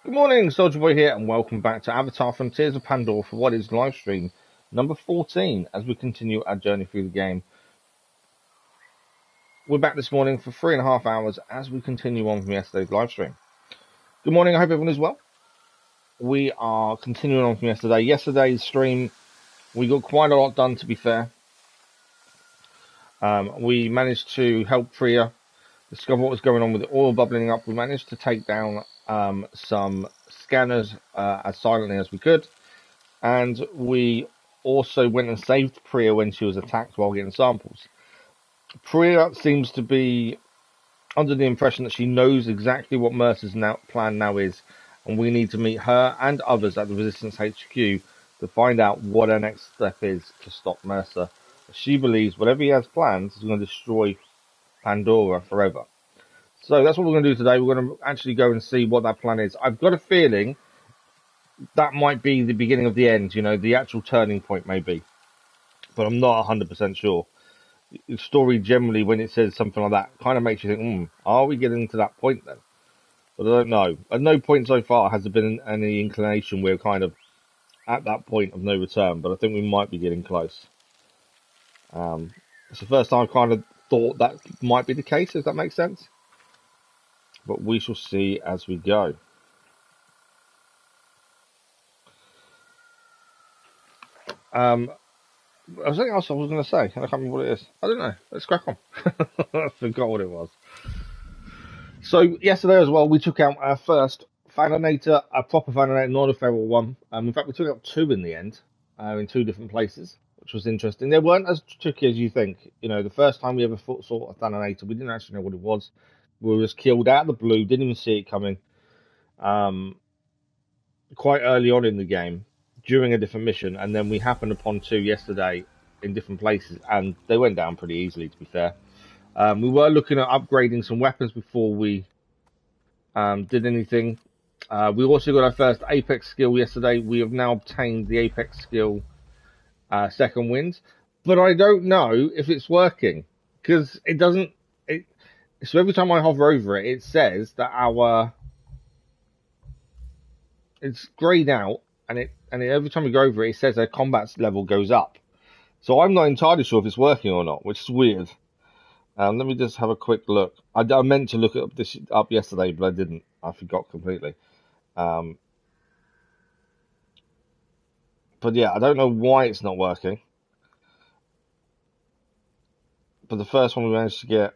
Good morning, Soldier Boy here, and welcome back to Avatar Frontiers of Pandora for what is live stream number 14 as we continue our journey through the game. We're back this morning for 3.5 hours as we continue on from yesterday's live stream. Good morning, I hope everyone is well. We are continuing on from yesterday. Yesterday's stream, we got quite a lot done, to be fair. We managed to help Priya discover what was going on with the oil bubbling up. We managed to take down some scanners as silently as we could. And we also went and saved Priya when she was attacked while getting samples. Priya seems to be under the impression that she knows exactly what Mercer's plan now is, and we need to meet her and others at the Resistance HQ to find out what her next step is to stop Mercer. She believes whatever he has planned is going to destroy Pandora forever. So that's what we're going to do today. We're going to actually go and see what that plan is. I've got a feeling that might be the beginning of the end, the actual turning point maybe. But I'm not 100% sure. The story generally, when it says something like that, kind of makes you think, are we getting to that point then? But I don't know. At no point so far has there been any inclination we're kind of at that point of no return, but I think we might be getting close. It's the first time I've kind of thought that might be the case, if that makes sense. But we shall see as we go. There's something else I was going to say, and I can't remember what it is. I don't know. Let's crack on. I forgot what it was. So, yesterday as well, we took out our first Faninator, a proper Faninator, not a feral one. In fact, we took out two in the end, in two different places, which was interesting. They weren't as tricky as you think. The first time we ever saw a Faninator, we didn't actually know what it was. We were just killed out of the blue, didn't even see it coming. Quite early on in the game, during a different mission, and then we happened upon two yesterday in different places, and they went down pretty easily, to be fair. We were looking at upgrading some weapons before we did anything. We also got our first Apex skill yesterday. We have now obtained the Apex skill Second Wind, but I don't know if it's working because it doesn't. So every time I hover over it, it says that it's grayed out, and every time we go over it, it says our combat level goes up. So I'm not entirely sure if it's working or not, which is weird. Let me just have a quick look. I meant to look this up yesterday, but I didn't. I forgot completely. But yeah, I don't know why it's not working. But the first one we managed to get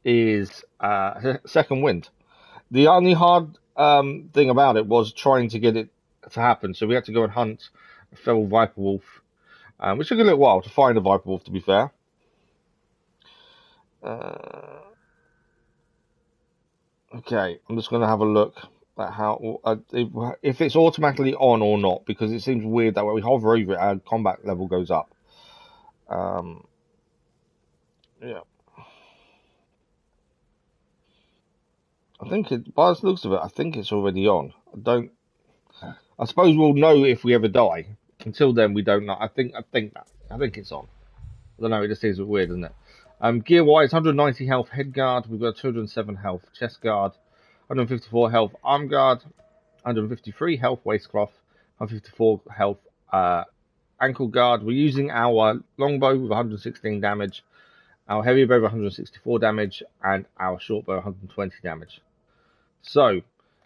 is Second Wind. The only hard thing about it was trying to get it to happen. So we had to go and hunt a feral Viper Wolf, which took a little while to find a Viper Wolf, to be fair. Okay, I'm just going to have a look at how if it's automatically on or not, because it seems weird that when we hover over it, our combat level goes up. Yeah. I think by the looks of it, I think it's already on. I suppose we'll know if we ever die. Until then, we don't know. I think it's on. I don't know. It just seems a bit weird, doesn't it? Gear wise, 190 health head guard. We've got 207 health chest guard, 154 health arm guard, 153 health waistcloth, 154 health ankle guard. We're using our longbow with 116 damage, our heavy bow with 164 damage, and our short bow 120 damage. So,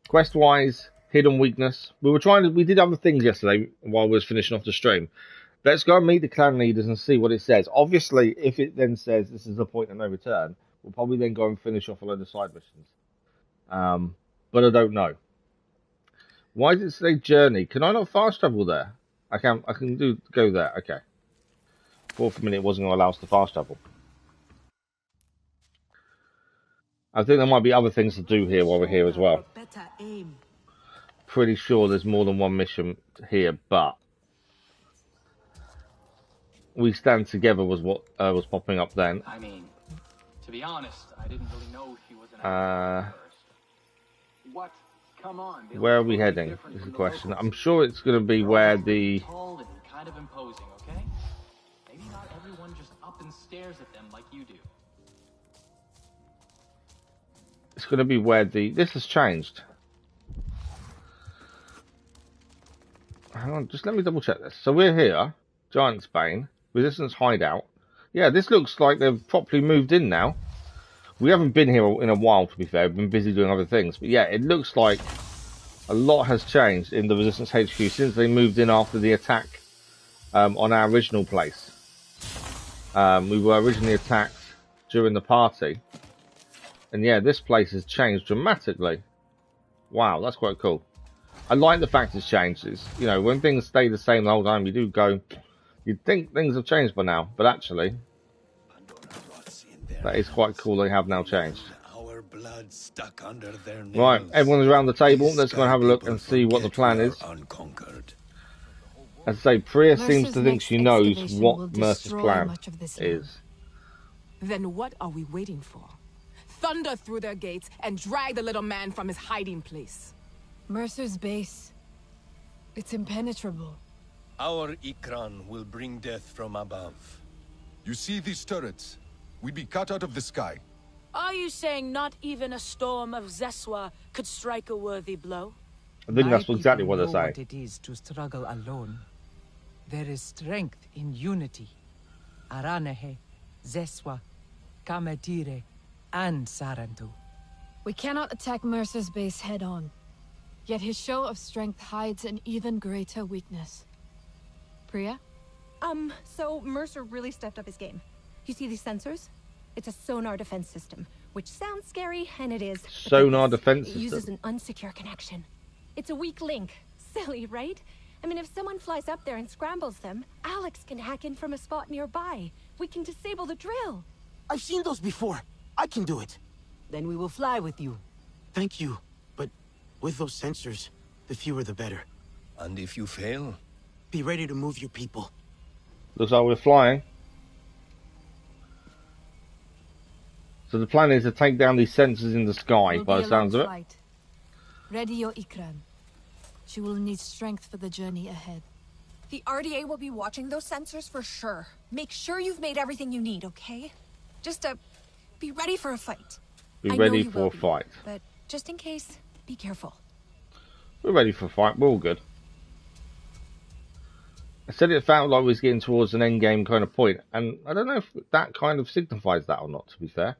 quest-wise, hidden weakness. We did other things yesterday while we was finishing off the stream. Let's go and meet the clan leaders and see what it says. Obviously, if it then says this is the point of no return, we'll probably then go and finish off a load of side missions. But I don't know. Why did it say journey? Can I not fast travel there? I can go there. Okay. Thought for a minute it wasn't going to allow us to fast travel. I think there might be other things to do here while we're here as well. Pretty sure there's more than one mission here, but we stand together was what was popping up then. I mean, to be honest, I didn't really know she was an actor first. What? Come on. Where are we heading? Is the question. I'm sure it's going to be where the tall and kind of imposing, okay? Maybe not everyone just up and stares at them like you do. It's going to be where this has changed. hang on, just let me double check this. So we're here, Giant's Bane, Resistance Hideout. Yeah, this looks like they've properly moved in now. We haven't been here in a while, to be fair. We've been busy doing other things. But yeah, it looks like a lot has changed in the Resistance HQ since they moved in after the attack on our original place. We were originally attacked during the party. And yeah, this place has changed dramatically. Wow, that's quite cool. I like the fact it's changed. It's, you know, when things stay the same the whole time, you do go, you'd think things have changed by now. But actually, that is quite cool they have now changed. Right, everyone's around the table. Let's go and have a look and see what the plan is. As I say, Priya seems to think she knows what Mercer's plan is. Then what are we waiting for? Thunder through their gates and drag the little man from his hiding place. Mercer's base. It's impenetrable. Our Ikran will bring death from above. You see these turrets? We'd be cut out of the sky. Are you saying not even a storm of Zeswa could strike a worthy blow? I think that's exactly what they're saying. What it is to struggle alone. There is strength in unity. Aranehe, Zeswa, Kametire, and Sarantu. We cannot attack Mercer's base head-on. Yet his show of strength hides an even greater weakness. Priya? So Mercer really stepped up his game. You see these sensors? It's a sonar defense system, which sounds scary, and it is. Sonar defense system? It uses an unsecure connection. It's a weak link. Silly, right? I mean, if someone flies up there and scrambles them, Alex can hack in from a spot nearby. We can disable the drill. I've seen those before. I can do it. Then we will fly with you. Thank you. But with those sensors, the fewer the better. And if you fail? Be ready to move your people. Looks like we're flying. So the plan is to take down these sensors in the sky, by the sounds of it. Flight. Ready your Ikran. She will need strength for the journey ahead. The RDA will be watching those sensors for sure. Make sure you've made everything you need, okay? Just be ready for a fight. Be ready for a fight. But just in case, be careful. We're ready for a fight. We're all good. I said it felt like we was getting towards an end game kind of point, and I don't know if that kind of signifies that or not, to be fair.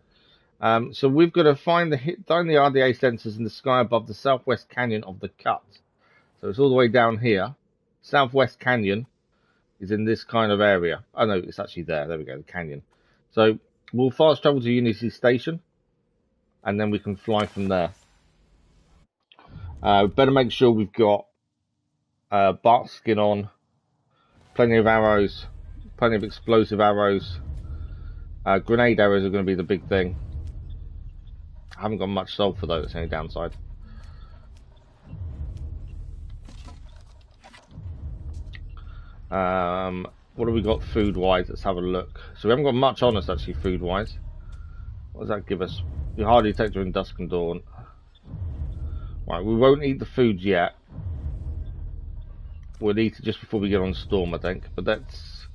So we've got to find the RDA sensors in the sky above the southwest canyon of the cut. So it's all the way down here. Southwest canyon is in this kind of area. Oh no, it's actually there. There we go, the canyon. So we'll fast travel to Unity Station, and then we can fly from there. Better make sure we've got bark skin on, plenty of arrows, plenty of explosive arrows. Grenade arrows are going to be the big thing. I haven't got much soul for those, that's the only downside. What have we got food-wise? Let's have a look. So we haven't got much on us, actually, food-wise. What does that give us? We hardly detect during dusk and dawn. Right, we won't eat the food yet. We'll eat it just before we get on storm, I think. But that's...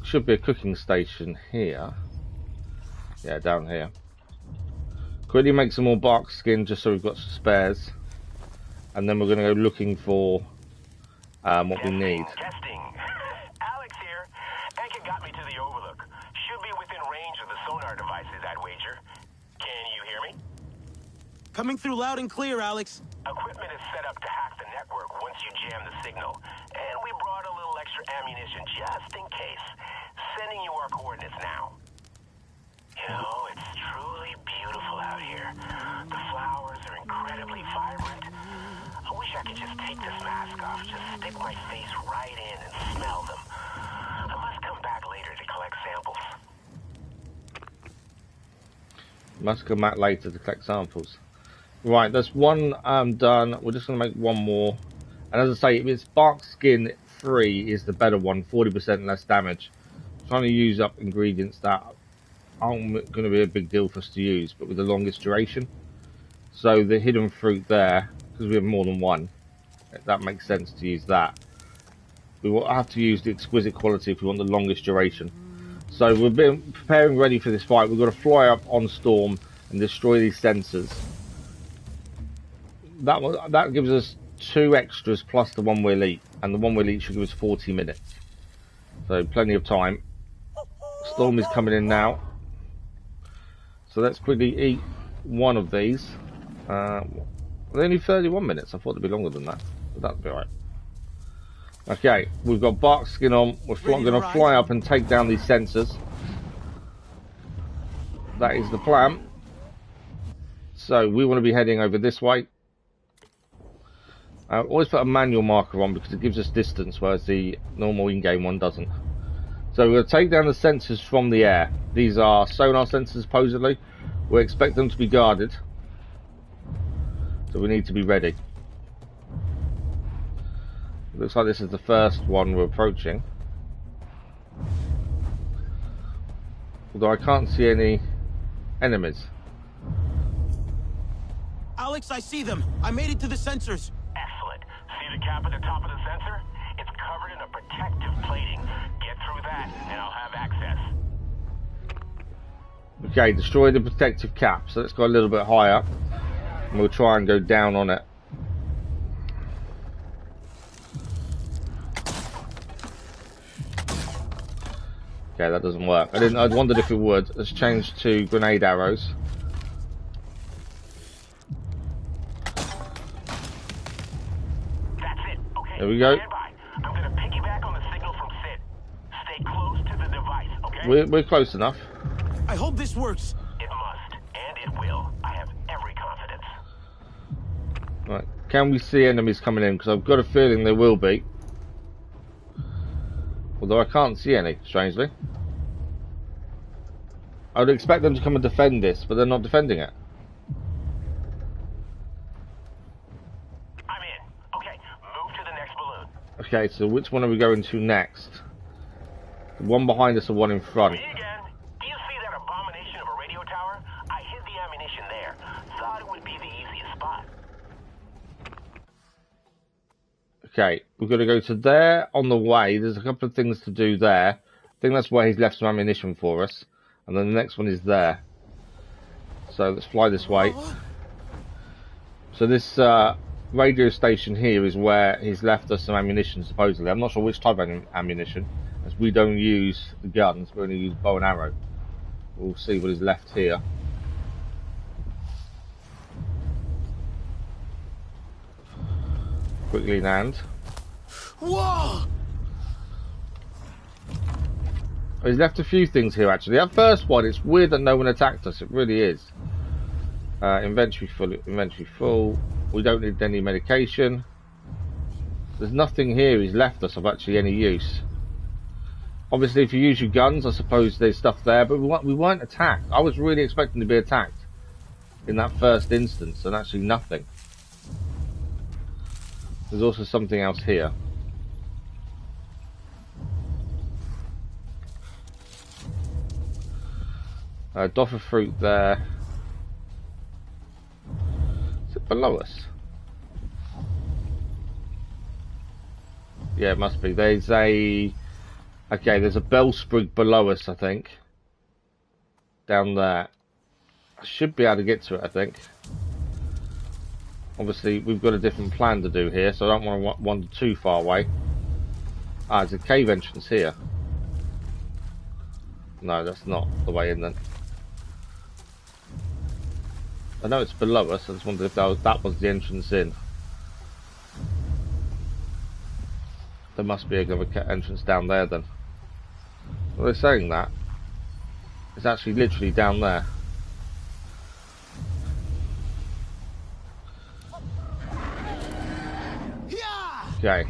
should be a cooking station here. Yeah, down here. Quickly make some more bark skin just so we've got some spares. And then we're going to go looking for what we need. Testing. Alex here. Anka got me to the overlook. Should be within range of the sonar devices, I'd wager. Can you hear me? Coming through loud and clear, Alex. Equipment is set up to hack the network once you jam the signal. And we brought a little extra ammunition just in case. Sending you our coordinates now. You know, it's truly beautiful out here. The flowers are incredibly vibrant. I wish I could just take this mask off, just stick my face right in and smell them. I must come back later to collect samples. Must come back later to collect samples. Right, that's one done. We're just going to make one more. And as I say, if it's bark skin 3 is the better one, 40% less damage. I'm trying to use up ingredients that aren't going to be a big deal for us to use, but with the longest duration. So the hidden fruit there, because we have more than one, that makes sense to use that. We will have to use the exquisite quality if we want the longest duration. So we've been preparing ready for this fight. We've got to fly up on storm and destroy these sensors. That gives us 2 extras plus the one we'll eat, and the one we'll eat should give us 40 minutes. So plenty of time. Storm is coming in now. So let's quickly eat one of these. They're only 31 minutes. I thought it'd be longer than that, but that'll be alright. Okay, we've got bark skin on. We're going to fly up and take down these sensors. That is the plan. So we want to be heading over this way. Always put a manual marker on because it gives us distance, whereas the normal in-game one doesn't. So we're going to take down the sensors from the air. These are sonar sensors, supposedly. We expect them to be guarded. So we need to be ready. It looks like this is the first one we're approaching. Although I can't see any enemies. Alex, I see them. I made it to the sensors. Excellent. See the cap at the top of the sensor? It's covered in a protective plating. Get through that, and I'll have access. Okay, destroy the protective cap. So let's go a little bit higher. And we'll try and go down on it. Okay, that doesn't work. I wondered if it would. Let's change to grenade arrows. That's it. Okay. There we go. Stand by. I'm gonna piggyback on the signal from Sid. Stay close to the device, okay? We're close enough. I hope this works. It must, and it will. I have every confidence. Right. Can we see enemies coming in? Because I've got a feeling there will be. Although I can't see any, strangely. I would expect them to come and defend this, but they're not defending it. I'm in. Okay, move to the next balloon. Okay, so which one are we going to next? The one behind us or one in front? Me again. Do you see that abomination of a radio tower? I hid the ammunition there. Thought it would be the easiest spot. Okay, we're going to go to there on the way. There's a couple of things to do there. I think that's where he's left some ammunition for us. And then the next one is there. So let's fly this way. So this radio station here is where he's left us some ammunition, supposedly. I'm not sure which type of ammunition, as we don't use the guns, we only use bow and arrow. We'll see what is left here. Quickly land. Whoa! He's left a few things here, actually. That first one, it's weird that no one attacked us. It really is. Inventory full. Inventory full. We don't need any medication. There's nothing here he's left us of actually any use. Obviously, if you use your guns, I suppose there's stuff there, but we weren't attacked. I was really expecting to be attacked in that first instance, and actually nothing. There's also something else here. Doff of fruit there. Is it below us? Yeah, it must be. There's a... Okay, there's a bellsprig below us, I think. Down there. I should be able to get to it, I think. Obviously, we've got a different plan to do here, so I don't want to wander too far away. Ah, there's a cave entrance here. No, that's not the way in then. I know it's below us, I just wondered if that was the entrance in. There must be another entrance down there then. Well, they're saying that. It's actually literally down there. Okay.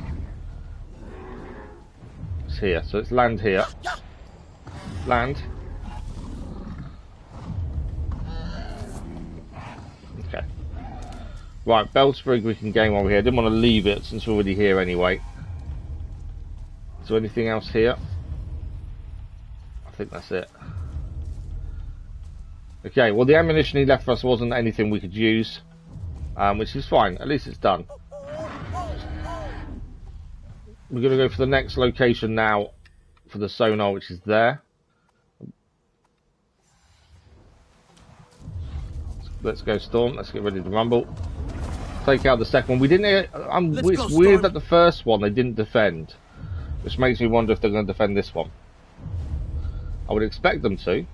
It's here, so it's land here. Land. Okay. Right, Bellsprig we can gain while we're here. I didn't want to leave it since we're already here anyway. Is there anything else here? I think that's it. Okay, well the ammunition he left for us wasn't anything we could use. Which is fine, at least it's done. We're going to go for the next location now for the sonar, which is there. Let's go Storm, let's get ready to rumble. take out the second one. We didn't. It's weird that the first one they didn't defend, which makes me wonder if they're going to defend this one. I would expect them to,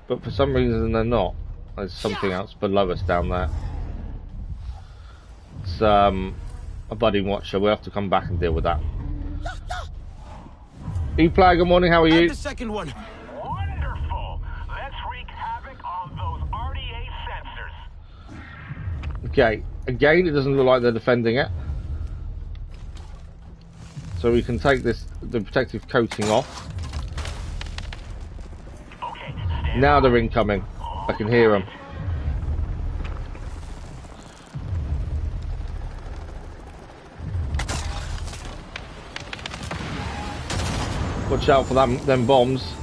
but for some reason they're not. There's something else below us down there. It's a budding watcher. We'll have to come back and deal with that. E-Player, good morning. How are you? The second one. Wonderful. Let's wreak havoc on those RDA sensors. Okay. Again, it doesn't look like they're defending it. So we can take the protective coating off. Okay. Now they're incoming. I can hear them. Watch out for them bombs.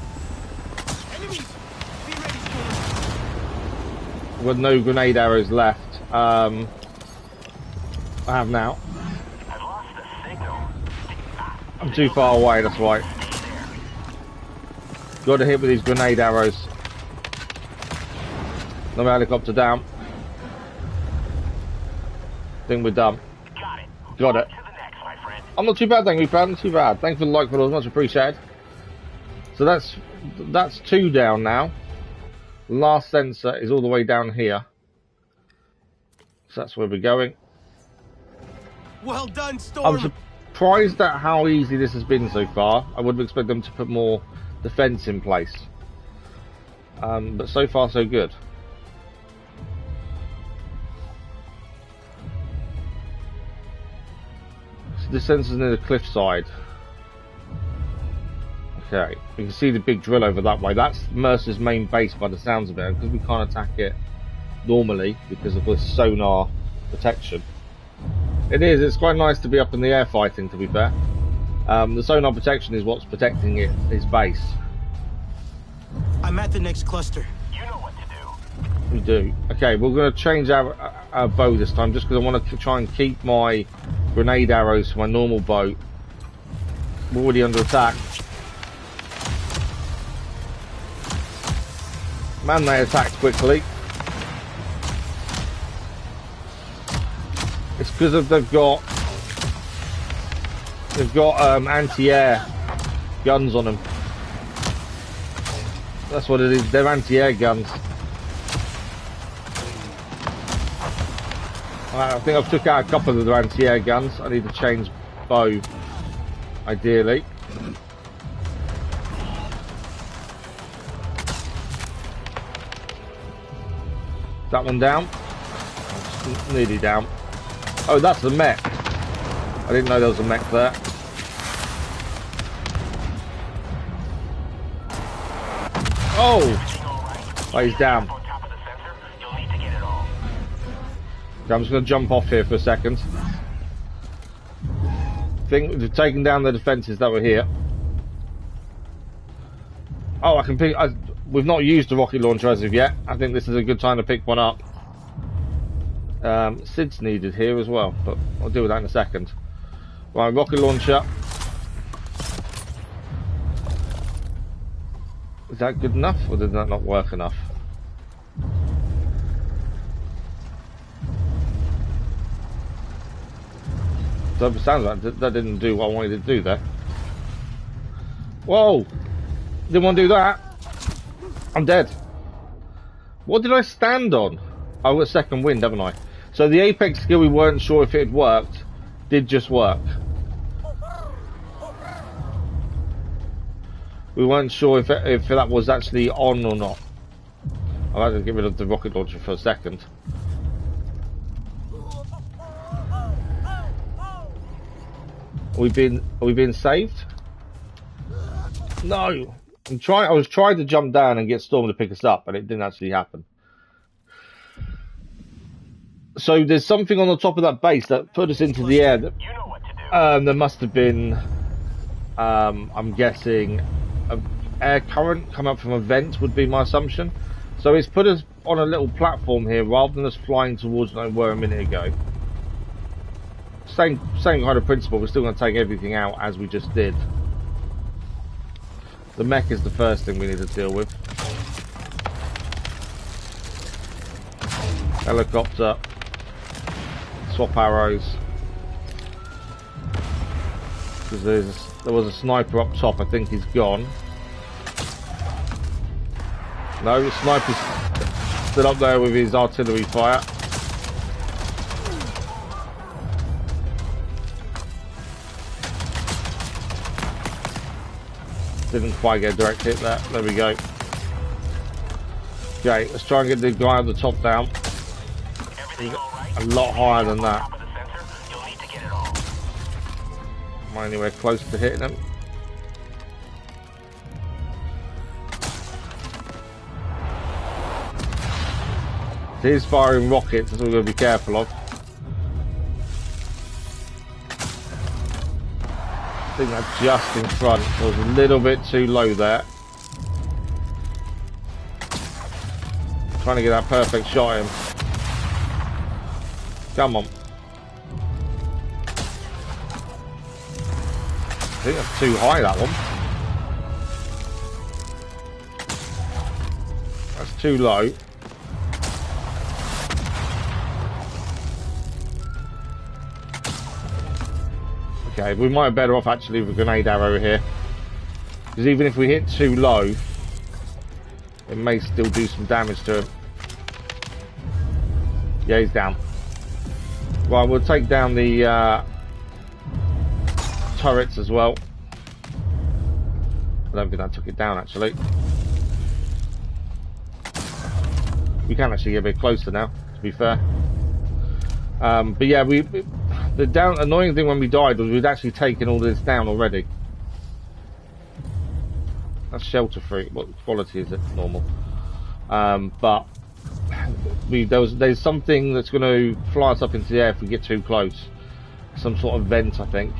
We've got no grenade arrows left. I have now. I've lost the signal. I'm too far away, that's right. Got to hit with these grenade arrows. Another helicopter down. Think we're done. Got it. I'm not too bad, thank you, pal. Not too bad. Thanks for the like, followers, much appreciated. So that's 2 down now. Last sensor is all the way down here. So that's where we're going. Well done, Storm. I'm surprised at how easy this has been so far. I would expect them to put more defense in place. But so far so good. So the sensor's near the cliffside. Okay, you can see the big drill over that way. That's Mercer's main base by the sounds of it, because we can't attack it normally because of this sonar protection. It's quite nice to be up in the air fighting, to be fair. The sonar protection is what's protecting its base. I'm at the next cluster. You know what to do. We do. Okay, we're going to change our bow this time, just because I want to try and keep my grenade arrows for my normal bow. We're already under attack. Man, they attack quickly. It's because they've got anti-air guns on them. That's what it is. They're anti-air guns. I think I've took out a couple of the anti-air guns. I need to change bow, ideally. That one down. Nearly down. Oh, that's the mech. I didn't know there was a mech there. Oh! Oh, he's down. Okay, I'm just going to jump off here for a second. Think we've taken down the defences that were here. Oh, I can pick... We've not used the rocket launcher as of yet. I think this is a good time to pick one up. Sid's needed here as well, but I'll deal with that in a second. Right, rocket launcher. Is that good enough, or did that not work enough? So it sounds like that didn't do what I wanted to do there. Whoa! Didn't want to do that. I'm dead. What did I stand on? Oh, a second wind, haven't I? So the apex skill, we weren't sure if it had worked, did just work. We weren't sure if that was actually on or not. I'll have to get rid of the rocket launcher for a second. Are we being saved? No. I was trying to jump down and get Storm to pick us up, but it didn't actually happen. So there's something on the top of that base that put us into the air. That, you know what to do. There must have been, I'm guessing, an air current come up from a vent would be my assumption. So it's put us on a little platform here rather than us flying towards where we were a minute ago. Same kind of principle. We're still going to take everything out as we just did. The mech is the first thing we need to deal with. Helicopter. Swap arrows. Because there was a sniper up top. I think he's gone. No, the sniper's still up there with his artillery fire. Didn't quite get a direct hit there. There we go. Okay, let's try and get the guy at the top down. A lot higher than that. Am I anywhere close to hitting him? He's firing rockets, that's what we're going to be careful of. I think that's just in front. It was a little bit too low there. Trying to get that perfect shot in. Come on. I think that's too high, that one. That's too low. Okay, we might be better off actually with a grenade arrow here. Because even if we hit too low, it may still do some damage to him. Yeah, he's down. Right, we'll take down the turrets as well. I don't think that took it down actually. We can actually get a bit closer now, to be fair. But yeah, the annoying thing when we died was we'd actually taken all this down already. That's shelter free. What quality is it? Normal. But there's something that's going to fly us up into the air if we get too close. Some sort of vent, I think.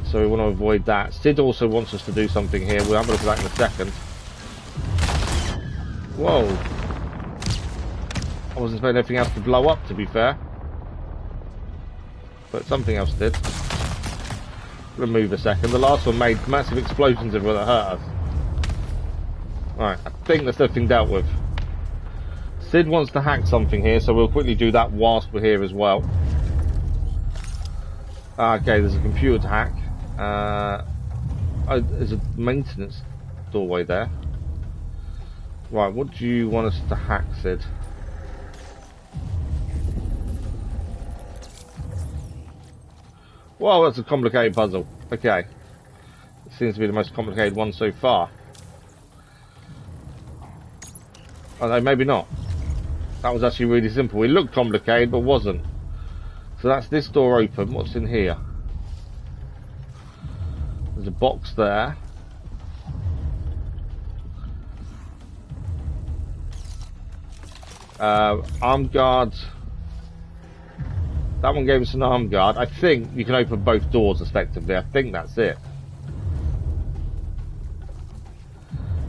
So we want to avoid that. Sid also wants us to do something here. We'll have a look at that in a second. Whoa. I wasn't expecting anything else to blow up, to be fair. But something else did. We'll move a second. The last one made massive explosions everywhere that hurt us. Alright, I think that's everything dealt with. Sid wants to hack something here, so we'll quickly do that whilst we're here as well. Okay, there's a computer to hack. Oh, there's a maintenance doorway there. Right, what do you want us to hack, Sid? Well, that's a complicated puzzle. Okay. It seems to be the most complicated one so far. Although, maybe not. That was actually really simple. It looked complicated, but wasn't. So that's this door open. What's in here? There's a box there. Armed guards. That one gave us an armed guard. I think you can open both doors effectively. I think that's it.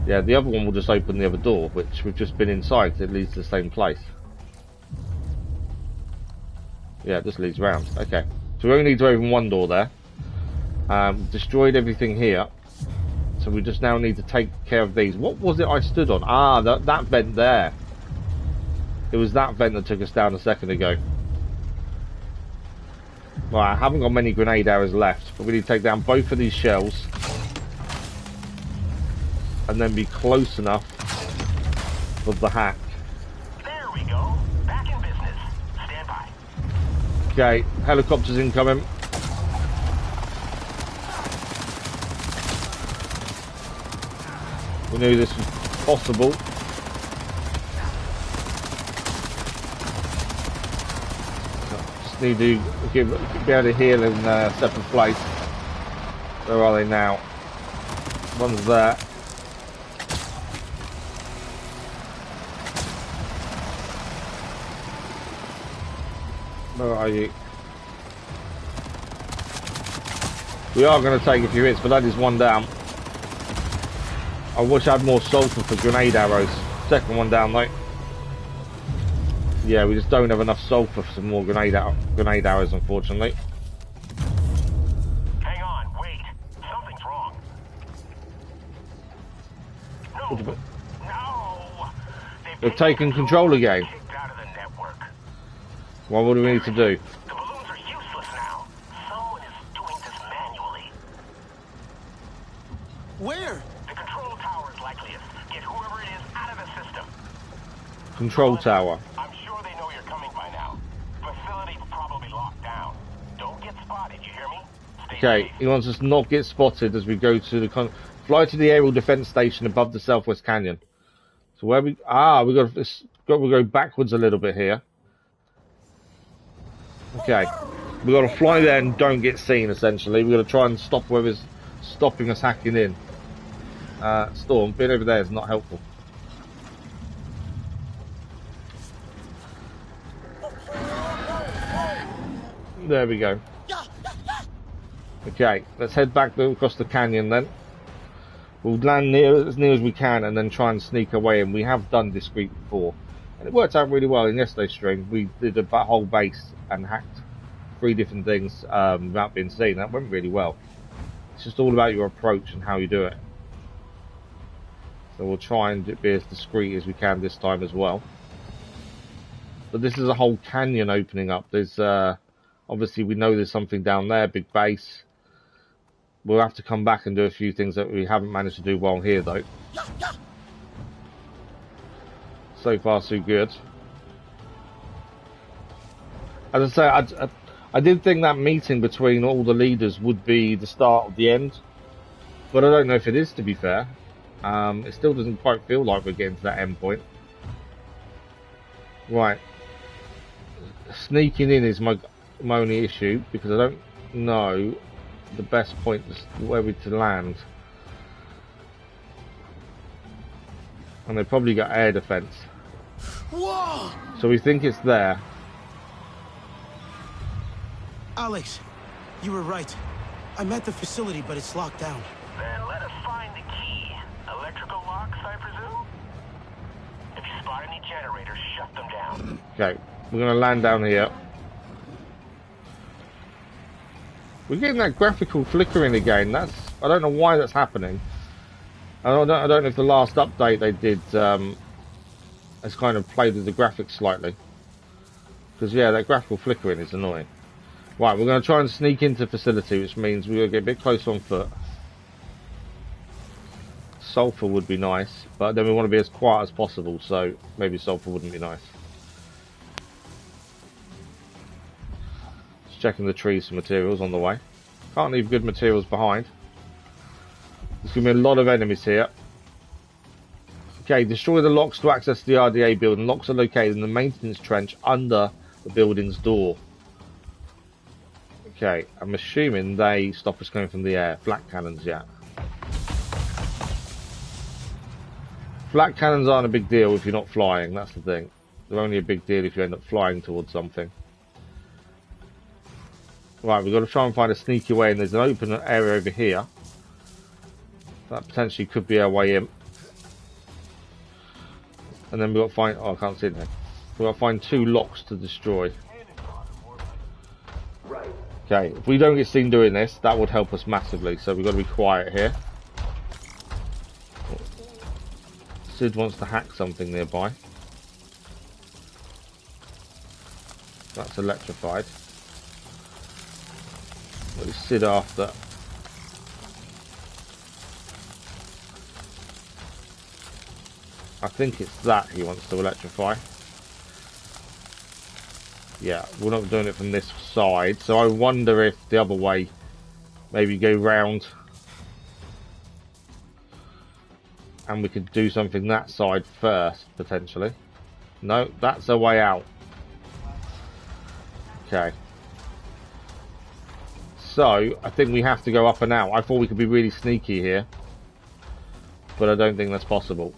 Yeah, the other one will just open the other door, which we've just been inside. It leads to the same place. Yeah, it just leads round. Okay. So we only need to open one door there. Destroyed everything here. So we just now need to take care of these. What was it I stood on? Ah, that vent there. It was that vent that took us down a second ago. Right, I haven't got many grenade arrows left, but we need to take down both of these shells. And then be close enough for the hack. There we go. Back in business. Stand by. Okay, helicopters incoming. We knew this was possible. Just need to be able to heal in a separate place. Where are they now? One's there. Where are you? We are going to take a few hits, but that is one down. I wish I had more sulfur for grenade arrows. Second one down though. Yeah, we just don't have enough sulfur for some more grenade arrows, unfortunately. Hang on, wait. Something's wrong. No! No! They've taken control again. Kicked out of the network. What do we need to do? The balloons are useless now. Someone is doing this manually. Where? The control tower is likeliest. Get whoever it is out of the system. Control tower. I'm sure they know you're coming by now. Facility's probably locked down. Don't get spotted, you hear me? Stay Okay, safe. he wants us to not get spotted as we go to the fly to the aerial defense station above the Southwest Canyon. So where we we go backwards a little bit here. Okay, we got to fly there and don't get seen. Essentially, we got to try and stop whoever's stopping us hacking in. Storm, being over there is not helpful. There we go. Okay, let's head back across the canyon then. We'll land as near as we can and then try and sneak away. And we have done discreet before. And it worked out really well in yesterday's stream. We did a whole base and hacked 3 different things without being seen. That went really well. It's just all about your approach and how you do it. So we'll try and be as discreet as we can this time as well. But this is a whole canyon opening up. There's obviously we know there's something down there, big base. We'll have to come back and do a few things that we haven't managed to do while here though. So far so good. As I say, I did think that meeting between all the leaders would be the start of the end. But I don't know if it is, to be fair. It still doesn't quite feel like we're getting to that end point. Right. Sneaking in is my only issue, because I don't know the best point where we to land. And they probably got air defense. Whoa! So we think it's there. Alex, you were right. I'm at the facility, but it's locked down. Then let us find the key. Electrical locks, I presume? If you spot any generators, shut them down. Okay, we're going to land down here. We're getting that graphical flickering again. I don't know why that's happening. I don't know if the last update they did has kind of played with the graphics slightly. Because yeah, that graphical flickering is annoying. Right, we're going to try and sneak into facility, which means we're going to get a bit closer on foot. Sulfur would be nice, but then we want to be as quiet as possible, so maybe sulfur wouldn't be nice. Just checking the trees for materials on the way. Can't leave good materials behind. There's going to be a lot of enemies here. Okay, destroy the locks to access the RDA building. Locks are located in the maintenance trench under the building's door. Okay, I'm assuming they stop us coming from the air. Flak cannons, yeah. Flak cannons aren't a big deal if you're not flying, that's the thing. They're only a big deal if you end up flying towards something. Right, we've got to try and find a sneaky way, and there's an open area over here. That potentially could be our way in. And then we've got to find... oh, I can't see it now. We've got to find 2 locks to destroy. Okay, if we don't get seen doing this, that would help us massively. So we've got to be quiet here. Sid wants to hack something nearby. That's electrified. What is Sid after? I think it's that he wants to electrify. Yeah, we're not doing it from this side, so I wonder if the other way, maybe go round and we could do something that side first, potentially. No, that's a way out. Okay. So, I think we have to go up and out. I thought we could be really sneaky here, but I don't think that's possible.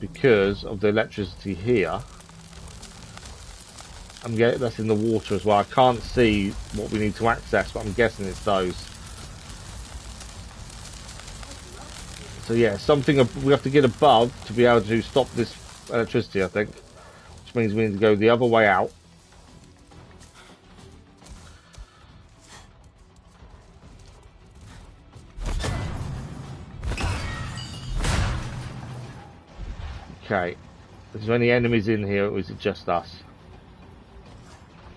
Because of the electricity here. I'm getting that's in the water as well. I can't see what we need to access, but I'm guessing it's those. So yeah, something we have to get above to be able to stop this electricity, I think. Which means we need to go the other way out. Okay. Is there any enemies in here, or is it just us?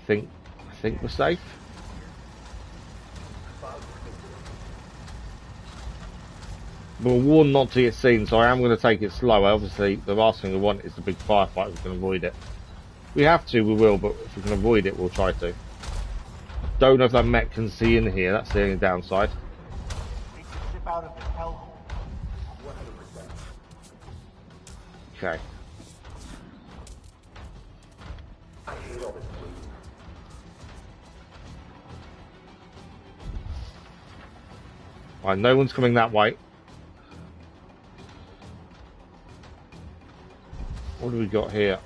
I think we're safe. We're warned not to get seen, so I am going to take it slow. Obviously, the last thing we want is the big firefight. We can avoid it. If we have to, we will, but if we can avoid it, we'll try to. Don't know if that mech can see in here. That's the only downside. Okay. Right, no one's coming that way. What do we got here?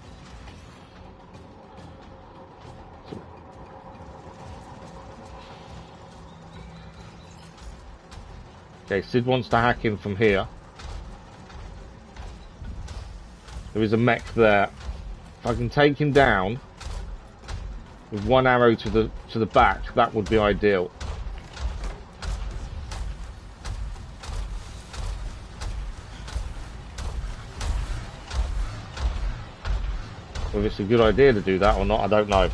Okay, Sid wants to hack in from here. There is a mech there. If I can take him down with one arrow to the back, that would be ideal. Whether it's a good idea to do that or not, I don't know.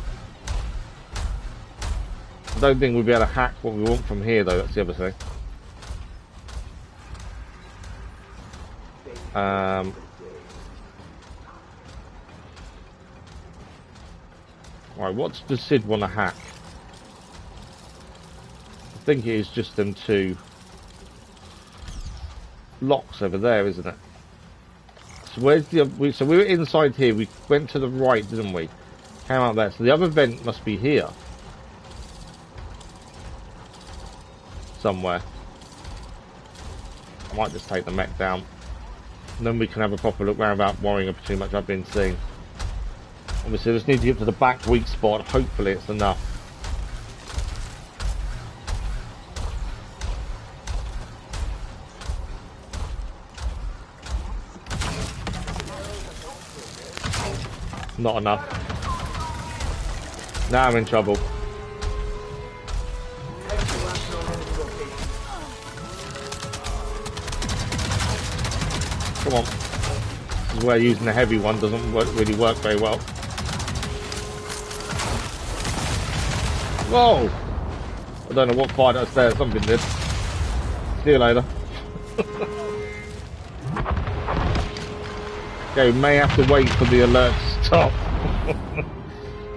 I don't think we'll be able to hack what we want from here, though. That's the other thing. Right, what does Sid want to hack? I think it is just them two locks over there, isn't it? So where's the? So we were inside here. We went to the right, didn't we? Came out there. So the other vent must be here somewhere. I might just take the mech down, and then we can have a proper look around without worrying about too much I've been seeing. Obviously, I just need to get to the back weak spot. Hopefully, it's enough. Not enough. Now I'm in trouble. Come on. This is where using the heavy one doesn't really work very well. Whoa! I don't know what fired us there. Something did. See you later. Okay, we may have to wait for the alert to stop.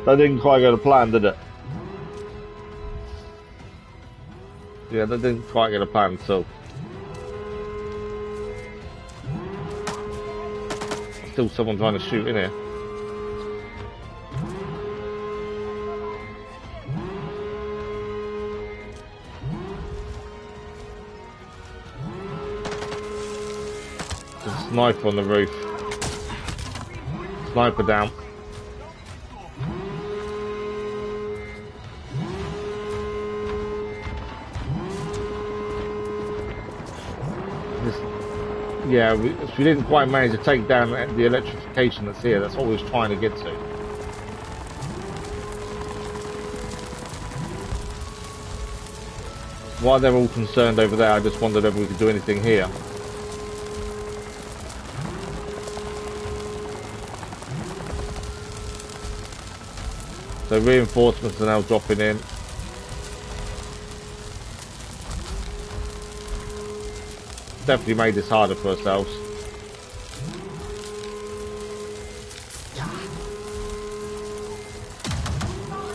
That didn't quite go to plan, did it? Yeah, that didn't quite get a plan, so. Still someone trying to shoot in here. There's a sniper on the roof. Sniper down. Yeah, we didn't quite manage to take down the electrification that's here. That's what we was trying to get to. While they're all concerned over there, I just wondered if we could do anything here. So reinforcements are now dropping in. Definitely made this harder for ourselves.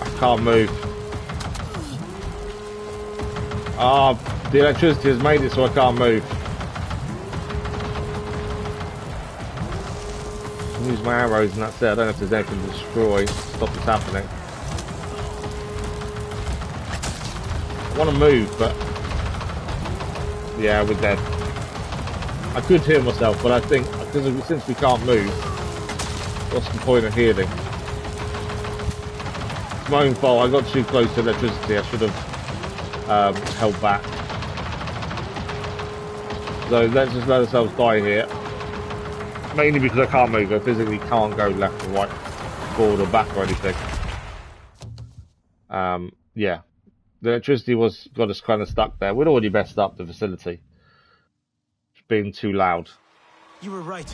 I can't move. Ah, the electricity has made it so I can't move. I'll use my arrows and that's it. I don't know if there's anything to destroy to stop this happening. I want to move, but yeah, we're dead. I could heal myself, but I think because since we can't move, what's the point of healing? It's my own fault. I got too close to electricity. I should have held back. So let's just let ourselves die here. Mainly because I can't move. I physically can't go left or right, forward or back or anything. Yeah. The electricity got us kind of stuck there. We'd already messed up the facility. Being too loud. You were right.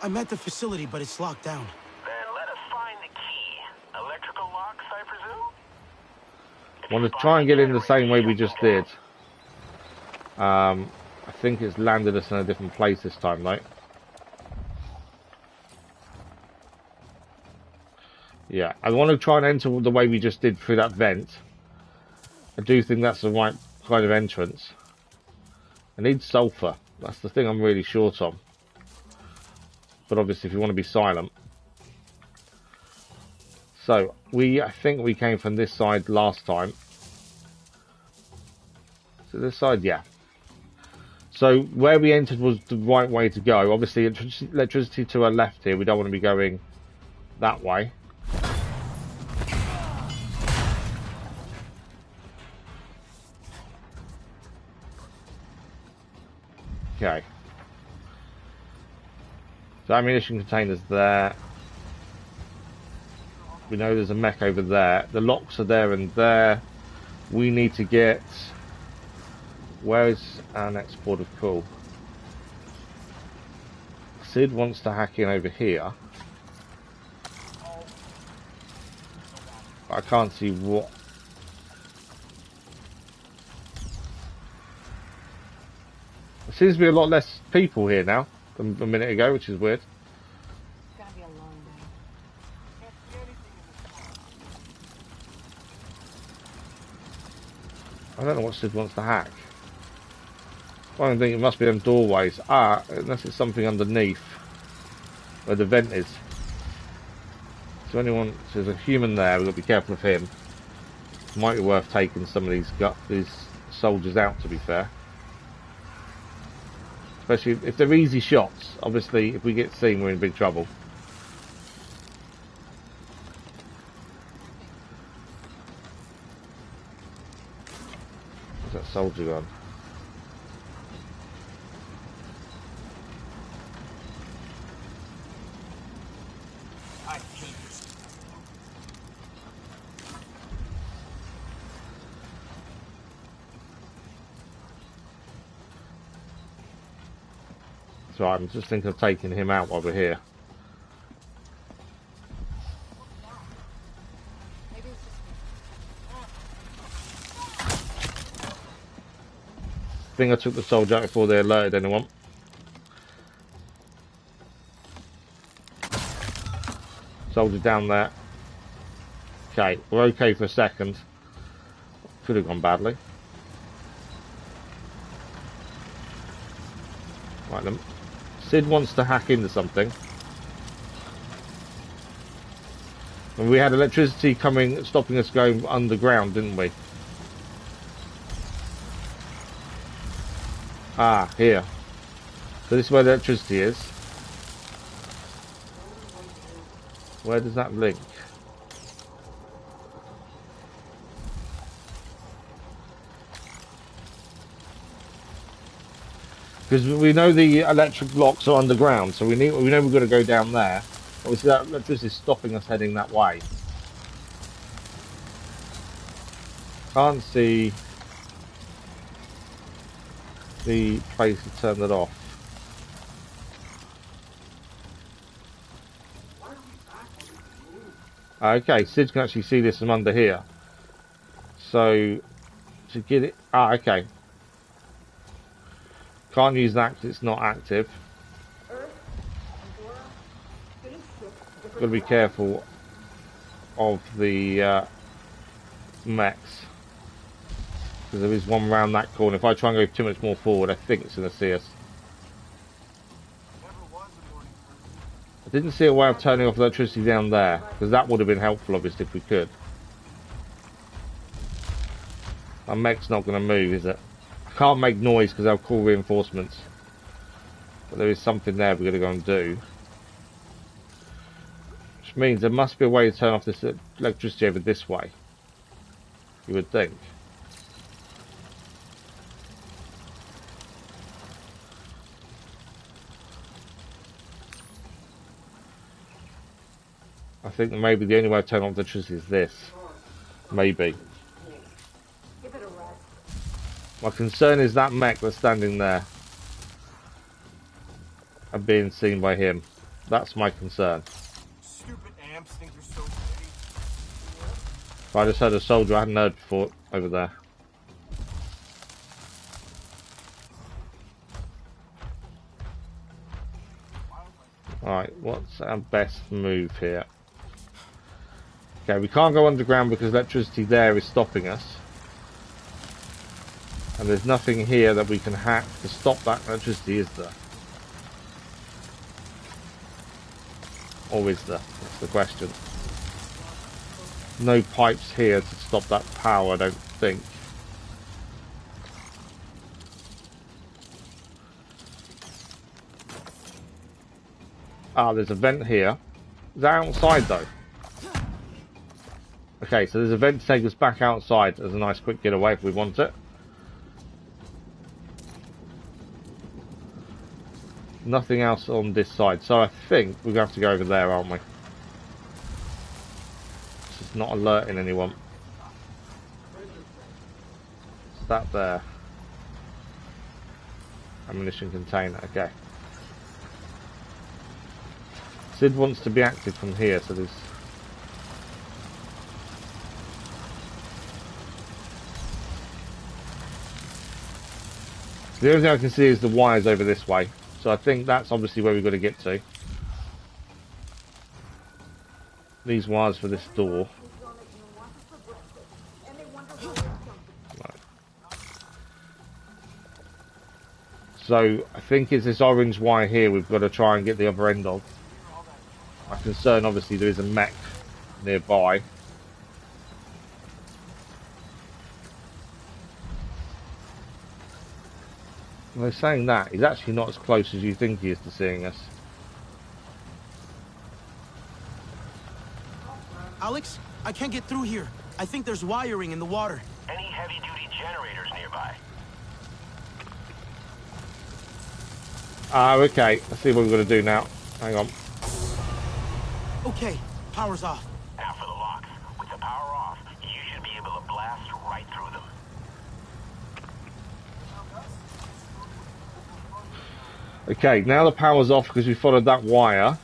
I'm at the facility, but it's locked down. Then let us find the key. Electrical locks, I presume? Want to try and get in the same way we just did. I think it's landed us in a different place this time, right? Yeah, I want to try and enter the way we just did through that vent. I do think that's the right kind of entrance. I need sulfur. That's the thing I'm really short on. But obviously if you want to be silent. So, I think we came from this side last time. So this side, yeah. So where we entered was the right way to go. Obviously electricity to our left here. We don't want to be going that way. Okay. So ammunition containers there. We know there's a mech over there. The locks are there and there. We need to get... Where is our next port of call? Sid wants to hack in over here. I can't see what... There seems to be a lot less people here now than a minute ago, which is weird. I don't know what Sid wants to hack. I don't think it must be them doorways. Ah, unless it's something underneath where the vent is. So anyone, so there's a human there, we've got to be careful of him. Might be worth taking some of these soldiers out, to be fair. Especially if they're easy shots. Obviously, if we get seen, we're in big trouble. Where's that soldier gone? So I'm just thinking of taking him out while we're here. I think I took the soldier out before they alerted anyone. Soldier down there. Okay, we're okay for a second. Could have gone badly. Right then. Sid wants to hack into something. And we had electricity coming, stopping us going underground, didn't we? Ah, here. So this is where the electricity is. Where does that link? Because we know the electric locks are underground, so we know we've got to go down there. Obviously that electricity is stopping us heading that way. Can't see the place to turn it off. Okay, Sid can actually see this from under here. So, to get it... Ah, okay. Can't use that because it's not active. Got to be careful of the mechs. Because there is one round that corner. If I try and go too much more forward, I think it's going to see us. I didn't see a way of turning off electricity down there, because that would have been helpful, obviously, if we could. Our mech's not going to move, is it? I can't make noise because I'll call reinforcements. But there is something there we're going to go and do. Which means there must be a way to turn off this electricity over this way. You would think. I think that maybe the only way to turn off the electricity is this. Maybe. My concern is that mech that's standing there and being seen by him. That's my concern. Stupid amps think they're so I just heard a soldier I hadn't heard before over there. Alright, what's our best move here? Okay, we can't go underground because electricity there is stopping us. And there's nothing here that we can hack to stop that electricity, is there? Or is there? That's the question. No pipes here to stop that power, I don't think. Ah, there's a vent here. Is that outside though? Okay, so there's a vent to take us back outside. There's a nice quick getaway if we want it. Nothing else on this side, so I think we're going to have to go over there, aren't we? This is not alerting anyone. Is that there? Ammunition container, okay. Sid wants to be active from here, so there's... The only thing I can see is the wires over this way. So I think that's obviously where we've got to get to. These wires for this door. Right. So I think it's this orange wire here we've got to try and get the other end of. My concern obviously there is a mech nearby. Well, saying that, he's actually not as close as you think he is to seeing us. Alex, I can't get through here. I think there's wiring in the water. Any heavy-duty generators nearby? Okay. Let's see what we've got to do now. Hang on. Okay, power's off. Now for the locks. With the power off, you should be able to blast right through them. Okay, now the power's off because we followed that wire.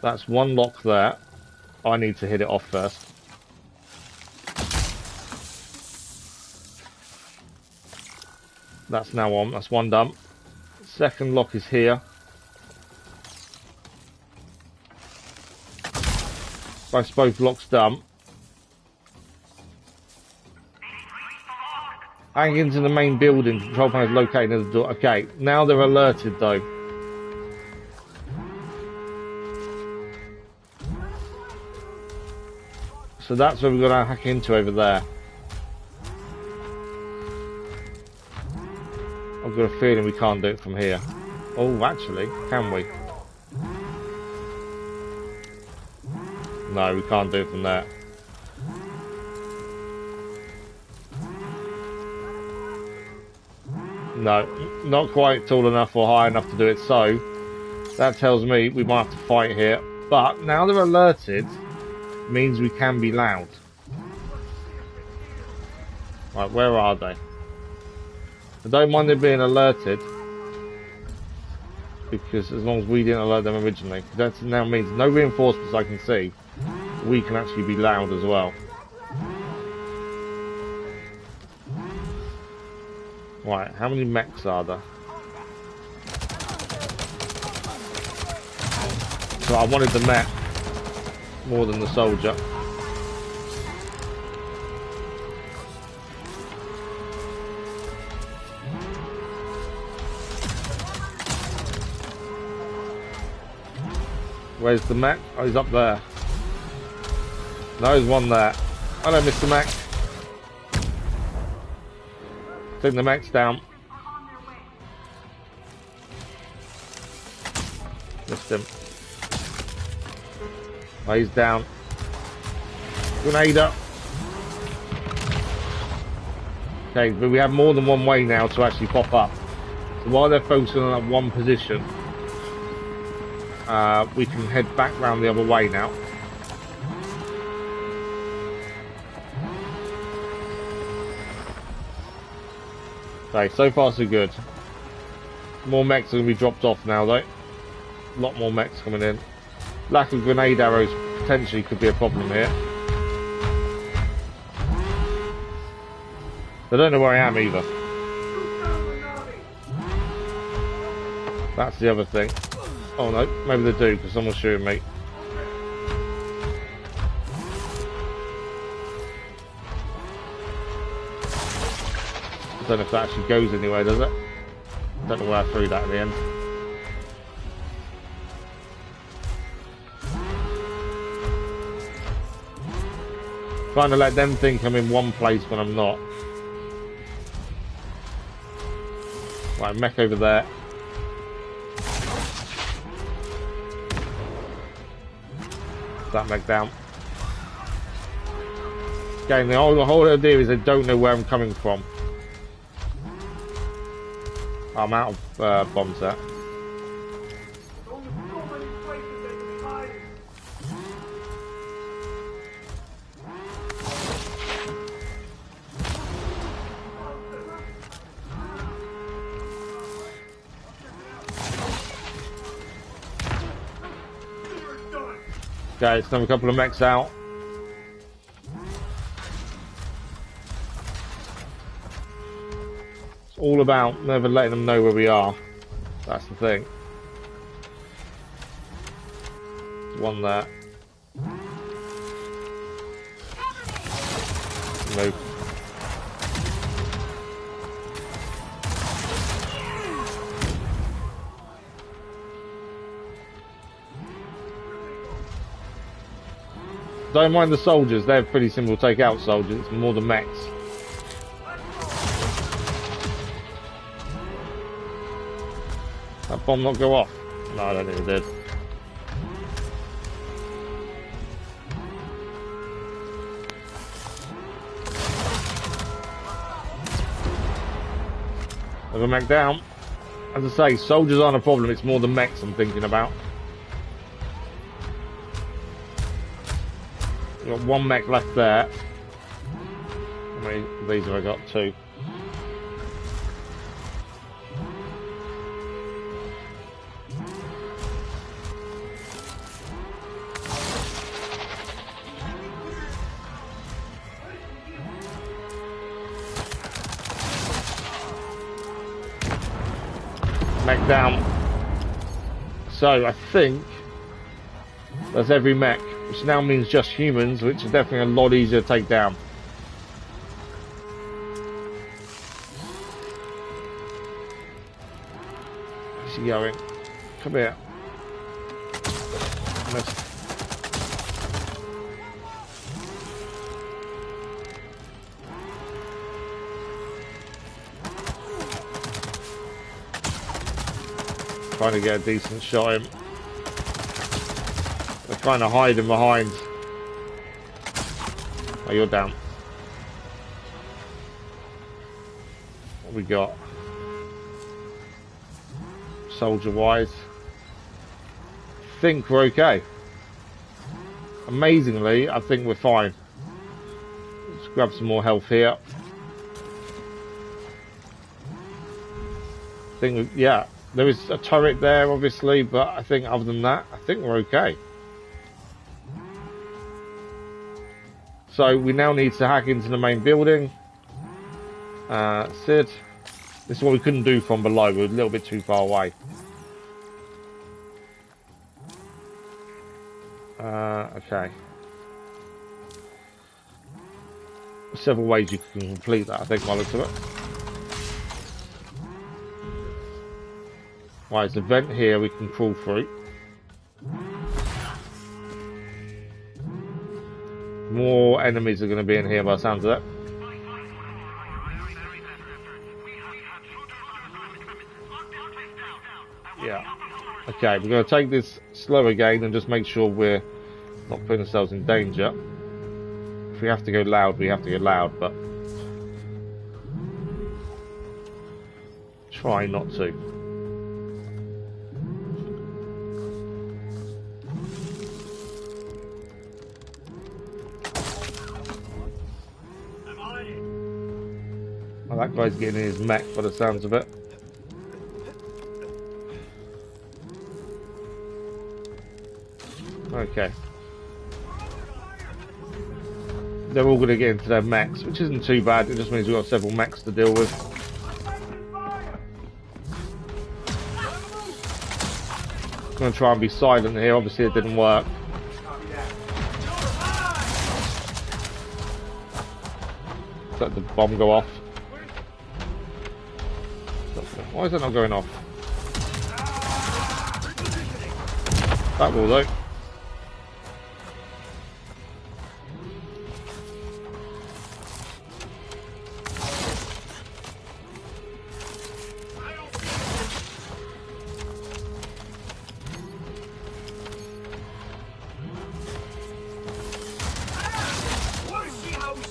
That's one lock there. I need to hit it off first. That's now on. That's one done. Second lock is here. That's both locks done. Hang into the main building. Control panel is located near the door. Okay, now they're alerted though. So that's where we've got to hack into over there. I've got a feeling we can't do it from here. Oh, actually, can we? No, we can't do it from there. No, not quite tall enough or high enough to do it, so that tells me we might have to fight here. But now they're alerted, means we can be loud. Right, where are they? I don't mind them being alerted, because as long as we didn't alert them originally, that now means no reinforcements I can see. We can actually be loud as well. Right, how many mechs are there? So I wanted the mech more than the soldier. Where's the mech? Oh, he's up there. No, there's one there. Hello, Mr. Mech. I think the mech's down. Missed him. Oh, he's down. Grenade up. Okay, but we have more than one way now to actually pop up. So while they're focusing on that one position, we can head back round the other way now. Okay, so far so good. More mechs are going to be dropped off now, though. A lot more mechs coming in. Lack of grenade arrows potentially could be a problem here. They don't know where I am either. That's the other thing. Oh no, maybe they do because someone's shooting me. I don't know if that actually goes anywhere, does it? Don't know where I threw that in the end. Trying to let them think I'm in one place when I'm not. Right, mech over there. That mech down. Again, the whole idea is they don't know where I'm coming from. I'm out of bombs there. Okay, let's have a couple of mechs out. It's all about never letting them know where we are. That's the thing. There's one there. Move. Don't mind the soldiers, they're pretty simple to take out soldiers, it's more the mechs. That bomb not go off? No, I don't think it did. There's a mech down. As I say, soldiers aren't a problem, it's more the mechs I'm thinking about. Got one mech left there. How many of these have I got? Two. Mech down. So I think that's every mech. Which now means just humans, which are definitely a lot easier to take down. Where's he going? Come here. Missed. Trying to get a decent shot at him. They're trying to hide him behind. Oh, you're down. What we got? Soldier-wise, I think we're okay. Amazingly, I think we're fine. Let's grab some more health here. I think, yeah, there is a turret there, obviously, but I think other than that, I think we're okay. So we now need to hack into the main building. Sid, this is what we couldn't do from below. We're a little bit too far away. Okay. There's several ways you can complete that, I think, by the looks of it. Right, there's a vent here we can crawl through. More enemies are going to be in here by the sounds of it. Yeah. Okay, we're going to take this slow again and just make sure we're not putting ourselves in danger. If we have to go loud, we have to go loud, but try not to. Well, that guy's getting in his mech by the sounds of it. Okay. They're all going to get into their mechs, which isn't too bad. It just means we've got several mechs to deal with. I'm going to try and be silent here. Obviously it didn't work. Let the bomb go off. Why is that not going off? That will though.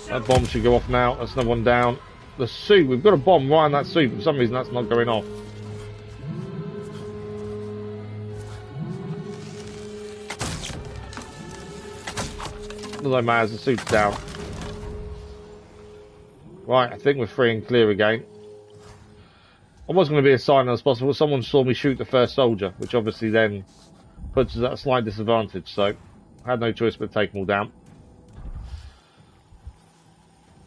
That bomb should go off now. That's another one down. The suit, we've got a bomb right on that suit, but for some reason that's not going off. Although matters, the suit's down. Right, I think we're free and clear again. I was going to be as silent as possible. Someone saw me shoot the first soldier, which obviously then puts us at a slight disadvantage, so I had no choice but to take them all down.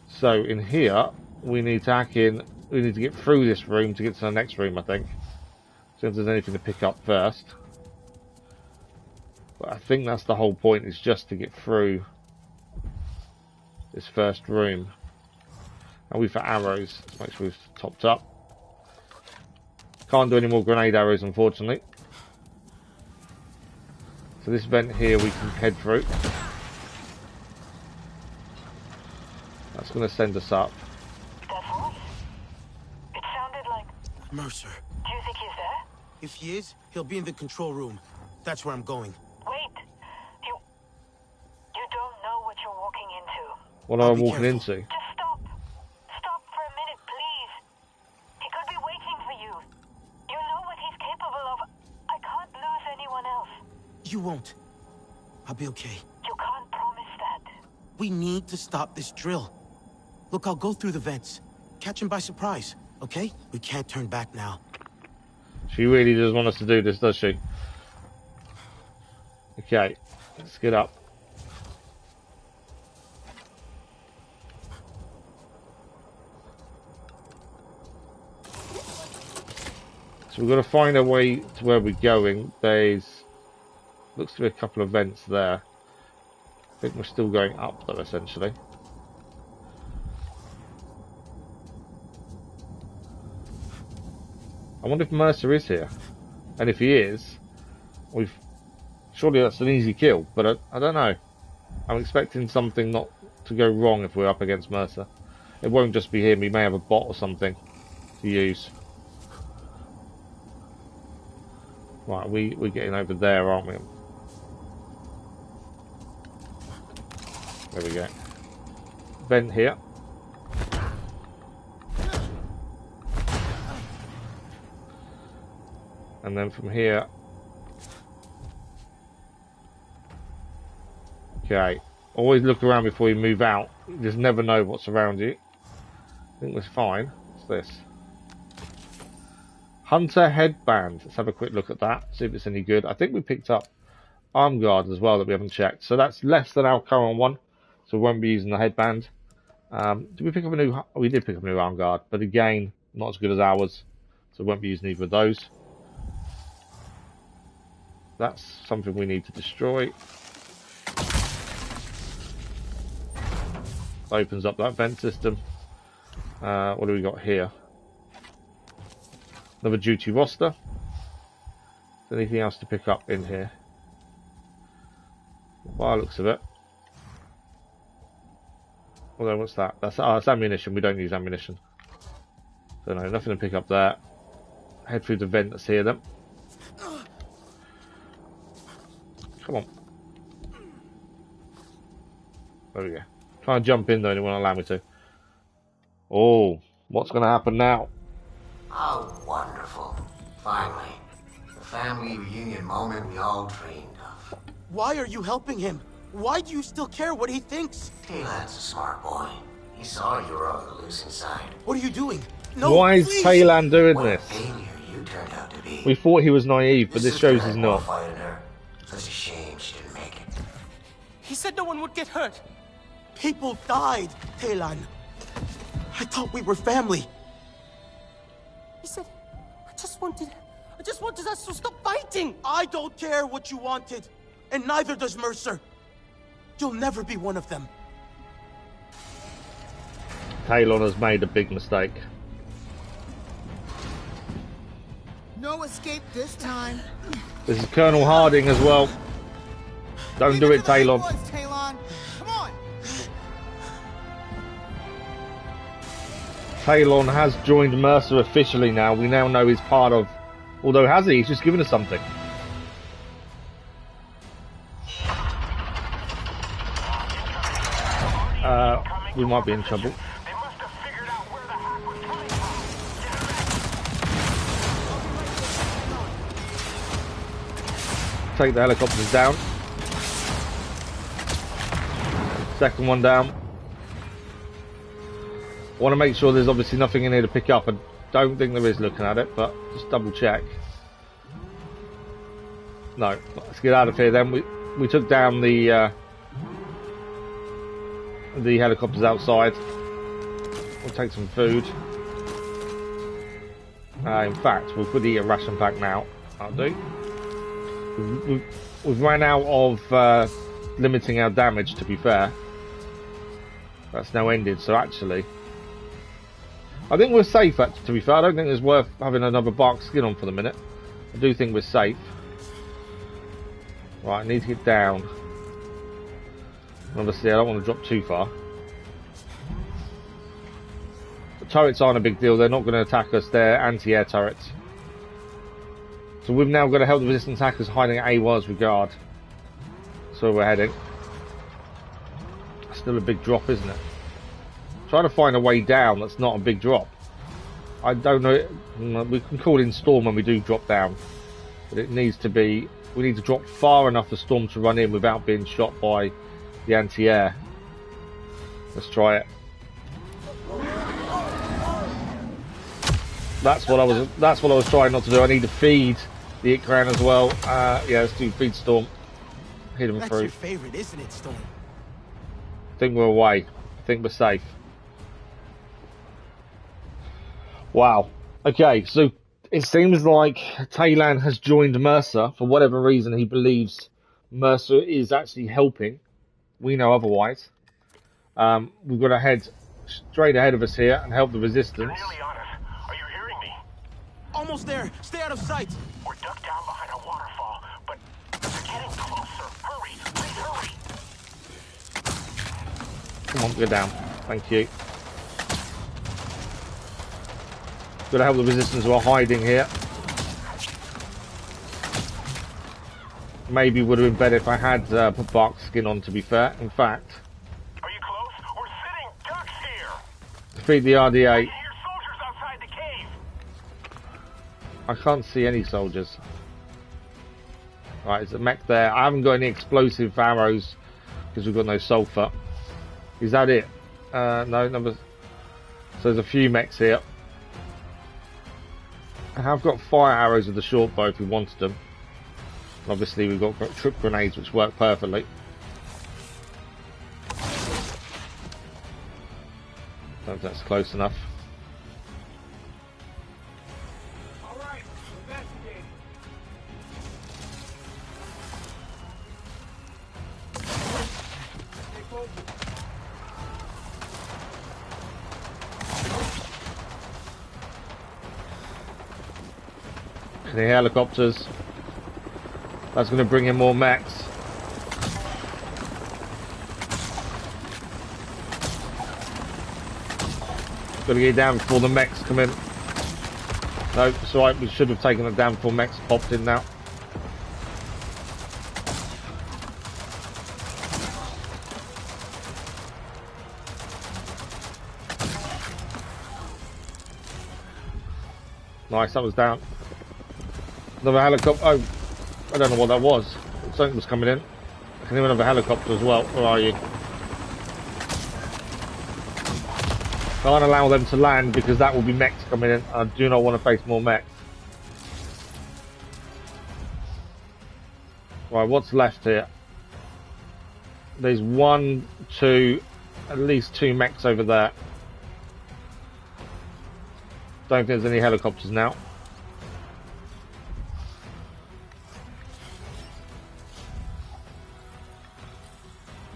So in here, we need to hack in. We need to get through this room to get to the next room, I think. See if there's anything to pick up first. But I think that's the whole point, is just to get through this first room. And we've got arrows. Let's make sure we've topped up. Can't do any more grenade arrows, unfortunately. So this vent here we can head through. That's going to send us up. That voice? It sounded like... Mercer. Do you think he's there? If he is, he'll be in the control room. That's where I'm going. Wait. You don't know what you're walking into. What am I walking into? Just stop. Stop for a minute, please. He could be waiting for you. You know what he's capable of. I can't lose anyone else. You won't. I'll be okay. You can't promise that. We need to stop this drill. Look, I'll go through the vents. Catch him by surprise, okay? We can't turn back now. She really does want us to do this, does she? Okay, let's get up. So we've got to find our way to where we're going. There's... looks to be a couple of vents there. I think we're still going up though, essentially. I wonder if Mercer is here. And if he is, surely that's an easy kill, but I don't know. I'm expecting something not to go wrong if we're up against Mercer. It won't just be him, he may have a bot or something to use. Right, we're getting over there, aren't we? There we go. Vent here. And then from here... Okay. Always look around before you move out. You just never know what's around you. I think we're fine. What's this? Hunter headband. Let's have a quick look at that. See if it's any good. I think we picked up arm guard as well that we haven't checked. So that's less than our current one. So we won't be using the headband. Did we pick up a new... we did pick up a new arm guard. But again, not as good as ours. So we won't be using either of those. That's something we need to destroy. Opens up that vent system. What do we got here? Another duty roster. Anything else to pick up in here? By the looks of it. Although, what's that? That's ammunition. We don't use ammunition. So no, nothing to pick up there. Head through the vent that's here then. Come on. There we go. Try and jump in though, and it won't allow me to. Oh, what's going to happen now? Oh, wonderful. Finally. The family reunion moment we all dreamed of. Why are you helping him? Why do you still care what he thinks? Taylan's a smart boy. He saw you were on the losing side. What are you doing? No, why is Taylan doing this? Failure you turned out to be. We thought he was naive, but this shows he's not. Her. Such a shame she didn't make it. He said no one would get hurt. People died, Taelan. I thought we were family. He said, I just wanted us to stop fighting. I don't care what you wanted, and neither does Mercer. You'll never be one of them. Talon has made a big mistake. No escape this time. This is Colonel Harding as well. Don't do it, Talon. Come on. Talon has joined Mercer officially now. We now know he's part of... Although, has he? He's just given us something. We might be in trouble. Take the helicopters down. Second one down. I want to make sure there's obviously nothing in here to pick up. I don't think there is looking at it, but just double check. No, let's get out of here then. We took down the helicopters outside. We'll take some food. In fact, we'll put the ration pack now. That'll do. We've ran out of limiting our damage, to be fair. That's now ended, so actually I think we're safe, to be fair. I don't think it's worth having another bark skin on for the minute. I do think we're safe. Right, I need to get down. Obviously I don't want to drop too far. The turrets aren't a big deal, they're not going to attack us, they're anti-air turrets. So we've now got to help the resistance hackers hiding at A1's regard. That's where we're heading. Still a big drop, isn't it? Trying to find a way down that's not a big drop. I don't know. We can call in Storm when we do drop down. But it needs to be... We need to drop far enough for Storm to run in without being shot by the anti-air. Let's try it. That's what I was trying not to do. I need to feed the Ikran as well. Yeah, let's do feed Storm. Hit him through. That's your favorite, isn't it, Storm? I think we're away. I think we're safe. Wow. Okay, so it seems like Talon has joined Mercer. For whatever reason, he believes Mercer is actually helping. We know otherwise. We've got to head straight ahead of us here and help the resistance. Almost there. Stay out of sight. We're ducked down behind a waterfall, but they're getting closer. Hurry, please hurry. Come on, go down. Thank you. Got to help the resistance who are hiding here. Maybe would have been better if I had put bark skin on, to be fair. In fact, are you close? We're sitting ducks here. Defeat the RDA. I can't see any soldiers. Right, there's a mech there. I haven't got any explosive arrows because we've got no sulfur. Is that it? No, number. So there's a few mechs here. I have got fire arrows with the short bow if we wanted them. Obviously we've got trip grenades which work perfectly. Don't know if that's close enough. The helicopters. That's going to bring in more mechs. Got to get down before the mechs come in. No, it's alright. We should have taken it down before mechs popped in now. Nice, that was down. Another helicopter. Oh, I don't know what that was. Something was coming in. I can hear another helicopter as well. Where are you? Can't allow them to land because that will be mechs coming in. I do not want to face more mechs. Right, what's left here? There's one, two, at least 2 mechs over there. Don't think there's any helicopters now.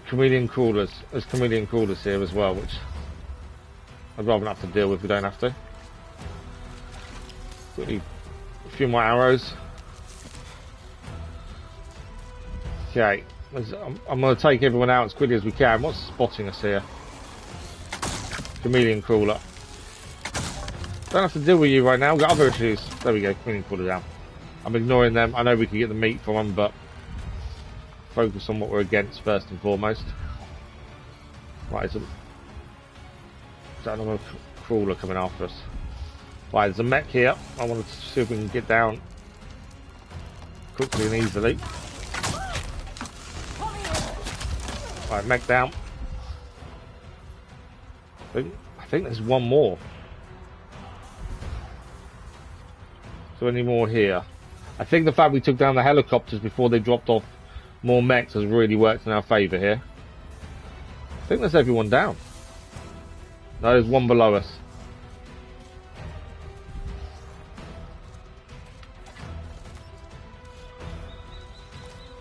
Chameleon crawlers. There's chameleon crawlers here as well, which I'd rather not have to deal with if we don't have to. Quickly, a few more arrows. Okay, I'm going to take everyone out as quickly as we can. What's spotting us here? Chameleon crawler. Don't have to deal with you right now. We've got other issues. There we go. Chameleon crawler down. I'm ignoring them. I know we can get the meat from them, but focus on what we're against first and foremost. Right, is that another crawler coming after us? Right, there's a mech here. I wanted to see if we can get down quickly and easily. Right, mech down. I think there's one more. So any more here? I think the fact we took down the helicopters before they dropped off more mechs has really worked in our favour here. I think that's everyone down. No, there's one below us.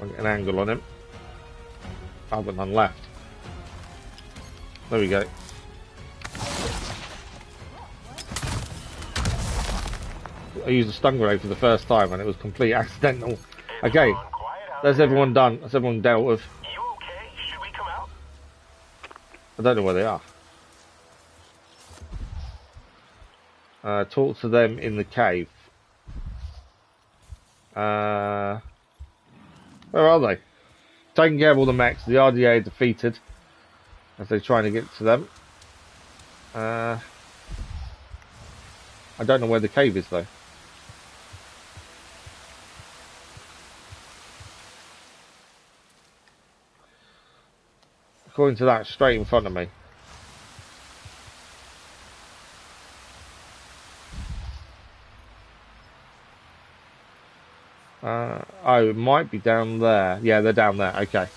I'll get an angle on him. I've got none left. There we go. I used a stun grenade for the first time and it was complete accidental. Okay, that's everyone done. That's everyone dealt with. You okay? Should we come out? I don't know where they are. Talk to them in the cave. Where are they? Taking care of all the mechs. The RDA defeated as they're trying to get to them. I don't know where the cave is though. According to that, straight in front of me. Oh, it might be down there. Yeah, they're down there. Okay.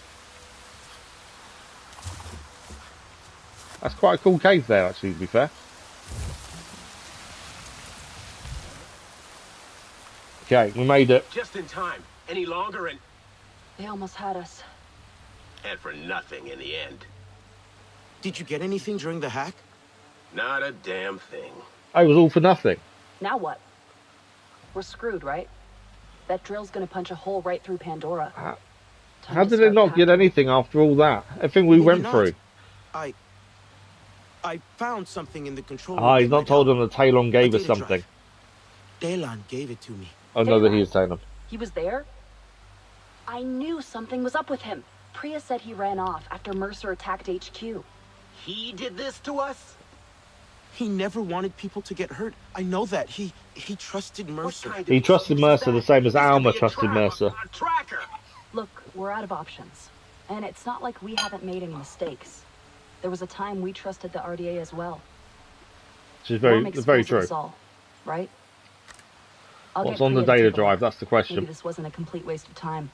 That's quite a cool cave there, actually, to be fair. Okay, we made it. Just in time. Any longer and... They almost had us. And for nothing in the end. Did you get anything during the hack? Not a damn thing. Oh, it was all for nothing. Now what? We're screwed, right? That drill's gonna punch a hole right through Pandora. How did it not get anything after all that? Everything we went through. I found something in the control room. He's not told him that Talon gave us something. Talon gave it to me. Oh no, that he is Talon. He was there? I knew something was up with him. Priya said he ran off after Mercer attacked HQ. He did this to us? He never wanted people to get hurt. I know that. He trusted Mercer. He trusted Mercer the same as Alma trusted Mercer. Look, we're out of options. And it's not like we haven't made any mistakes. There was a time we trusted the RDA as well. Which is very true. All, right? What's on the data drive? That's the question. Maybe this wasn't a complete waste of time.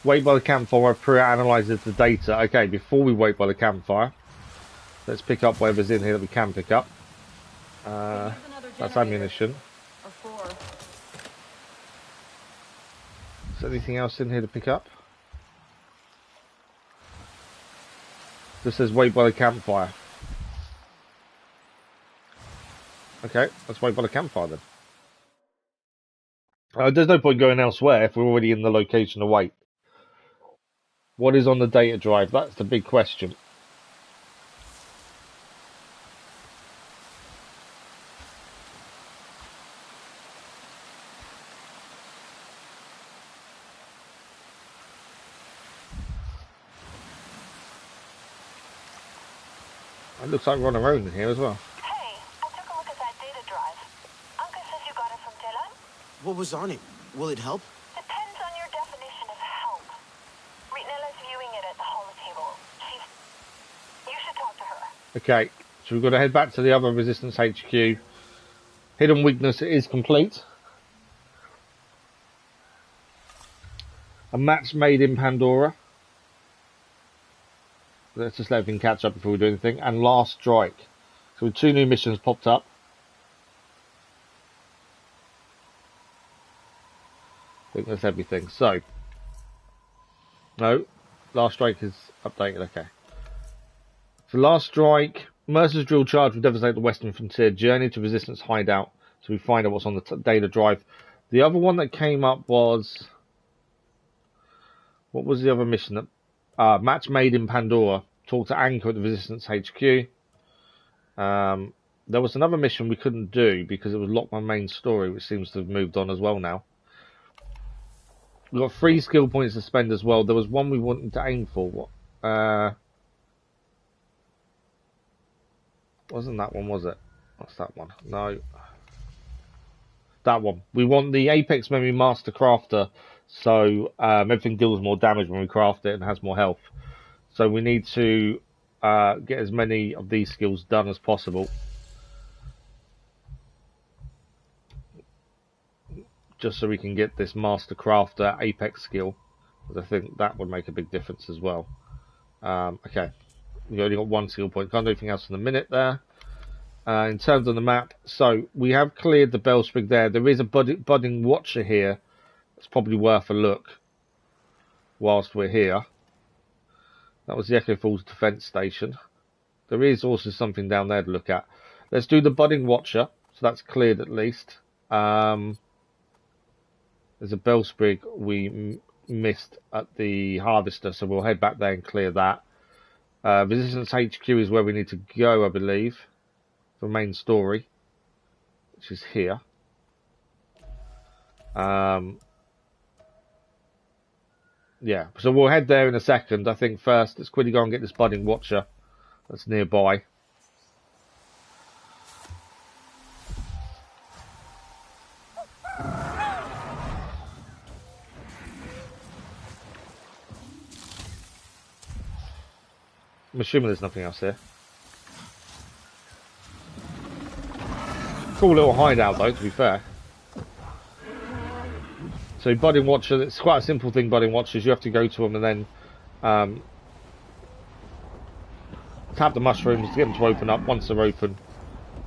Wait by the campfire while Priya analyzes the data. Okay, before we wait by the campfire, let's pick up whatever's in here that we can pick up. That's ammunition. Is there anything else in here to pick up? This says wait by the campfire. Okay, let's wait by the campfire then. There's no point going elsewhere if we're already in the location to wait. What is on the data drive? That's the big question. It looks like we're on our own in here as well. Hey, I took a look at that data drive. Uncle says you got it from Dylan? What was on it? Will it help? Depends on your definition of help. Ritanella's viewing it at the holotable. You should talk to her. Okay, so we've got to head back to the other Resistance HQ Hidden weakness is complete. A match made in Pandora. Let's just let everything catch up before we do anything. And last strike. So 2 new missions popped up. I think that's everything. So, no, last strike is updated. Okay. So last strike, Mercer's drill charge will devastate the western frontier. Journey to Resistance hideout. So we find out what's on the data drive. The other one that came up was, what was the other mission? That match made in Pandora. Talk to Anchor at the Resistance HQ. There was another mission we couldn't do because it was locked my main story, which seems to have moved on as well now. We've got 3 skill points to spend as well. There was one we wanted to aim for. What? Wasn't that one, was it? What's that one? No. That one. We want the Apex Memory Master Crafter, so everything deals more damage when we craft it and has more health. So we need to get as many of these skills done as possible. Just so we can get this Master Crafter Apex skill. Because I think that would make a big difference as well. Okay. We've only got 1 skill point. Can't do anything else in a minute there. In terms of the map, so we have cleared the Bellsprig there. There is a budding watcher here. It's probably worth a look whilst we're here. That was the Echo Falls Defence Station. There is also something down there to look at. Let's do the budding watcher. So that's cleared at least. There's a Bellsprig we missed at the Harvester, so we'll head back there and clear that. Resistance HQ is where we need to go, I believe. The main story, which is here. Yeah, so we'll head there in a second. I think first, let's quickly go and get this budding watcher that's nearby. I'm assuming there's nothing else here. Cool little hideout though, to be fair. So budding watcher, it's quite a simple thing, budding watchers. You have to go to them and then tap the mushrooms to get them to open up. Once they're open,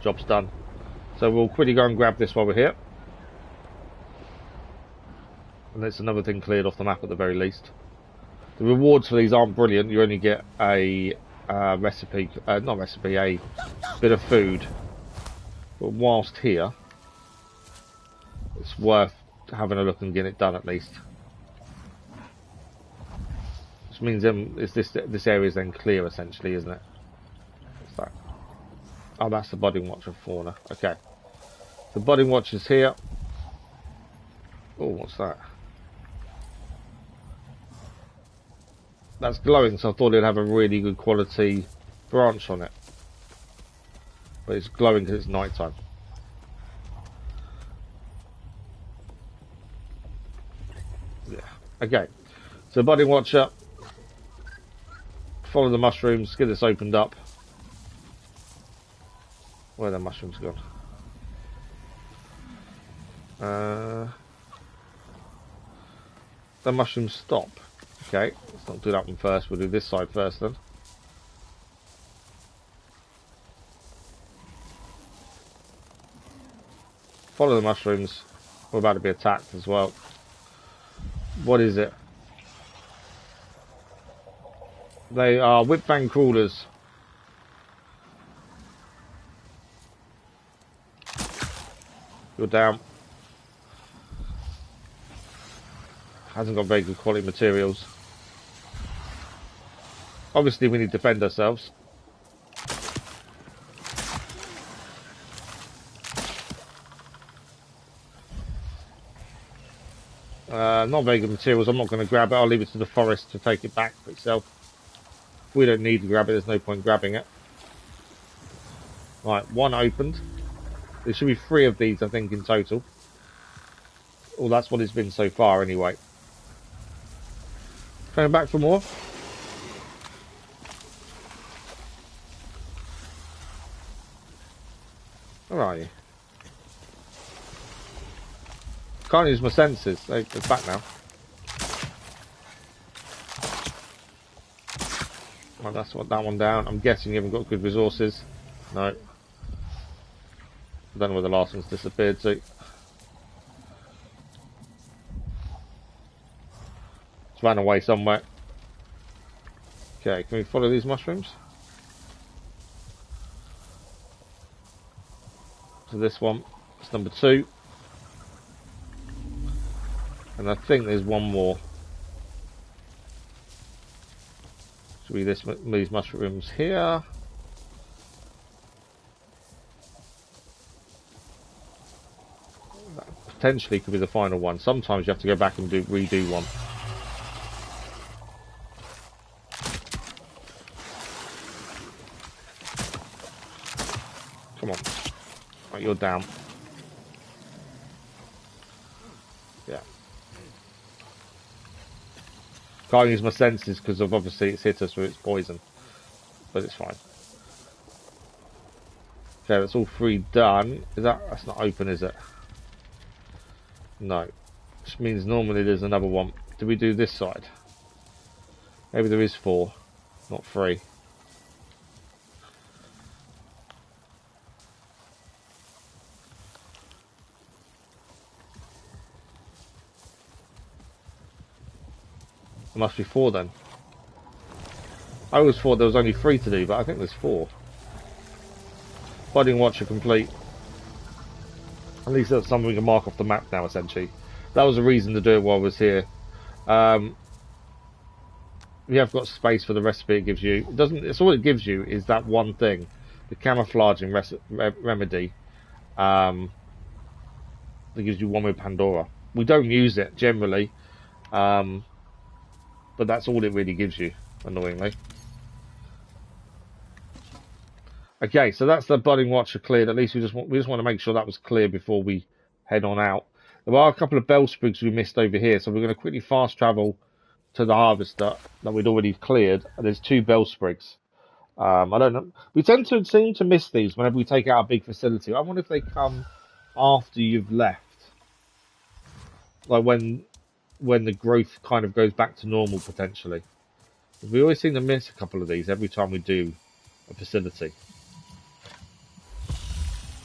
job's done. So we'll quickly go and grab this while we're here. And it's another thing cleared off the map at the very least. The rewards for these aren't brilliant. You only get a recipe, not recipe, a bit of food. But whilst here, it's worth having a look and getting it done at least. Which means this area is then clear essentially, isn't it? What's that? Oh, that's the budding watcher fauna. Okay. The budding watcher's here. Oh, what's that? That's glowing, so I thought it'd have a really good quality branch on it. But it's glowing because it's night time. Yeah. Okay. So budding watcher. Follow the mushrooms. Get this opened up. Where are the mushrooms gone? The mushrooms stop. Okay. Let's not do that one first. We'll do this side first then. Follow the mushrooms. We're about to be attacked as well. What is it? They are whipfang crawlers. You're down. Hasn't got very good quality materials. Obviously we need to defend ourselves. Not very good materials. I'm not going to grab it. I'll leave it to the forest to take it back for itself. If we don't need to grab it, there's no point grabbing it. Right, one opened. There should be 3 of these, I think, in total. Well, that's what it's been so far, anyway. Coming back for more. Where are you? Can't use my senses. It's back now. Well, that's what that one down. I'm guessing you haven't got good resources. No. I don't know where the last one's disappeared to. It's ran away somewhere. Okay, can we follow these mushrooms? So this one, it's number 2. And I think there's one more. Should be these mushrooms here. That potentially could be the final one. Sometimes you have to go back and redo one. Come on. Right, you're down. Yeah. Can't use my senses because of obviously it's hit us with its poison. But it's fine. Okay, that's all 3 done. That's not open, is it? No. Which means normally there's another one. Do we do this side? Maybe there is 4, not 3. There must be 4 then. I always thought there was only 3 to do, but I think there's 4. Budding Watcher complete. At least that's something we can mark off the map now, essentially. That was a reason to do it while I was here. We have got space for the recipe it gives you. It doesn't. It's all it gives you is that one thing, the camouflaging remedy. That gives you one with Pandora. We don't use it generally, but that's all it really gives you. Annoyingly. Okay, so that's the Budding Watcher cleared. At least we just want to make sure that was clear before we head on out. There are a couple of bell sprigs we missed over here, so we're going to quickly fast travel to the harvester that we'd already cleared. And there's 2 bell sprigs. I don't know. We tend to seem to miss these whenever we take out a big facility. I wonder if they come after you've left, like when the growth kind of goes back to normal potentially. We always seem to miss a couple of these every time we do a facility.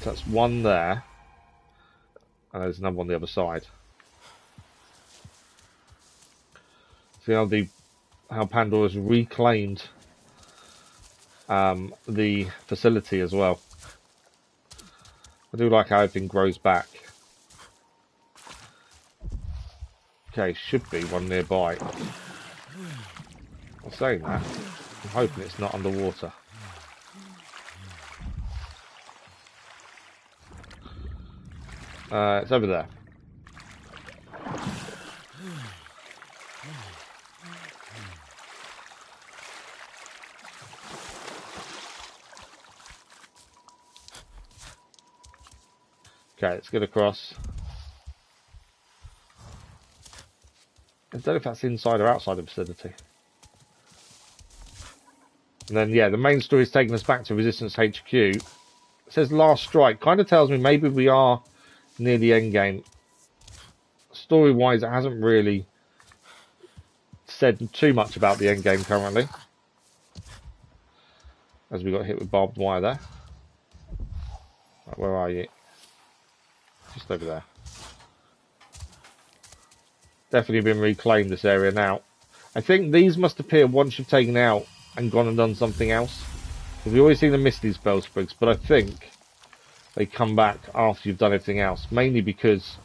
So that's 1 there, and there's another on the other side. See how Pandora's reclaimed the facility as well. I do like how everything grows back. Okay, should be one nearby. I'm saying that. I'm hoping it's not underwater. It's over there. Okay, let's get across. I don't know if that's inside or outside the facility. And then, yeah, the main story is taking us back to Resistance HQ. It says Last Strike. Kind of tells me maybe we are near the end game. Story-wise, it hasn't really said too much about the end game currently. As we got hit with barbed wire there. Right, where are you? Just over there. Definitely been reclaimed, this area now. I think these must appear once you've taken out and gone and done something else. Because we always seem to miss these bell sprigs, but I think they come back after you've done everything else. Mainly because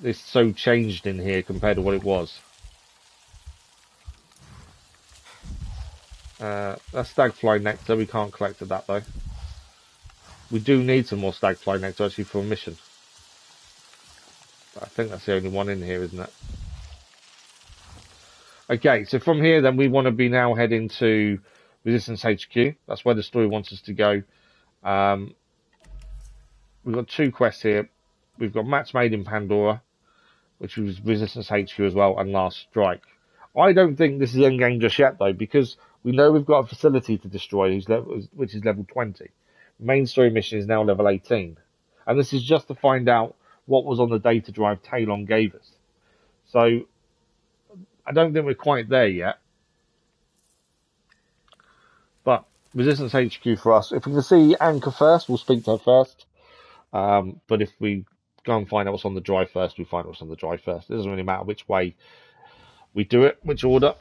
it's so changed in here compared to what it was. That's stagfly nectar. We can't collect that though. We do need some more stagfly nectar actually for a mission. But I think that's the only one in here, isn't it? Okay, so from here then we want to be now heading to Resistance HQ. That's where the story wants us to go. We've got 2 quests here. We've got Match Made in Pandora, which was Resistance HQ as well, and Last Strike. I don't think this is endgame just yet though, because we know we've got a facility to destroy which is level 20. The main story mission is now level 18. And this is just to find out what was on the data drive Talon gave us. So I don't think we're quite there yet. But Resistance HQ for us. If we can see Anchor first, we'll speak to her first. But if we go and find out what's on the drive first, we find out what's on the drive first. It doesn't really matter which way we do it, which order.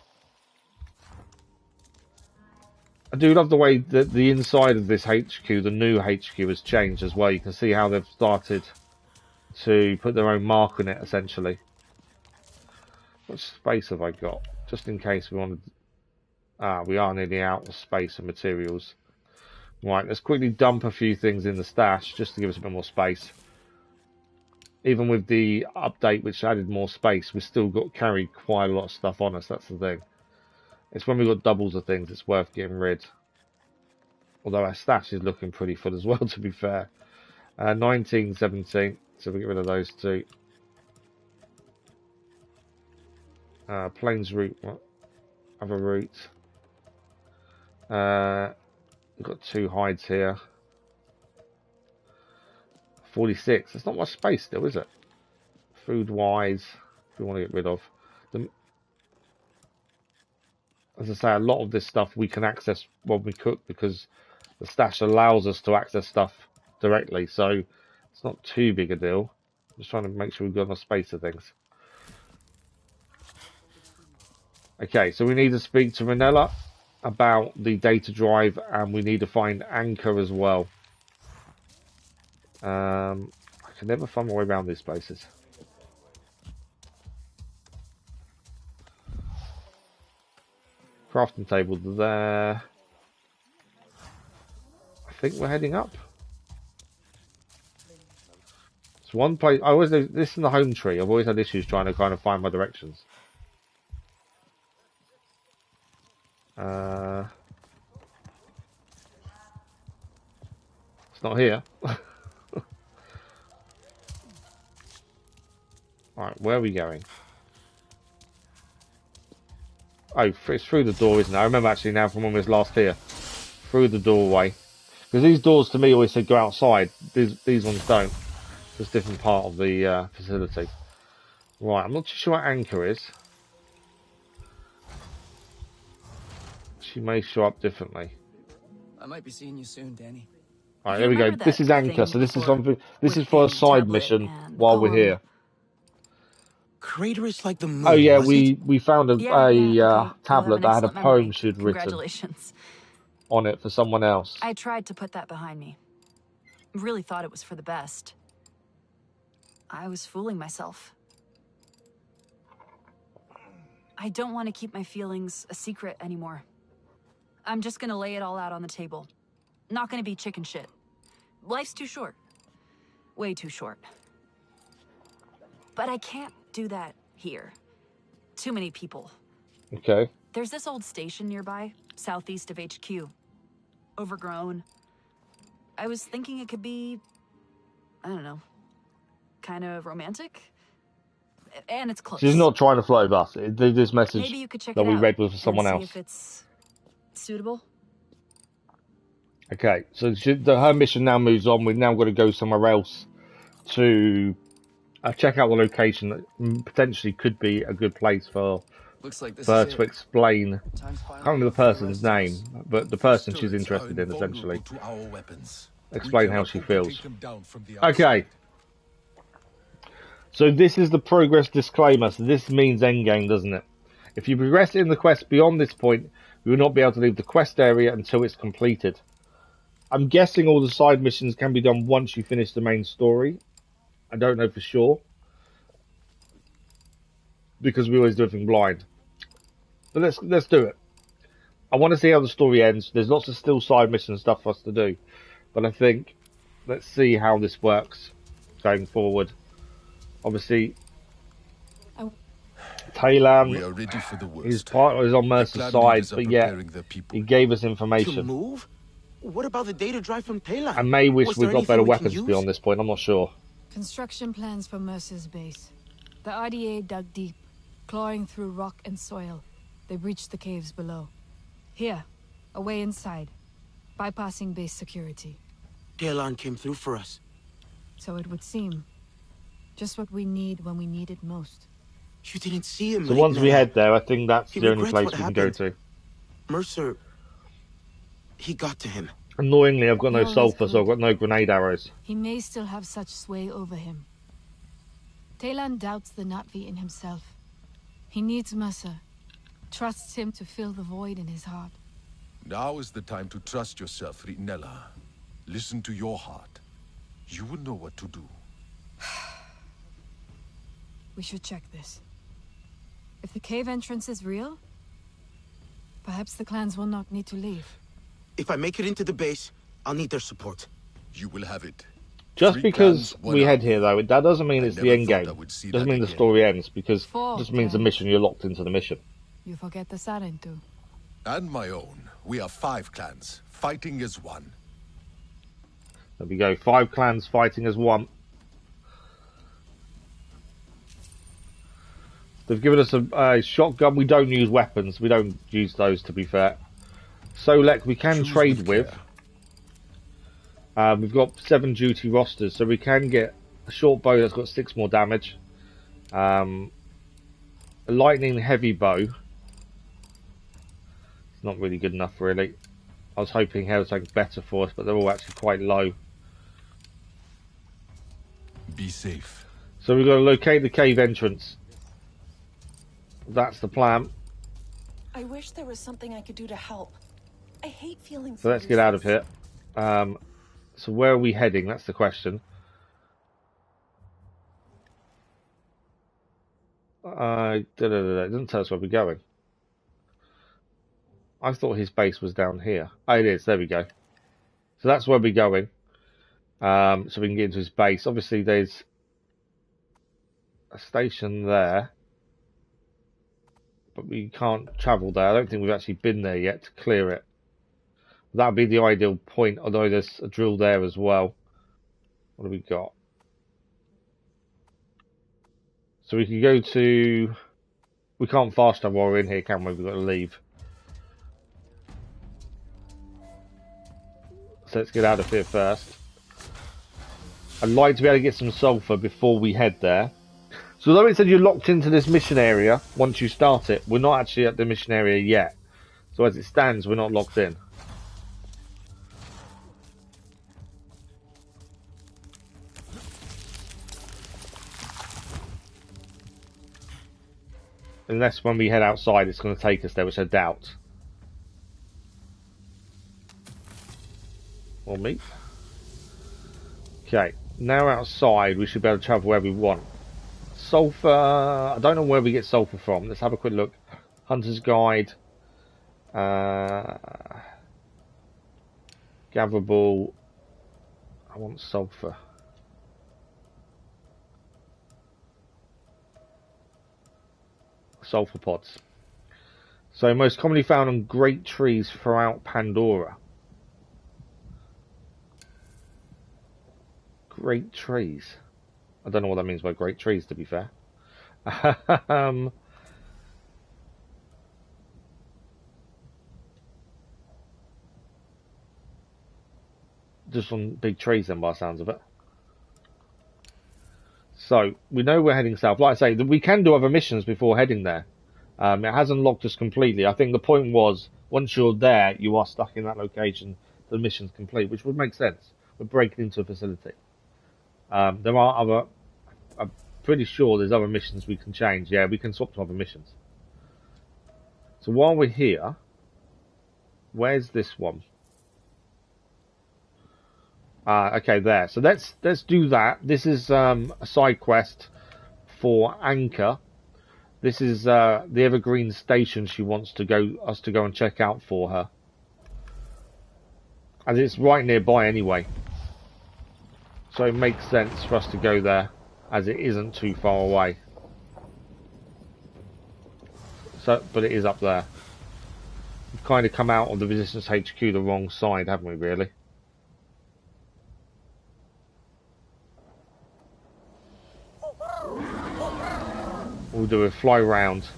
I do love the way that the inside of this HQ, the new HQ, has changed as well. You can see how they've started to put their own mark on it, essentially. What space have I got? Just in case we want to... we are nearly out of space and materials. Right, let's quickly dump a few things in the stash, just to give us a bit more space. Even with the update, which added more space, we've still got carried quite a lot of stuff on us, that's the thing. It's when we've got doubles of things, it's worth getting rid. Although our stash is looking pretty full as well, to be fair. 19, 17, so we get rid of those two. Plains route, other route. We've got 2 hides here. 46, that's not much space still, is it? Food-wise, we want to get rid of. As I say, a lot of this stuff we can access when we cook because the stash allows us to access stuff directly, so it's not too big a deal. Just trying to make sure we've got enough space for things. Okay, so we need to speak to Ranella about the data drive, and we need to find Anchor as well. I can never find my way around these places. Crafting table there. I think we're heading up. It's one place. I always do this in the home tree. I've always had issues trying to kind of find my directions. It's not here. Alright, where are we going? Oh, it's through the door, isn't it? I remember actually now from when we was last here. Through the doorway. Because these doors to me always said go outside. These ones don't. It's a different part of the facility. Right, I'm not too sure what Anchor is. She may show up differently. I might be seeing you soon, Danny. Alright, there we go. This is Anchor, so this is something. This is for a side mission while we're here. Crater is like the moon. Oh yeah, we found a tablet that had a poem memory. she'd written Congratulations. on it for someone else. I tried to put that behind me. Really thought it was for the best. I was fooling myself. I don't want to keep my feelings a secret anymore. I'm just gonna lay it all out on the table. Not gonna be chicken shit. Life's too short. Way too short. But I can't do that here. Too many people. Okay. There's this old station nearby, southeast of HQ. Overgrown. I was thinking it could be, I don't know, kind of romantic? And it's close. She's not trying to float us. This message Maybe you could check that it we out read was for someone and see else. if it's suitable. Okay, so her mission now moves on. We've now got to go somewhere else to check out the location that potentially could be a good place for her to explain. I can't remember the person's name, but the person she's interested in, essentially. Explain how she feels. Okay. So this is the progress disclaimer. So this means endgame, doesn't it? If you progress in the quest beyond this point, you will not be able to leave the quest area until it's completed. I'm guessing all the side missions can be done once you finish the main story. I don't know for sure, because we always do everything blind. But let's do it. I want to see how the story ends. There's lots of still side mission stuff for us to do, but I think let's see how this works going forward. Obviously, Talon is on Mercer's side, but yet he gave us information. To move? What about the data drive from Talon? I may wish we got better weapons beyond this point. I'm not sure. Construction plans for Mercer's base. The RDA dug deep, clawing through rock and soil. They breached the caves below. Here, away inside, bypassing base security. Talon came through for us. So it would seem. Just what we need when we need it most. You didn't see him. So once we head there, I think that's He the only regrets place what we can go happened. to. Mercer, he got to him. Annoyingly, I've got He no always sulfur, so could. I've got no grenade arrows. He may still have such sway over him. Talan doubts the Na'vi in himself. He needs Mercer. Trusts him to fill the void in his heart. Now is the time to trust yourself, Ritnella. Listen to your heart. You will know what to do. We should check this. If the cave entrance is real, perhaps the clans will not need to leave. If I make it into the base, I'll need their support. You will have it. Just 3 because clans, 1 we head army. here, though, that doesn't mean I it's the never end thought game. I would see Doesn't that mean the again. story ends, because Four it just means the clans. mission, you're locked into the mission. You forget the Sarentu. And my own. We are 5 clans, fighting as one. There we go, 5 clans fighting as one. They've given us a shotgun. We don't use weapons. We don't use those, to be fair. Solek we can trade with. We've got 7 duty rosters, so we can get a short bow that's got 6 more damage. A lightning heavy bow. It's not really good enough, really. I was hoping he had something better for us, but they're all actually quite low. Be safe. So we've got to locate the cave entrance. That's the plan. I wish there was something I could do to help. I hate feeling So let's get out of here. So where are we heading? That's the question. It doesn't tell us where we're going. I thought his base was down here. Oh, it is. There we go. So that's where we're going. So we can get into his base. Obviously, there's a station there. But we can't travel there. I don't think we've actually been there yet to clear it. That would be the ideal point, although there's a drill there as well. What have we got? So we can go to... We can't fast travel while we're in here, can we? We've got to leave. So let's get out of here first. I'd like to be able to get some sulfur before we head there. So although it said you're locked into this mission area once you start it, we're not actually at the mission area yet. So as it stands, we're not locked in. Unless when we head outside it's going to take us there, which I doubt. Or me. Okay, now outside we should be able to travel where we want. Sulfur, I don't know where we get sulfur from. Let's have a quick look. Hunter's Guide. Gatherable. I want sulfur. Sulfur pods. So most commonly found on great trees throughout Pandora. Great trees. I don't know what that means by great trees, to be fair. Just on big trees then, by the sounds of it. So, we know we're heading south. Like I say, we can do other missions before heading there. It hasn't locked us completely. I think the point was, once you're there, you are stuck in that location. The mission's complete, which would make sense. We're breaking into a facility. There are other... I'm pretty sure there's other missions we can change. Yeah, we can swap to other missions. So while we're here, where's this one? Okay, there. So let's do that. This is a side quest for Anchor. This is the Evergreen Station she wants us to go and check out for her. And it's right nearby anyway. So it makes sense for us to go there, as it isn't too far away. So, but it is up there. We've kind of come out of the Resistance HQ the wrong side, haven't we, really? We'll do a fly round.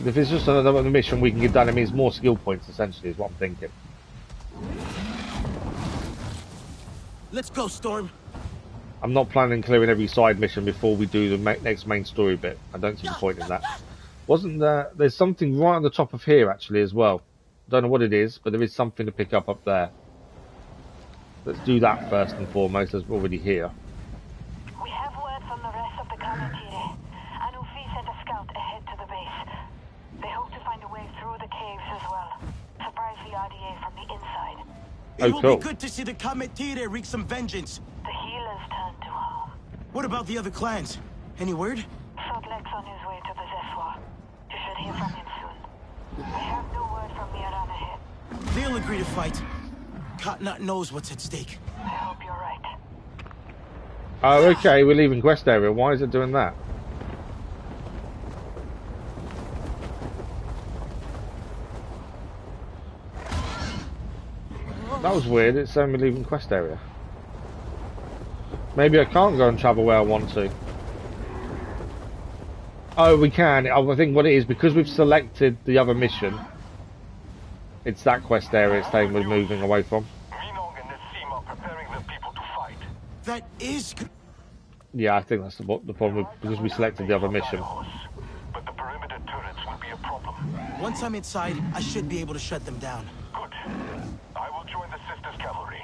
If it's just another mission we can get done, it means more skill points, essentially, is what I'm thinking. Let's go, Storm. I'm not planning clearing every side mission before we do the next main story bit. I don't see the point in that. Wasn't there... There's something right on the top of here, actually, as well. Don't know what it is, but there is something to pick up there. Let's do that first and foremost, as we're already here. We have word from the rest of the Kamatire. Anufi sent a scout ahead to the base. They hope to find a way through the caves as well. Surprise the RDA from the inside. It will be good to see the Kamatire wreak some vengeance. The healers turn to home. What about the other clans? Any word? Sotlek's on his way to the Zeswa. You should hear from him soon. I have no word from Miran ahead. They'll agree to fight. Katnat knows what's at stake. I hope you're right. Oh, okay, we're leaving quest area. Why is it doing that? That was weird. It's saying we're leaving quest area. Maybe I can't go and travel where I want to. Oh, we can. I think what it is, because we've selected the other mission, it's that quest area it's saying we're moving away from. That is... Yeah, I think that's the problem, because we selected the other mission. But the perimeter turrets will be a problem. Once I'm inside, I should be able to shut them down. Good. I will join the Sisters' cavalry.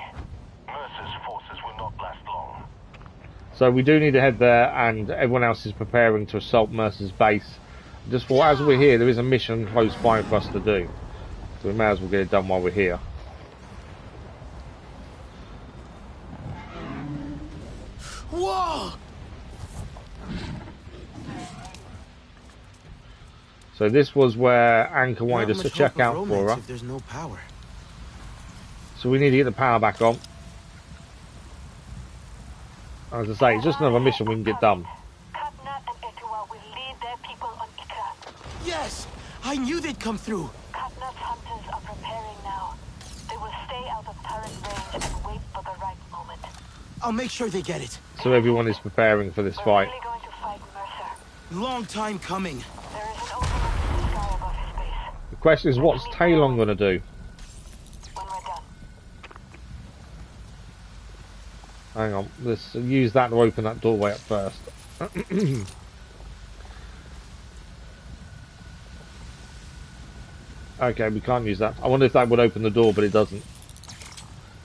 Mercer's forces will not last long. So we do need to head there, and everyone else is preparing to assault Mercer's base. Just for as we're here, there is a mission close by for us to do. So we may as well get it done while we're here. Whoa! So this was where Anchor wanted us to check out for her. If there's no power. So we need to get the power back on. As I say, it's just another mission we can get done. Katnat and Etua will lead their people on Ikra. Yes! I knew they'd come through! Katnat's hunters are preparing now. They will stay out of turret range and wait for the right moment. I'll make sure they get it. So everyone is preparing for this fight. We're really going to fight Mercer. Long time coming. There is an opening in the sky above his base. The question is, what's Talon going to do? When we're done. Hang on, let's use that to open that doorway up first. Okay, we can't use that. I wonder if that would open the door, but it doesn't.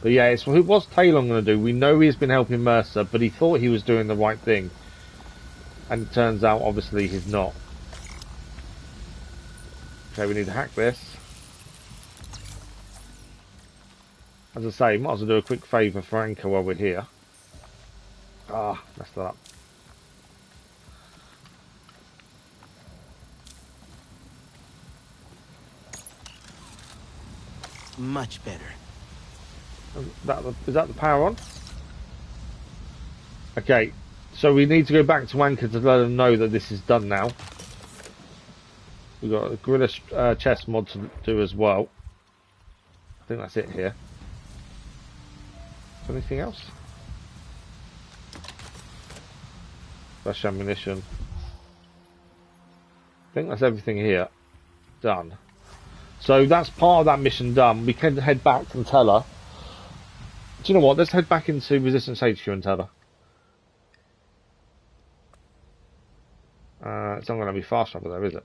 But yeah, it's what's Talon going to do? We know he's been helping Mercer, but he thought he was doing the right thing. And it turns out, obviously, he's not. Okay, we need to hack this. As I say, might as well do a quick favour for Anchor while we're here. Ah, messed that up. Much better. Is that the power on? Okay, so we need to go back to Anchor to let them know that this is done now. We've got a Gorilla chest mod to do as well. I think that's it here. Is there anything else? Fresh ammunition. I think that's everything here. Done. So that's part of that mission done. We can head back and tell her. Do you know what? Let's head back into Resistance HQ and tell her. It's not going to be fast travel there, is it?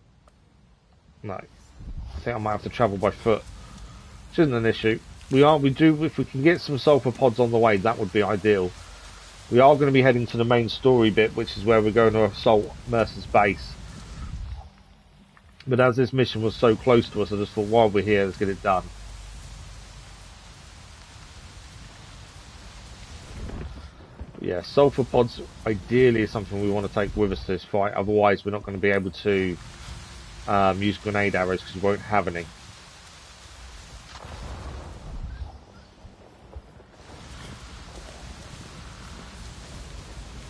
No. I think I might have to travel by foot. Which isn't an issue. We do, if we can get some sulfur pods on the way, that would be ideal. We are going to be heading to the main story bit, which is where we're going to assault Mercer's base. But as this mission was so close to us, I just thought, while we're here, let's get it done. Yeah, sulfur pods ideally is something we want to take with us to this fight. Otherwise, we're not going to be able to use grenade arrows because we won't have any.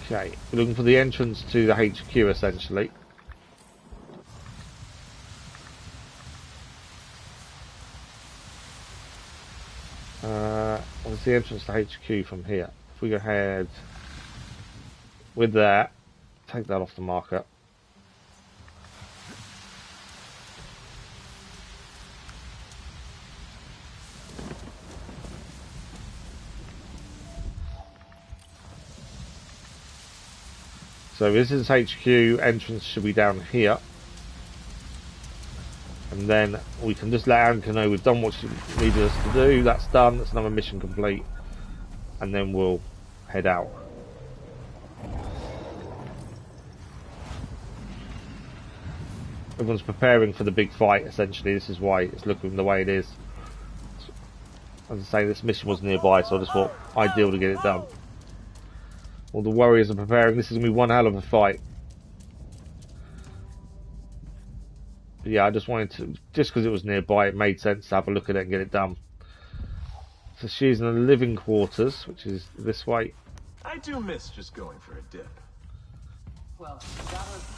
Okay, we're looking for the entrance to the HQ essentially. What's the entrance to HQ from here? If we go ahead with that, take that off the marker. So this is HQ, entrance should be down here. And then we can just let Anka know we've done what she needed us to do. That's done, that's another mission complete. And then we'll head out. Everyone's preparing for the big fight, essentially. This is why it's looking the way it is. As I say, this mission was nearby, so I just thought ideal to get it done. All the warriors are preparing. This is going to be one hell of a fight. But yeah, I just wanted to, just because it was nearby, it made sense to have a look at it and get it done. So she's in the living quarters, which is this way. I do miss just going for a dip. Well, that was...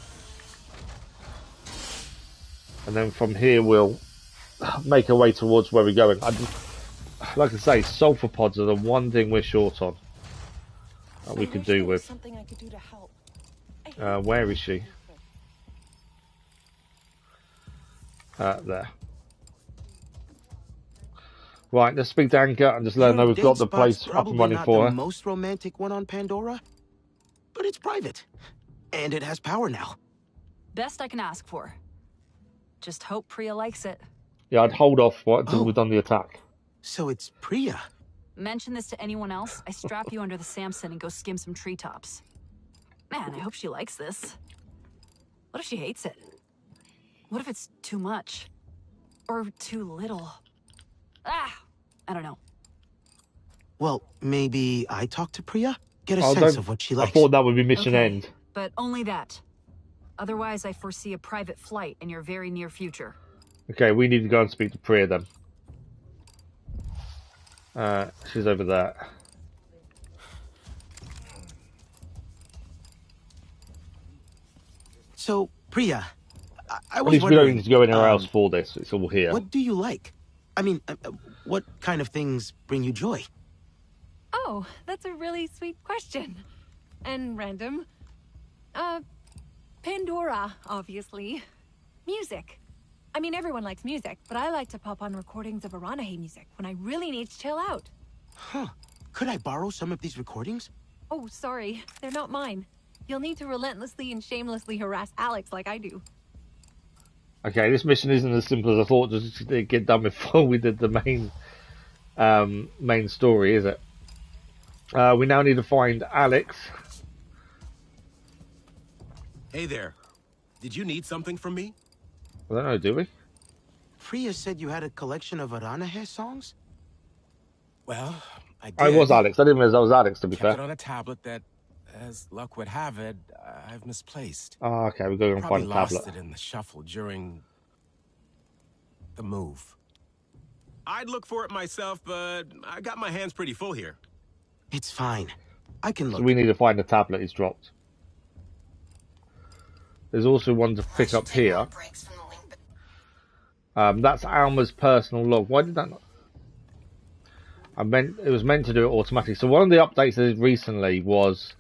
And then from here we'll make our way towards where we're going. Like I say, sulfur pods are the one thing we're short on. That we could do with. Something I could do to help. Where is she? There. Right, let's speak to Anka and just let her know we've got the place up and running for her. The most romantic one on Pandora, but it's private, and it has power now. Best I can ask for. Just hope Priya likes it. Yeah, I'd hold off until we've done the attack. So it's Priya. Mention this to anyone else, I strap you under the Samson and go skim some treetops. Man, I hope she likes this. What if she hates it? What if it's too much? Or too little? Ah, I don't know. Well, maybe I talk to Priya? Get a sense of what she likes. I thought that would be mission end. But only that. Otherwise, I foresee a private flight in your very near future. Okay, we need to go and speak to Priya then. She's over there. So, Priya, I At was least we wondering... don't need to go anywhere else for this. It's all here. What do you like? I mean, what kind of things bring you joy? Oh, that's a really sweet question. And random. Pandora, obviously. Music. I mean, everyone likes music, but I like to pop on recordings of Aranahe music when I really need to chill out. Huh. Could I borrow some of these recordings? Oh, sorry. They're not mine. You'll need to relentlessly and shamelessly harass Alex like I do. Okay, this mission isn't as simple as I thought. Just to get done before we did the main story, is it? We now need to find Alex. Hey there. Did you need something from me? I don't know, do we? Priya said you had a collection of Aranahe songs? Well, I did. I was Alex. I didn't realize I was Alex, to be fair. Kept it on a tablet that, as luck would have it, I've misplaced. Oh, okay, we'll go and find the tablet. Lost it in the shuffle during the move. I'd look for it myself, but I got my hands pretty full here. It's fine. I can look. So we need to find the tablet he's dropped. There's also one to pick up here. That's Alma's personal log. Why did that not? It was meant to do it automatically. So one of the updates I did recently was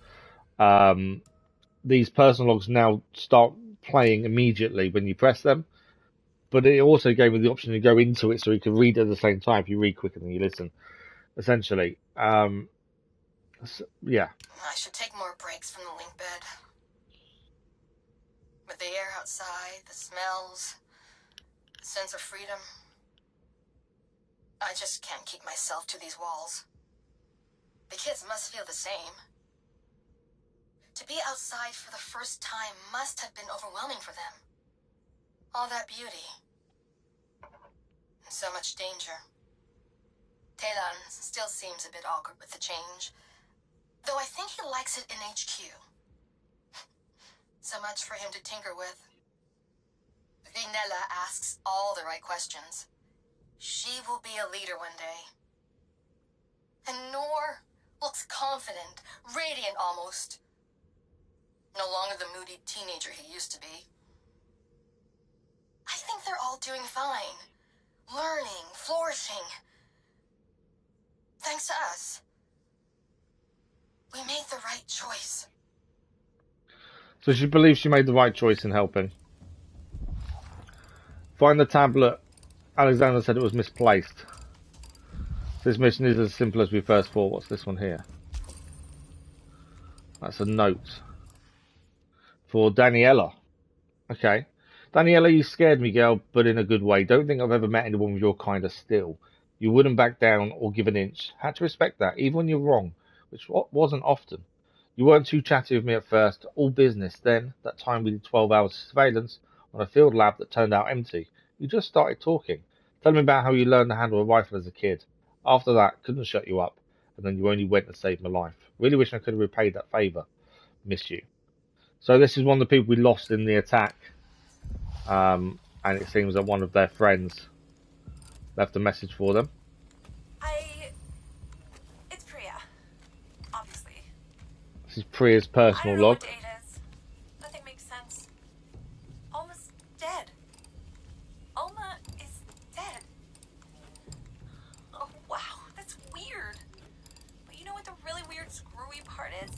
these personal logs now start playing immediately when you press them. But it also gave me the option to go into it so you could read at the same time if you read quicker than you listen. Essentially. So, yeah. I should take more breaks from the link bed. With the air outside, the smells, the sense of freedom. I just can't keep myself to these walls. The kids must feel the same. To be outside for the first time must have been overwhelming for them. All that beauty. And so much danger. Taelan still seems a bit awkward with the change. Though I think he likes it in HQ. So much for him to tinker with. Rinella asks all the right questions. She will be a leader one day. And Noor looks confident, radiant almost. No longer the moody teenager he used to be. I think they're all doing fine. Learning, flourishing. Thanks to us. We made the right choice. So she believes she made the right choice in helping. Find the tablet. Alexander said it was misplaced. This mission is as simple as we first thought. What's this one here? That's a note. for Daniela. Okay. Daniela, you scared me, girl, but in a good way. Don't think I've ever met anyone with your kind of steel. You wouldn't back down or give an inch. Had to respect that, even when you're wrong, which wasn't often. You weren't too chatty with me at first, all business. Then, that time we did 12 hours of surveillance on a field lab that turned out empty. You just started talking. Telling me about how you learned to handle a rifle as a kid. After that, couldn't shut you up, and then you only went and saved my life. Really wish I could have repaid that favour. Miss you. So this is one of the people we lost in the attack. And it seems that one of their friends left a message for them. It's Priya, obviously. This is Priya's personal log. What day it is. Nothing makes sense. Alma's dead. Alma is dead. Oh, wow, that's weird. But you know what the really weird, screwy part is?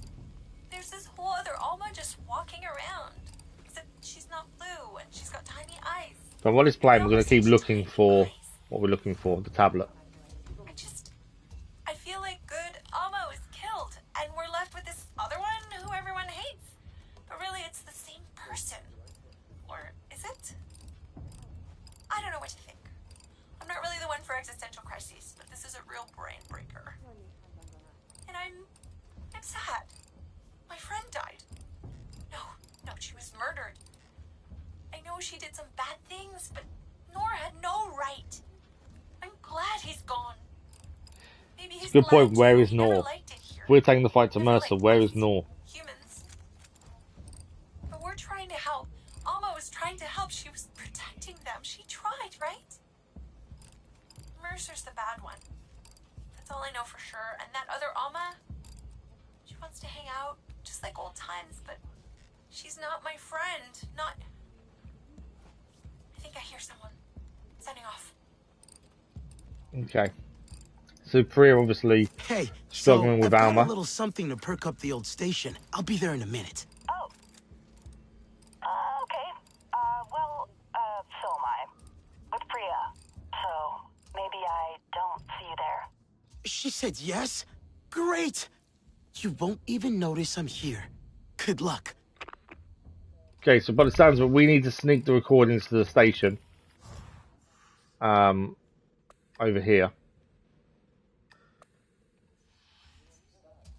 There's this whole other Alma just walking around. Except she's not blue, and she's got tiny eyes. So while it's playing, we're going to keep looking for what we're looking for, the tablet. I feel like good Alma was killed, and we're left with this other one who everyone hates. But really, it's the same person. Or is it? I don't know what to think. I'm not really the one for existential crises, but this is a real brain breaker. And I'm sad. My friend died. No, she was murdered. I know she did some bad things, but Nora had no right. I'm glad he's gone. Maybe he's Good point. glad Where too. is He never Nor? liked it here. If we're taking the fight to Mercer, where is Nor? Humans. But we're trying to help. Alma was trying to help. She was protecting them. She tried, right? Mercer's the bad one. That's all I know for sure. And that other Alma, she wants to hang out just like old times, but she's not my friend. Not... I think I hear someone. Signing off. Okay. So Priya obviously struggling with I've got Alma. a little something to perk up the old station. I'll be there in a minute. Oh. Okay. So am I. With Priya. So, maybe I don't see you there. She said yes? Great! You won't even notice I'm here. Good luck. Okay, so by the sounds of it, we need to sneak the recordings to the station. Over here.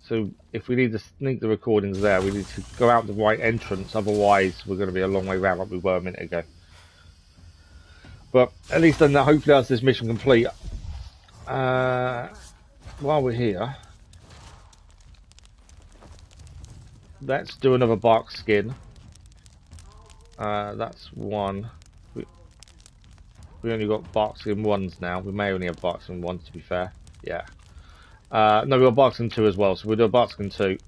So if we need to sneak the recordings there, we need to go out the right entrance. Otherwise, we're going to be a long way round like we were a minute ago. But at least then, hopefully that's this mission complete. While we're here, let's do another bark skin. That's one. We only got bark skin ones now. We may only have bark skin ones, to be fair. Yeah. No, we got bark skin 2 as well. So we'll do a bark skin 2.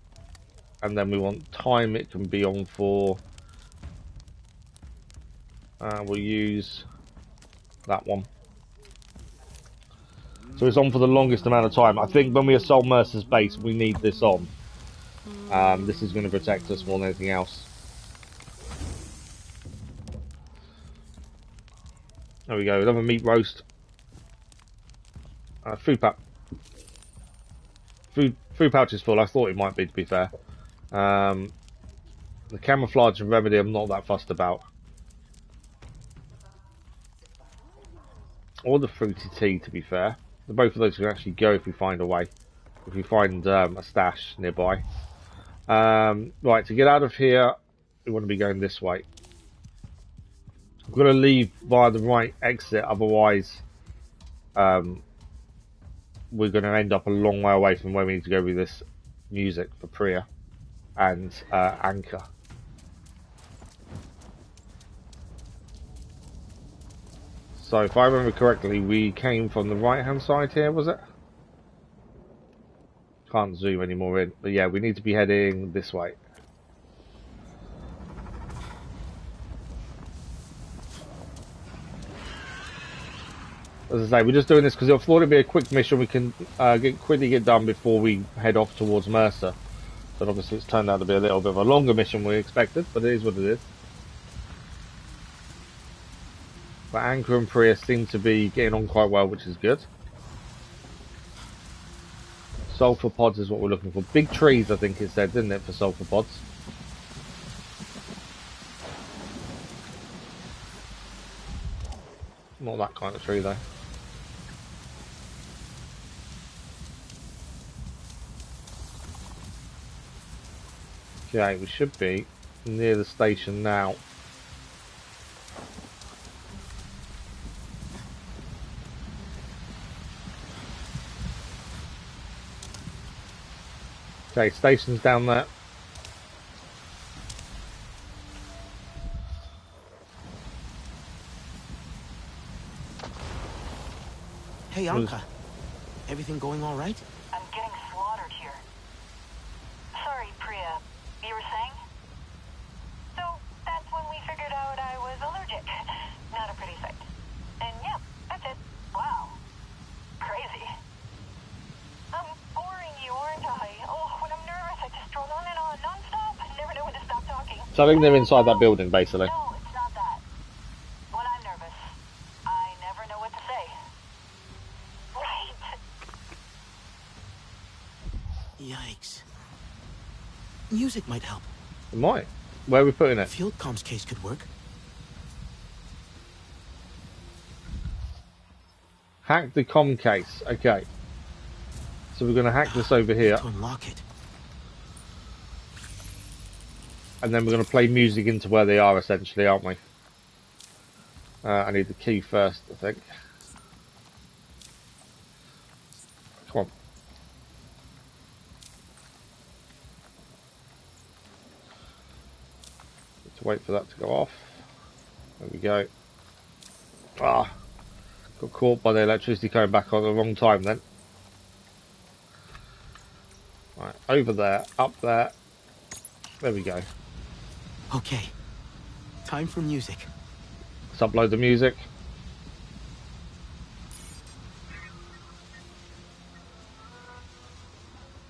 And then we want time it can be on for. We'll use that one. So it's on for the longest amount of time. I think when we assault Mercer's base, we need this on. This is going to protect us more than anything else. There we go, another meat roast. Food pack. Food pouch is full. I thought it might be, to be fair. The camouflage and remedy I'm not that fussed about. Or the fruity tea, to be fair. Both of those can actually go if we find a way. If we find a stash nearby. Right, to get out of here, we want to be going this way. We've got to leave via the right exit, otherwise we're going to end up a long way away from where we need to go with this music for Priya and Anchor. So if I remember correctly, we came from the right hand side here, was it? Can't zoom any more in, but yeah, we need to be heading this way. As I say, we're just doing this because I thought it'd be a quick mission we can quickly get done before we head off towards Mercer. But obviously it's turned out to be a little bit of a longer mission than we expected, but it is what it is. But Anchor and Priya seem to be getting on quite well, which is good. Sulfur pods is what we're looking for. Big trees, I think it said, didn't it, for sulfur pods? Not that kind of tree though. Okay, we should be near the station now. Okay, station's down there. Hey, Anka. Everything going all right? I'm getting slaughtered here. Sorry, Priya. You were saying? So, that's when we figured out I was allergic. Not a pretty sight. And yeah, that's it. Wow. Crazy. I'm boring you, aren't I? Oh, when I'm nervous, I just drone on and on, non-stop. I never know when to stop talking. So I think they're inside that building, basically. No, it's not that. When I'm nervous, I never know what to say. Right. Yikes. Music might help. It might. Where are we putting it? Field comms case could work. Hack the comm case. Okay. So we're going to hack this over here. To unlock it. And then we're going to play music into where they are, essentially, aren't we? I need the key first, I think. Come on. Need to wait for that to go off. There we go. Ah! Got caught by the electricity coming back on at the wrong time then. Right, over there, up there. There we go. Okay. Time for music. Let's upload the music.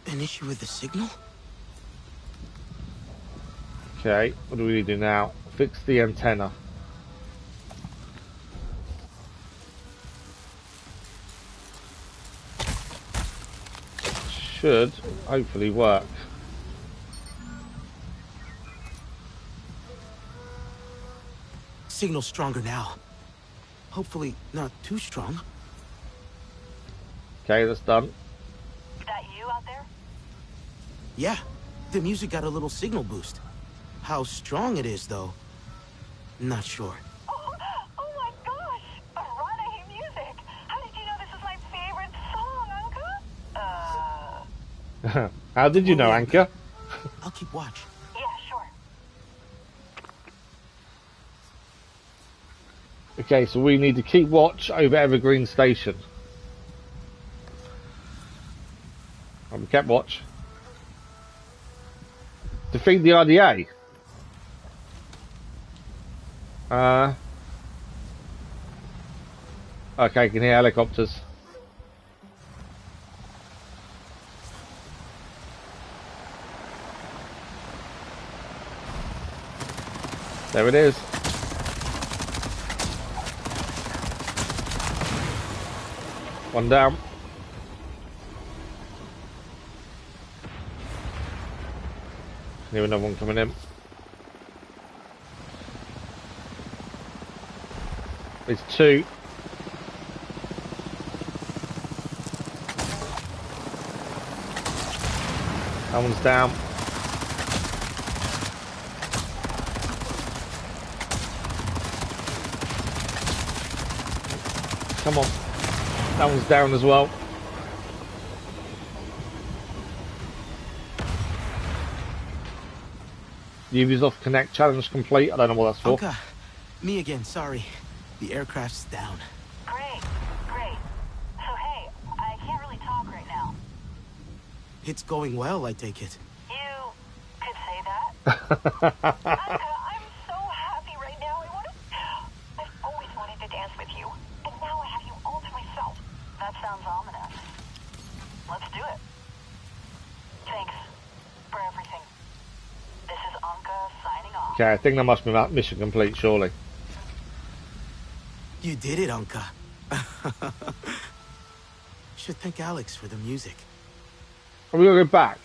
An issue with the signal? Okay, what do we do now? Fix the antenna. Should hopefully work. Signal's stronger now. Hopefully not too strong. Okay, that's done. Is that you out there? Yeah, the music got a little signal boost. How strong it is, though, not sure. Oh my gosh! Arana music! How did you know this is my favorite song, Anka? How did you know, Anka? I'll keep watch. Yeah, sure. Okay, so we need to keep watch over Evergreen Station. And we kept watch. Defeat the RDA. Okay, I can hear helicopters. There it is. One down. Hear another one coming in. There's two. That one's down. Come on. That one's down as well. Ubisoft Connect challenge complete. I don't know what that's for. Okay. Me again, sorry. The aircraft's down. Great, great. So hey, I can't really talk right now. It's going well, I take it. You could say that. Anka, I'm so happy right now. I've always wanted to dance with you, and now I have you all to myself. That sounds ominous. Let's do it. Thanks for everything. This is Anka signing off. Okay, I think that must be mission complete, surely. You did it, Anka. Should thank Alex for the music. Are we gonna go back?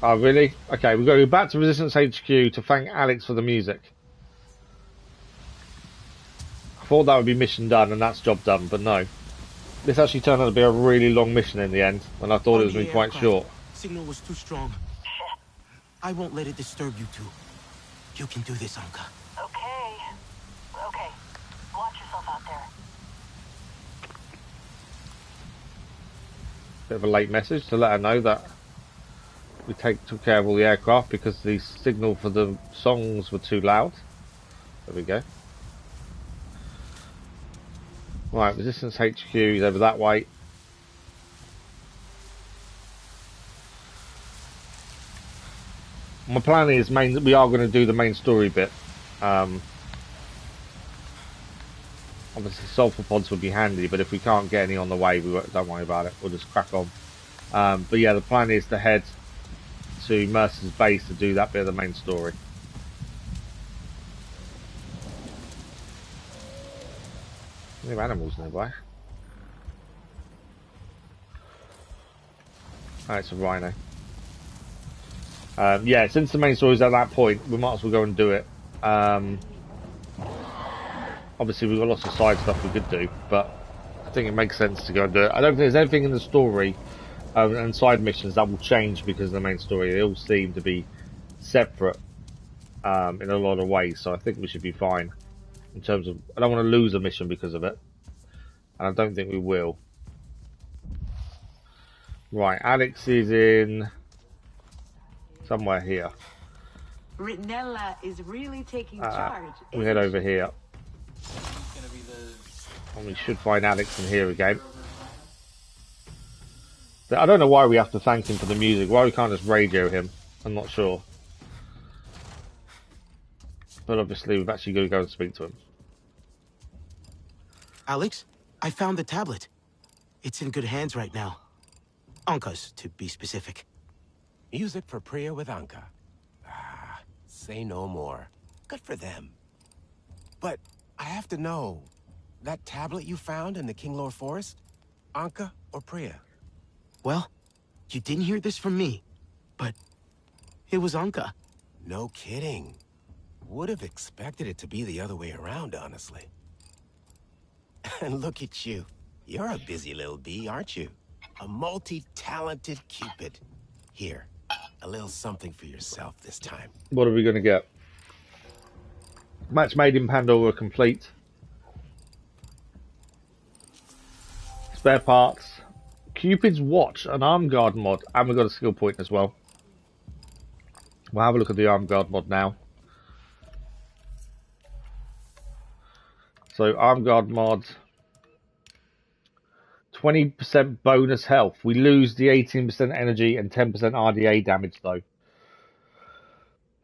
Oh, really? Okay, we're going to go back to Resistance HQ to thank Alex for the music. I thought that would be mission done and that's job done, but no. This actually turned out to be a really long mission in the end, when I thought it was going to be quite short. Signal was too strong. I won't let it disturb you two. You can do this, Anka. Okay. Okay. Watch yourself out there. Bit of a late message to let her know that we took care of all the aircraft because the signal for the songs were too loud. There we go. Right, Resistance HQ is over that way. My plan is we are going to do the main story bit. Obviously sulfur pods would be handy, but if we can't get any on the way, don't worry about it. We'll just crack on. But yeah, the plan is to head to Mercer's base to do that bit of the main story. New animals nearby. Oh, it's a rhino. Yeah, since the main story is at that point, we might as well go and do it. Obviously, we've got lots of side stuff we could do, but I think it makes sense to go and do it. I don't think there's anything in the story and side missions that will change because of the main story. They all seem to be separate in a lot of ways, so I think we should be fine in terms of. I don't want to lose a mission because of it, and I don't think we will. Right, Alex is in somewhere here. Ritnella is really taking charge. We head over here. And we should find Alex in here again. I don't know why we have to thank him for the music. Why we can't just radio him, I'm not sure. But obviously we've actually got to go and speak to him. Alex, I found the tablet. It's in good hands right now. Anka's, to be specific. Music for Priya with Anka. Ah, say no more. Good for them. But I have to know, that tablet you found in the Kinglore Forest? Anka or Priya? Well, you didn't hear this from me, but it was Anka. No kidding. Would have expected it to be the other way around, honestly. And look at you. You're a busy little bee, aren't you? A multi-talented Cupid. Here, a little something for yourself this time. What are we going to get? Match made in Pandora complete. Spare parts. Cupid's watch, an arm guard mod, and we've got a skill point as well. We'll have a look at the arm guard mod now. So arm guard mod, 20% bonus health. We lose the 18% energy and 10% RDA damage though.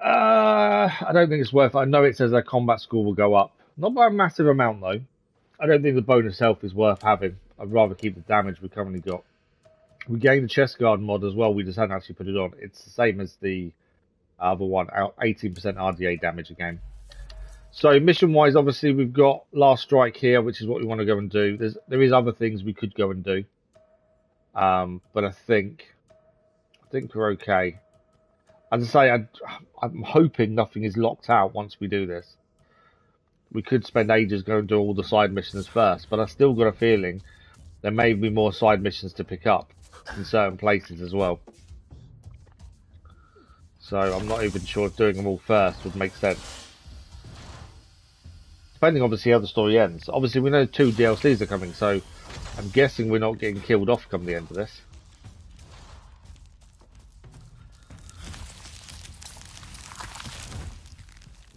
I don't think it's worth it. I know it says our combat score will go up. Not by a massive amount though. I don't think the bonus health is worth having. I'd rather keep the damage we currently got. We gained the chest guard mod as well. We just hadn't actually put it on. It's the same as the other one. 18% RDA damage again. So mission wise, obviously we've got Last Strike here, which is what we want to go and do. There is other things we could go and do. But I think we're okay. As I say, I'm hoping nothing is locked out once we do this. We could spend ages going to do all the side missions first, but I still got a feeling there may be more side missions to pick up in certain places as well. So I'm not even sure if doing them all first would make sense. Depending obviously how the story ends. Obviously we know 2 DLCs are coming, so I'm guessing we're not getting killed off come the end of this.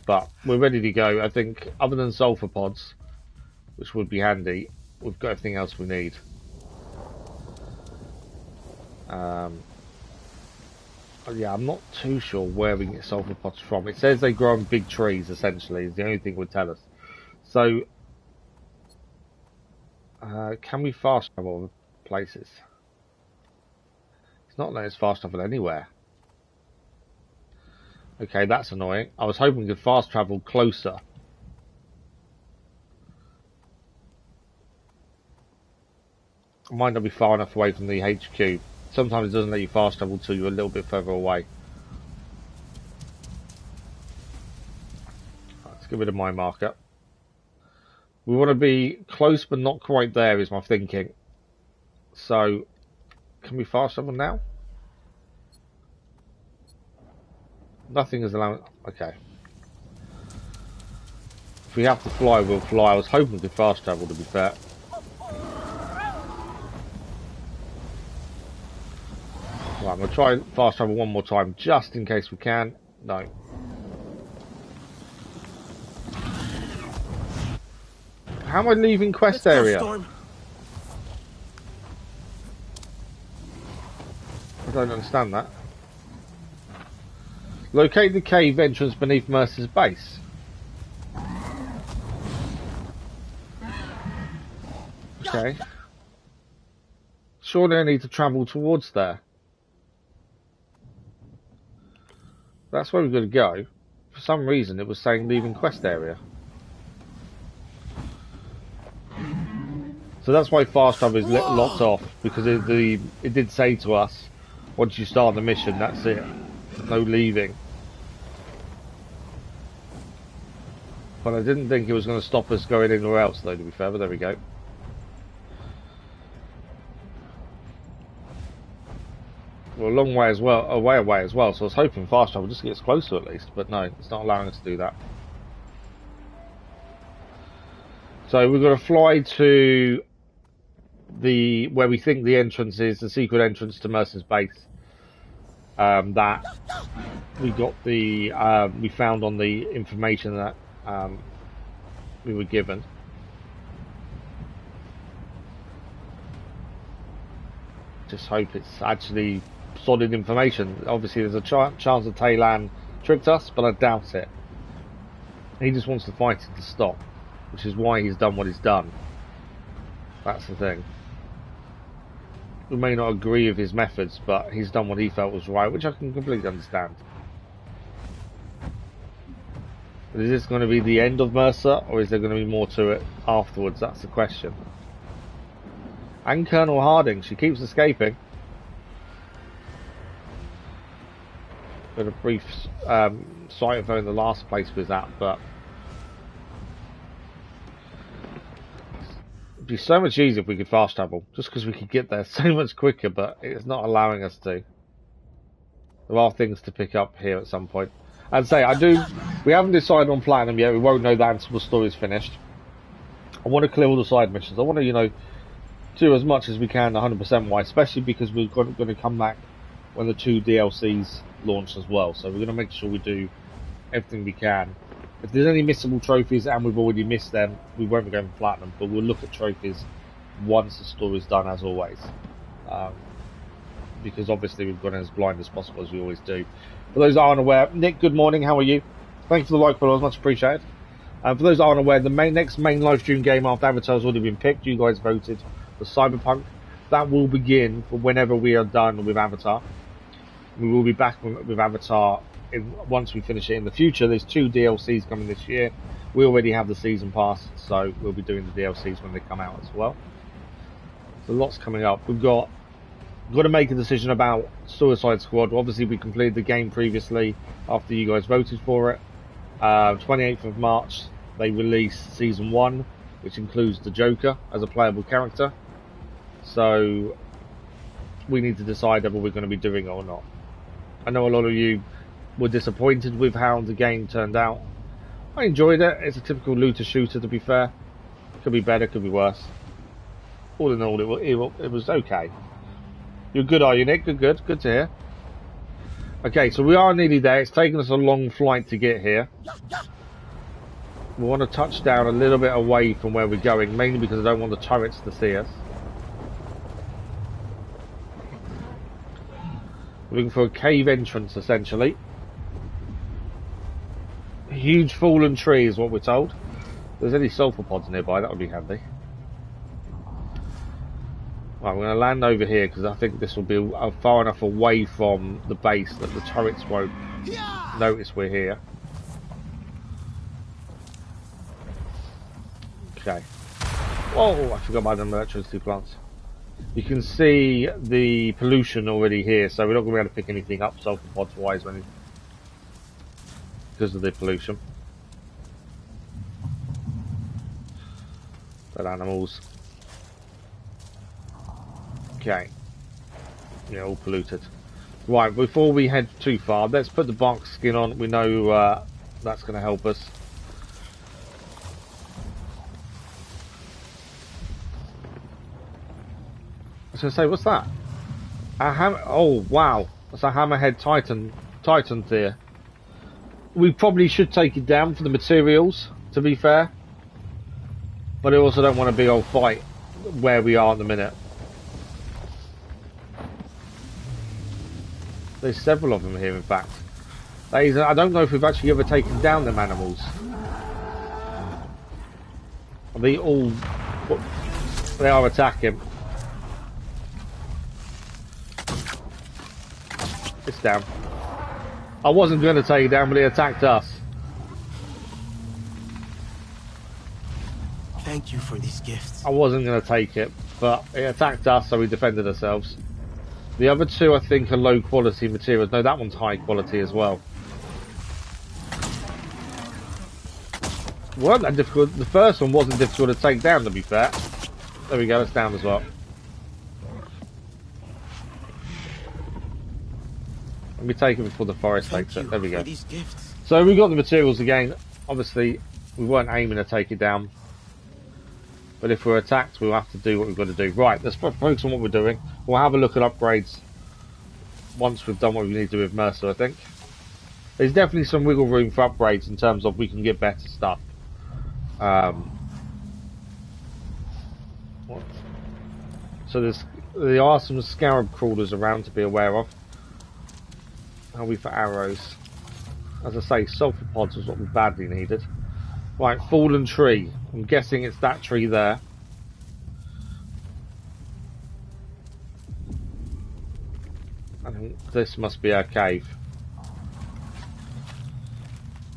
But we're ready to go. I think other than sulfur pods, which would be handy, we've got everything else we need. Yeah, I'm not too sure where we can get sulfur pods from. It says they grow on big trees, essentially, is the only thing it would tell us. So, can we fast travel over places? It's not letting us fast travel anywhere. Okay, that's annoying. I was hoping we could fast travel closer. It might not be far enough away from the HQ. Sometimes it doesn't let you fast travel till you're a little bit further away. Let's get rid of my marker. We want to be close but not quite there is my thinking. So, can we fast travel now? Nothing is allowed. Okay. If we have to fly, we'll fly. I was hoping we could fast travel, to be fair. Right, I'm going to try fast travel one more time, just in case we can. No. How am I leaving quest area? Storm. I don't understand that. Locate the cave entrance beneath Mercer's base. Okay. Surely I need to travel towards there. That's where we've got to go. For some reason it was saying leaving quest area. So that's why fast travel is locked off, because it did say to us, once you start the mission, that's it. No leaving. But I didn't think it was going to stop us going anywhere else, though, to be fair, but there we go. We're a long way as well, away as well, so I was hoping fast travel just gets closer at least, but no, it's not allowing us to do that. So we've got to fly to where we think the entrance is, the secret entrance to Mercer's base. That we got we found on the information that we were given. Just hope it's actually solid information. Obviously there's a chance that Taylan tricked us, but I doubt it. He just wants the fighting to stop, which is why he's done what he's done. That's the thing. We may not agree with his methods, but he's done what he felt was right, which I can completely understand. But is this going to be the end of Mercer, or is there going to be more to it afterwards? That's the question. And Colonel Harding, she keeps escaping. Got a brief sight of her in the last place we was at, but it'd be so much easier if we could fast travel, just because we could get there so much quicker, but it's not allowing us to. There are things to pick up here at some point. I'd say we haven't decided on platinum yet. We won't know that until the story's finished. I want to clear all the side missions. I want to, do as much as we can 100% wise, especially because we're going to come back when the 2 DLCs launch as well. So we're going to make sure we do everything we can. If there's any missable trophies and we've already missed them, we won't be going for platinum, but we'll look at trophies once the story's done, as always. Because obviously we've gone as blind as possible, as we always do. For those that aren't aware, Nick, good morning, how are you? Thank you for the like, follow, much appreciated. For those that aren't aware, the next main live stream game after Avatar has already been picked. You guys voted for Cyberpunk. That will begin for whenever we are done with Avatar. We will be back with Avatar once we finish it in the future. There's 2 DLCs coming this year. We already have the season pass, so we'll be doing the DLCs when they come out as well. So lots coming up. We've got to make a decision about Suicide Squad. Obviously we completed the game previously after you guys voted for it. 28th of March they release season 1, which includes the Joker as a playable character. So we need to decide whether we're going to be doing it or not. I know a lot of you were disappointed with how the game turned out. I enjoyed it. It's a typical looter shooter, to be fair. Could be better, could be worse. All in all, it was okay. You're good, are you, Nick? Good to hear. Okay, so we are nearly there. It's taken us a long flight to get here. We want to touch down a little bit away from where we're going, mainly because I don't want the turrets to see us. We're looking for a cave entrance, essentially. A huge fallen tree is what we're told. If there's any sulfur pods nearby, that would be handy. Right, we're going to land over here because I think this will be far enough away from the base that the turrets won't notice we're here. Okay. Oh, I forgot about them electricity plants. You can see the pollution already here, so we're not going to be able to pick anything up sulfur pods wise because of the pollution. Dead animals. Okay. Yeah, all polluted. Right, before we head too far, let's put the bark skin on. We know that's going to help us. I was going to say, what's that? Oh, wow. That's a hammerhead titan there. We probably should take it down for the materials, to be fair. But I also don't want a big old fight where we are at the minute. There's several of them here, in fact. I don't know if we've actually ever taken down them animals. Are they all... They are attacking. It's down. I wasn't going to take it down, but he attacked us. Thank you for these gifts. I wasn't going to take it, but it attacked us, so we defended ourselves. The other two, I think, are low quality materials. No, that one's high quality as well. Weren't that difficult? The first one wasn't difficult to take down, to be fair. There we go, it's down as well. Let me take it before the forest takes it. There we go. So we got the materials again. Obviously, we weren't aiming to take it down. But if we're attacked, we'll have to do what we've got to do. Right, let's focus on what we're doing. We'll have a look at upgrades once we've done what we need to do with Mercer, I think. There's definitely some wiggle room for upgrades in terms of we can get better stuff. So there are some scarab crawlers around to be aware of. How are we for arrows? As I say, sulfur pods was what we badly needed. Right, fallen tree. I'm guessing it's that tree there. I think this must be our cave.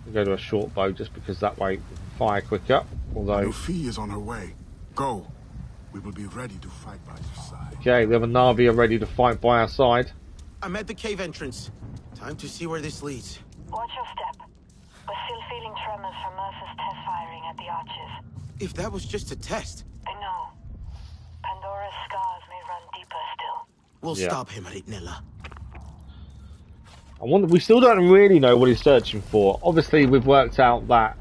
We'll go to a short bow just because that way we can fire quicker. Although Luffy is on her way. Go. We will be ready to fight by your side. Okay, the other Na'vi are ready to fight by our side. I'm at the cave entrance. Time to see where this leads. Watch your step. We're still feeling tremors from Mercer's test firing at the arches. If that was just a test. I know. Pandora's scars may run deeper still. We'll stop him, Ritnella. We still don't really know what he's searching for. Obviously, we've worked out that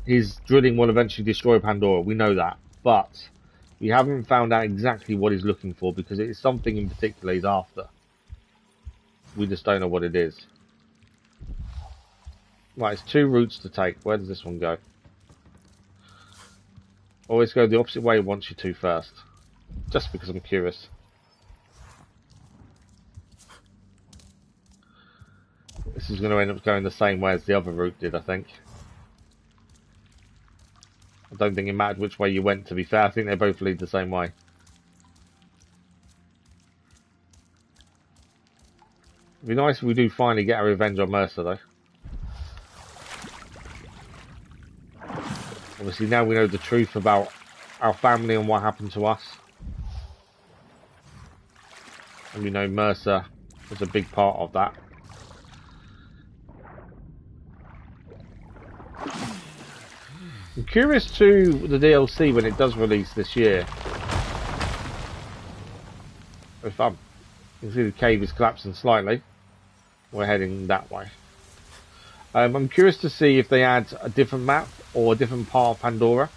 his drilling will eventually destroy Pandora. We know that. But we haven't found out exactly what he's looking for because it is something in particular he's after. We just don't know what it is. Right, it's 2 routes to take. Where does this one go? Always go the opposite way once you to first. Just because I'm curious. This is going to end up going the same way as the other route did, I think. I don't think it mattered which way you went, to be fair. I think they both lead the same way. It'd be nice if we do finally get our revenge on Mercer, though. Obviously, now we know the truth about our family and what happened to us. And we know Mercer was a big part of that. I'm curious to the DLC when it does release this year. You can see the cave is collapsing slightly. We're heading that way. I'm curious to see if they add a different map or a different part of Pandora.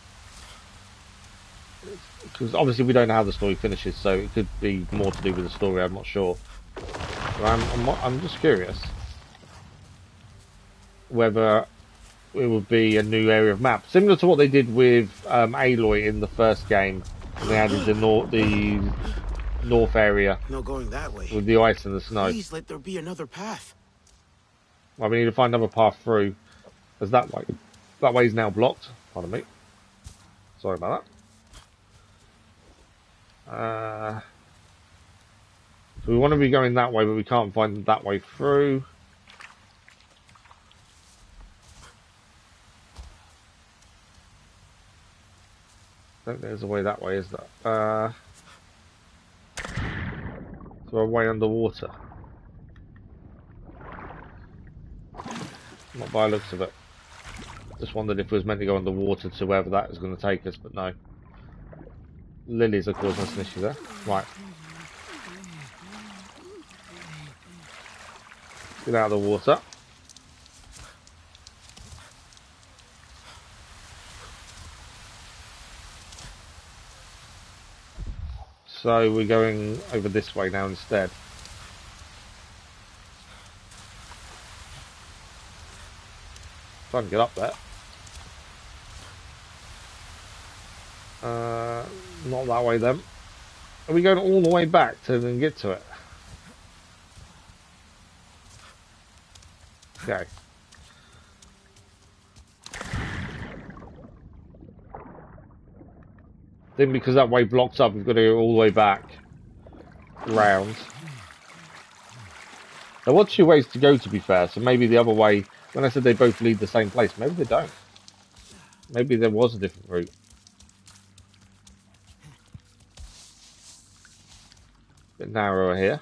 Because obviously we don't know how the story finishes, so it could be more to do with the story, I'm not sure. But I'm just curious whether it would be a new area of map. Similar to what they did with Aloy in the first game. When they added the north area. No going that way. With the ice and the snow. Please let there be another path. Well, we need to find another path through. Because that way is now blocked. Pardon me. Sorry about that. So we want to be going that way, but we can't find that way through. I think there's a way that way, is there? So a way underwater. Not by the looks of it. Just wondered if it was meant to go underwater to wherever that is going to take us, but no. lilies are causing us an issue there. Right. Get out of the water. So we're going over this way now instead. Trying to get up there. Not that way then. Are we going all the way back to then get to it? Okay. Then because that way blocks up, we've got to go all the way back. Round. There were two ways to go, to be fair, so maybe the other way, when I said they both lead the same place, maybe they don't. Maybe there was a different route. Bit narrower here.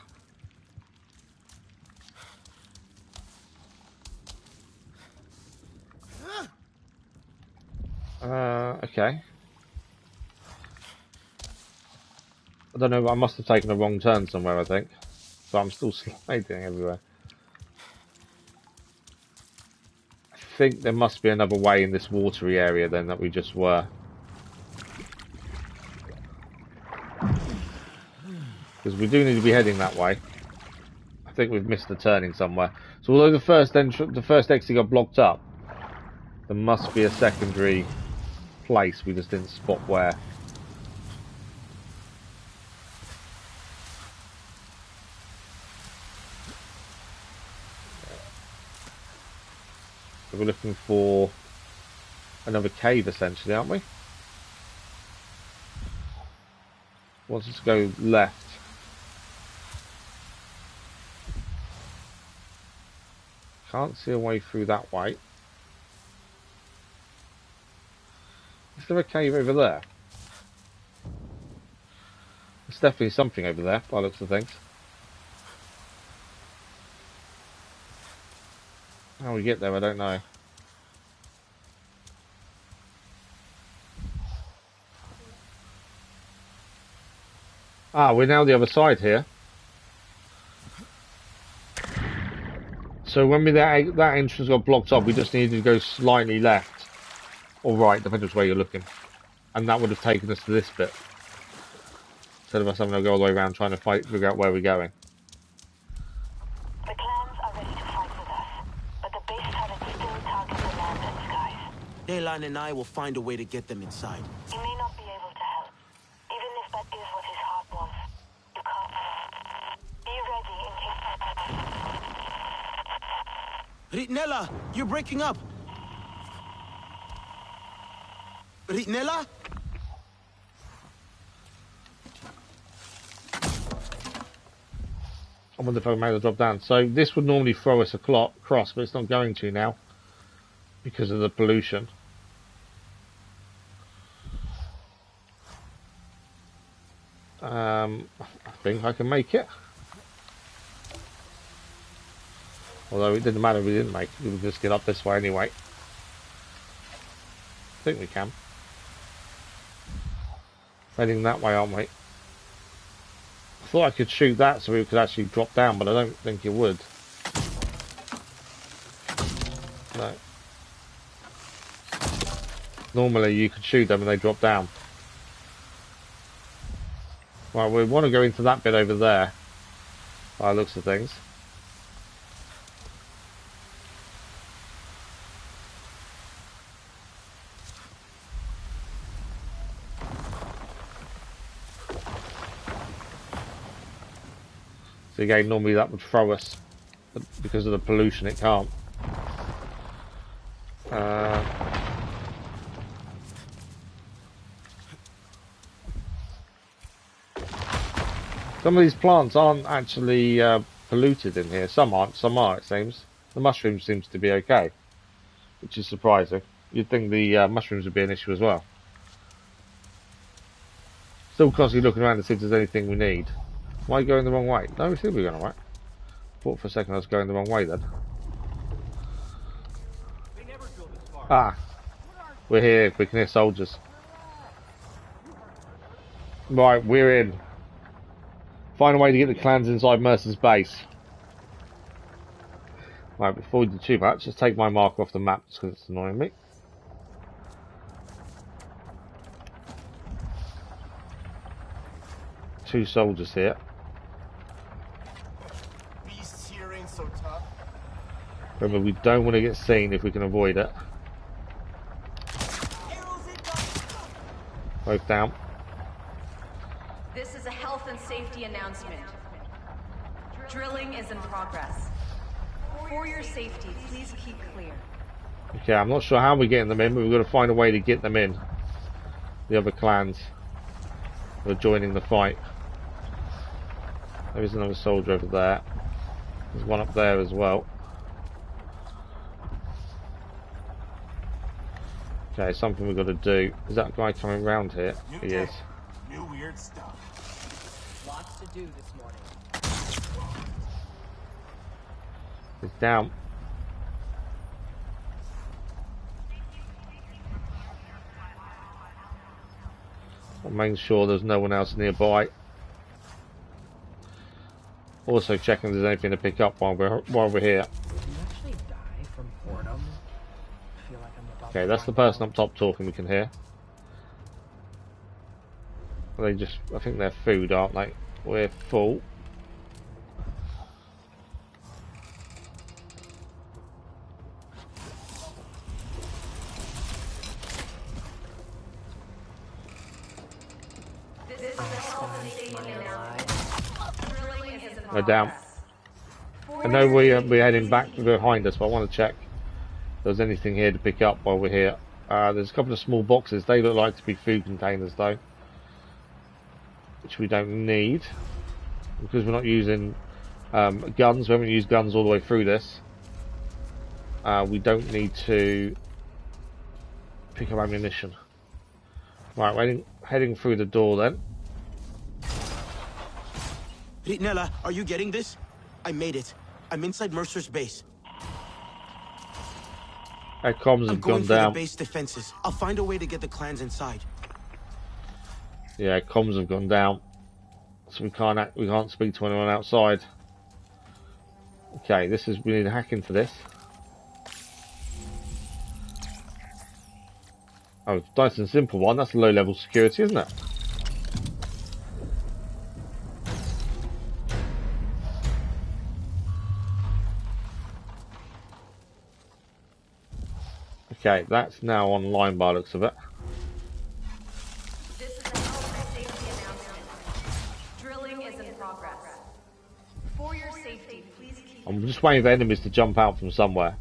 Okay. I don't know, but I must have taken a wrong turn somewhere, I think. So I'm still sliding everywhere. I think there must be another way in this watery area then that we just were. Because we do need to be heading that way. I think we've missed the turning somewhere. So although the first exit got blocked up, there must be a secondary place. We just didn't spot where. So we're looking for another cave essentially, aren't we? Wants us to go left. Can't see a way through that way. Is there a cave over there? There's definitely something over there, by the looks of things. How we get there, I don't know. Ah, we're now the other side here. So when that entrance got blocked up, we just needed to go slightly left or right, depending which way you're looking, and that would have taken us to this bit instead of us having to go all the way around trying to figure out where we're going. The clans are ready to fight with us, but the base turrets still target the land and skies. Daylan and I will find a way to get them inside. You may not be able to help, even if that is what his heart wants. You can't. Be ready in case. Ritnella, you're breaking up. Ritnella? I wonder if I made a drop down. So this would normally throw us across, but it's not going to now because of the pollution. I think I can make it. Although it didn't matter if we didn't make it, we would just get up this way anyway. I think we can. Heading that way, aren't we? I thought I could shoot that so we could actually drop down, but I don't think it would. No. Normally you could shoot them and they drop down. Well, we want to go into that bit over there, by the looks of things. So again, normally that would throw us, but because of the pollution it can't. Some of these plants aren't actually polluted in here. Some aren't, some are, it seems. The mushroom seems to be okay, which is surprising. You'd think the mushrooms would be an issue as well. Still constantly looking around to see if there's anything we need. Am I going the wrong way? No, we should be going the right. Thought for a second I was going the wrong way then. Ah, we're here. We can hear soldiers. Right, we're in. Find a way to get the clans inside Mercer's base. Right, before we do too much, let's take my marker off the map because it's annoying me. Two soldiers here. Beasts here ain't so tough. Remember, we don't want to get seen if we can avoid it. Both down. This is a health and safety announcement. Drilling is in progress. For your safety, please keep clear. Okay, I'm not sure how we're getting them in, but we've got to find a way to get them in. The other clans who are joining the fight. There is another soldier over there. There's one up there as well. Okay, something we've got to do. Is that guy coming round here? He is. New weird stuff. Lots to do this morning. He's down. I'm making sure there's no one else nearby. Also checking if there's anything to pick up while we're here. Okay, that's the person up top talking we can hear. They just, I think they're food, aren't they? We're full. They're down. I know we're heading back behind us, but I want to check if there's anything here to pick up while we're here. There's a couple of small boxes. They look like to be food containers, though, which we don't need because we're not using guns. We haven't used guns all the way through this. We don't need to pick up ammunition. Right, we're heading through the door then. Ritnella, are you getting this? I made it. I'm inside Mercer's base. Our comms have gone down. I'm going for the base defenses. I'll find a way to get the clans inside. Yeah, comms have gone down, so we can't speak to anyone outside. Okay, we need to hack into this. Oh, nice and simple one. That's low level security, isn't it? Okay, that's now online by the looks of it. This is a health and safety announcement. Drilling is in progress. For your safety, please keep... I'm just waiting for enemies to jump out from somewhere.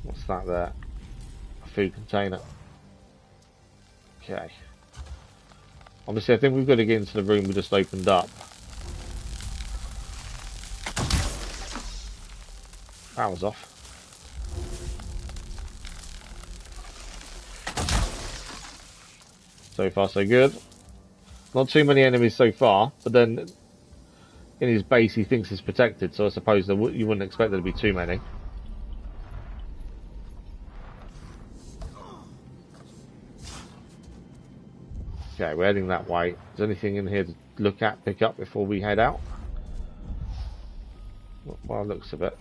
What's that there? A food container. Okay. Obviously, I think we've got to get into the room we just opened up. That was off. So far, so good. Not too many enemies so far, but then in his base he thinks it's protected, so I suppose you wouldn't expect there to be too many. Okay, we're heading that way. Is there anything in here to look at, pick up before we head out? Well, it looks a bit.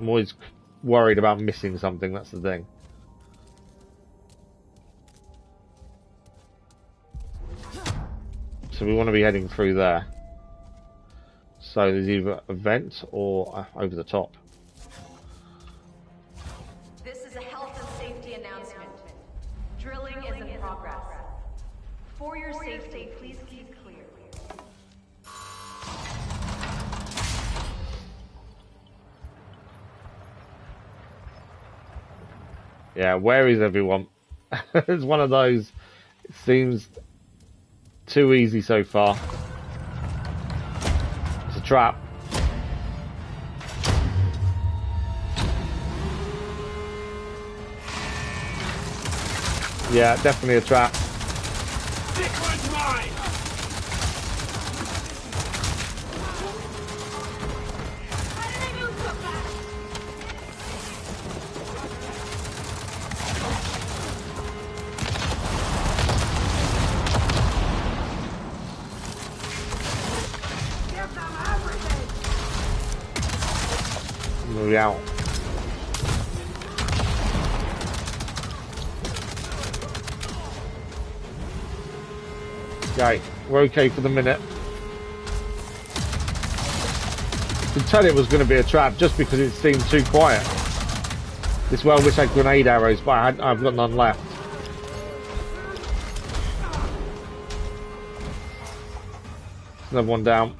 I'm always worried about missing something, that's the thing. So we want to be heading through there. So there's either a vent or over the top. This is a health and safety announcement. Drilling is in progress. For your safety, please keep clear. Yeah, where is everyone? It's one of those, it seems too easy so far. It's a trap. Yeah, definitely a trap. This one's mine! Move out. Okay, we're okay for the minute. I could tell it was going to be a trap just because it seemed too quiet. This well wish I had grenade arrows, but I've got none left. Another one down.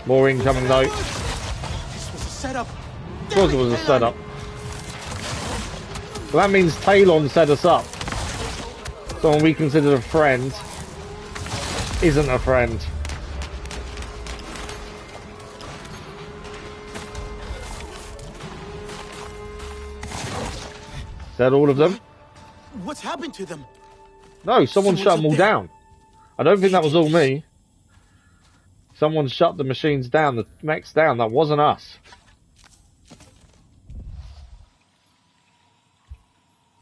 More incoming though. This was a setup. Of course it was a setup. Well, that means Talon set us up. Someone we considered a friend isn't a friend. Is that all of them? What's happened to them? No, someone shut them all down. I don't think that was all me. Someone shut the machines down, the mechs down. That wasn't us.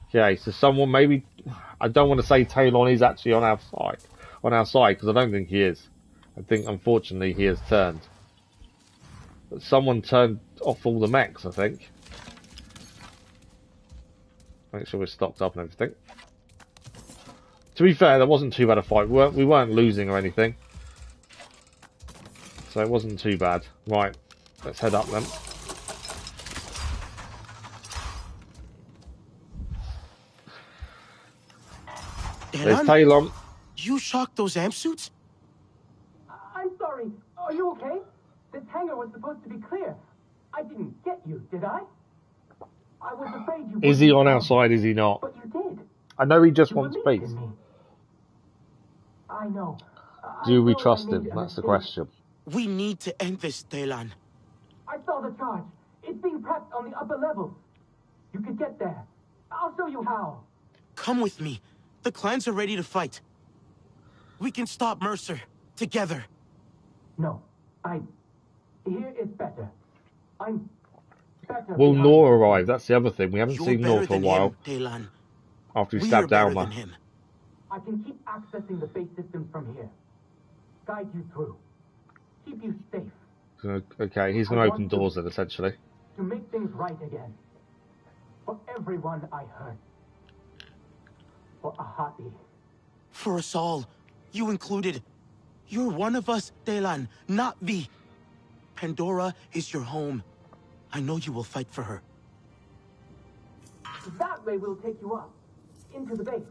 Okay, so someone maybe... I don't want to say Talon is actually on our side, because I don't think he is. I think, unfortunately, he has turned. But someone turned off all the mechs, I think. Make sure we're stocked up and everything. To be fair, that wasn't too bad a fight. We weren't losing or anything. So it wasn't too bad. Right, let's head up then. There's Talon. You shocked those amp suits? I'm sorry. Are you okay? This hangar was supposed to be clear. I didn't get you, did I? I was afraid you. Is he on our side? Is he not? But you did. I know he just wants peace. I know. Do we trust him? That's the question. We need to end this, Talon. I saw the charge. It's being prepped on the upper levels. You could get there. I'll show you how. Come with me. The clans are ready to fight. We can stop Mercer together. No, here is better. I'm better. Will Nor arrive? That's the other thing. We haven't seen Nor better for a than while. him, Talon. After he We stabbed are better Alma. than him. I can keep accessing the base systems from here. Guide you through. Keep you safe. Okay, he's going to open doors then, essentially. To make things right again. For everyone I hurt. For Ahati. For us all. You included. You're one of us, Talon, not V. Pandora is your home. I know you will fight for her. That way we'll take you up. Into the base.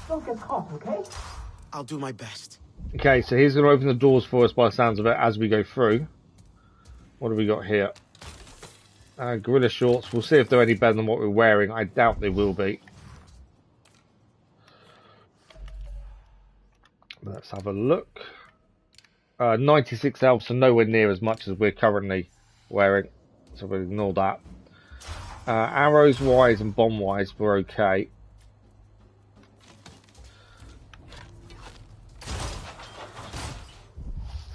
Don't get caught, okay? I'll do my best. Okay, so he's going to open the doors for us by the sounds of it as we go through. What have we got here? Gorilla shorts. We'll see if they're any better than what we're wearing. I doubt they will be. Let's have a look. 96 health, so nowhere near as much as we're currently wearing. So we'll ignore that. Arrows wise and bomb wise, we're okay.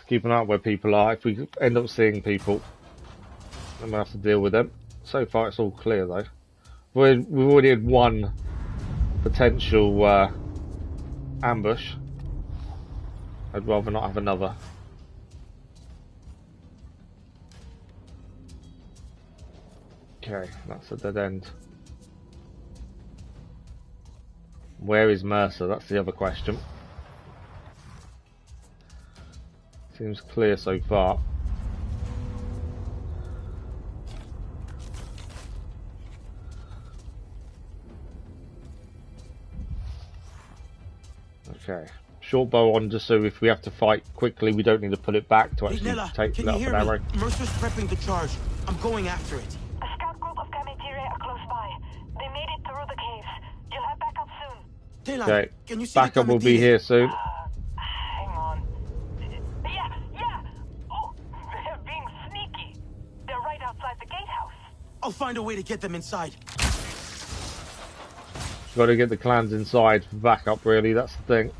Keep an eye on where people are. If we end up seeing people, then we'll have to deal with them. So far it's all clear though. We've already had one potential ambush. I'd rather not have another. Okay, that's a dead end. Where is Mercer? That's the other question. Seems clear so far. Okay. Short bow on just so if we have to fight quickly we don't need to put it back to actually take can that you hear arrow. me? Mercer's prepping the charge. I'm going after it. A scout group of Kametire are close by. They made it through the caves. You'll have backup soon. Talon, Okay. can you see Backup the will be here soon. Hang on. Yeah. Oh, they're being sneaky. They're right outside the gatehouse. I'll find a way to get them inside. Got to get the clans inside for backup really, that's the thing.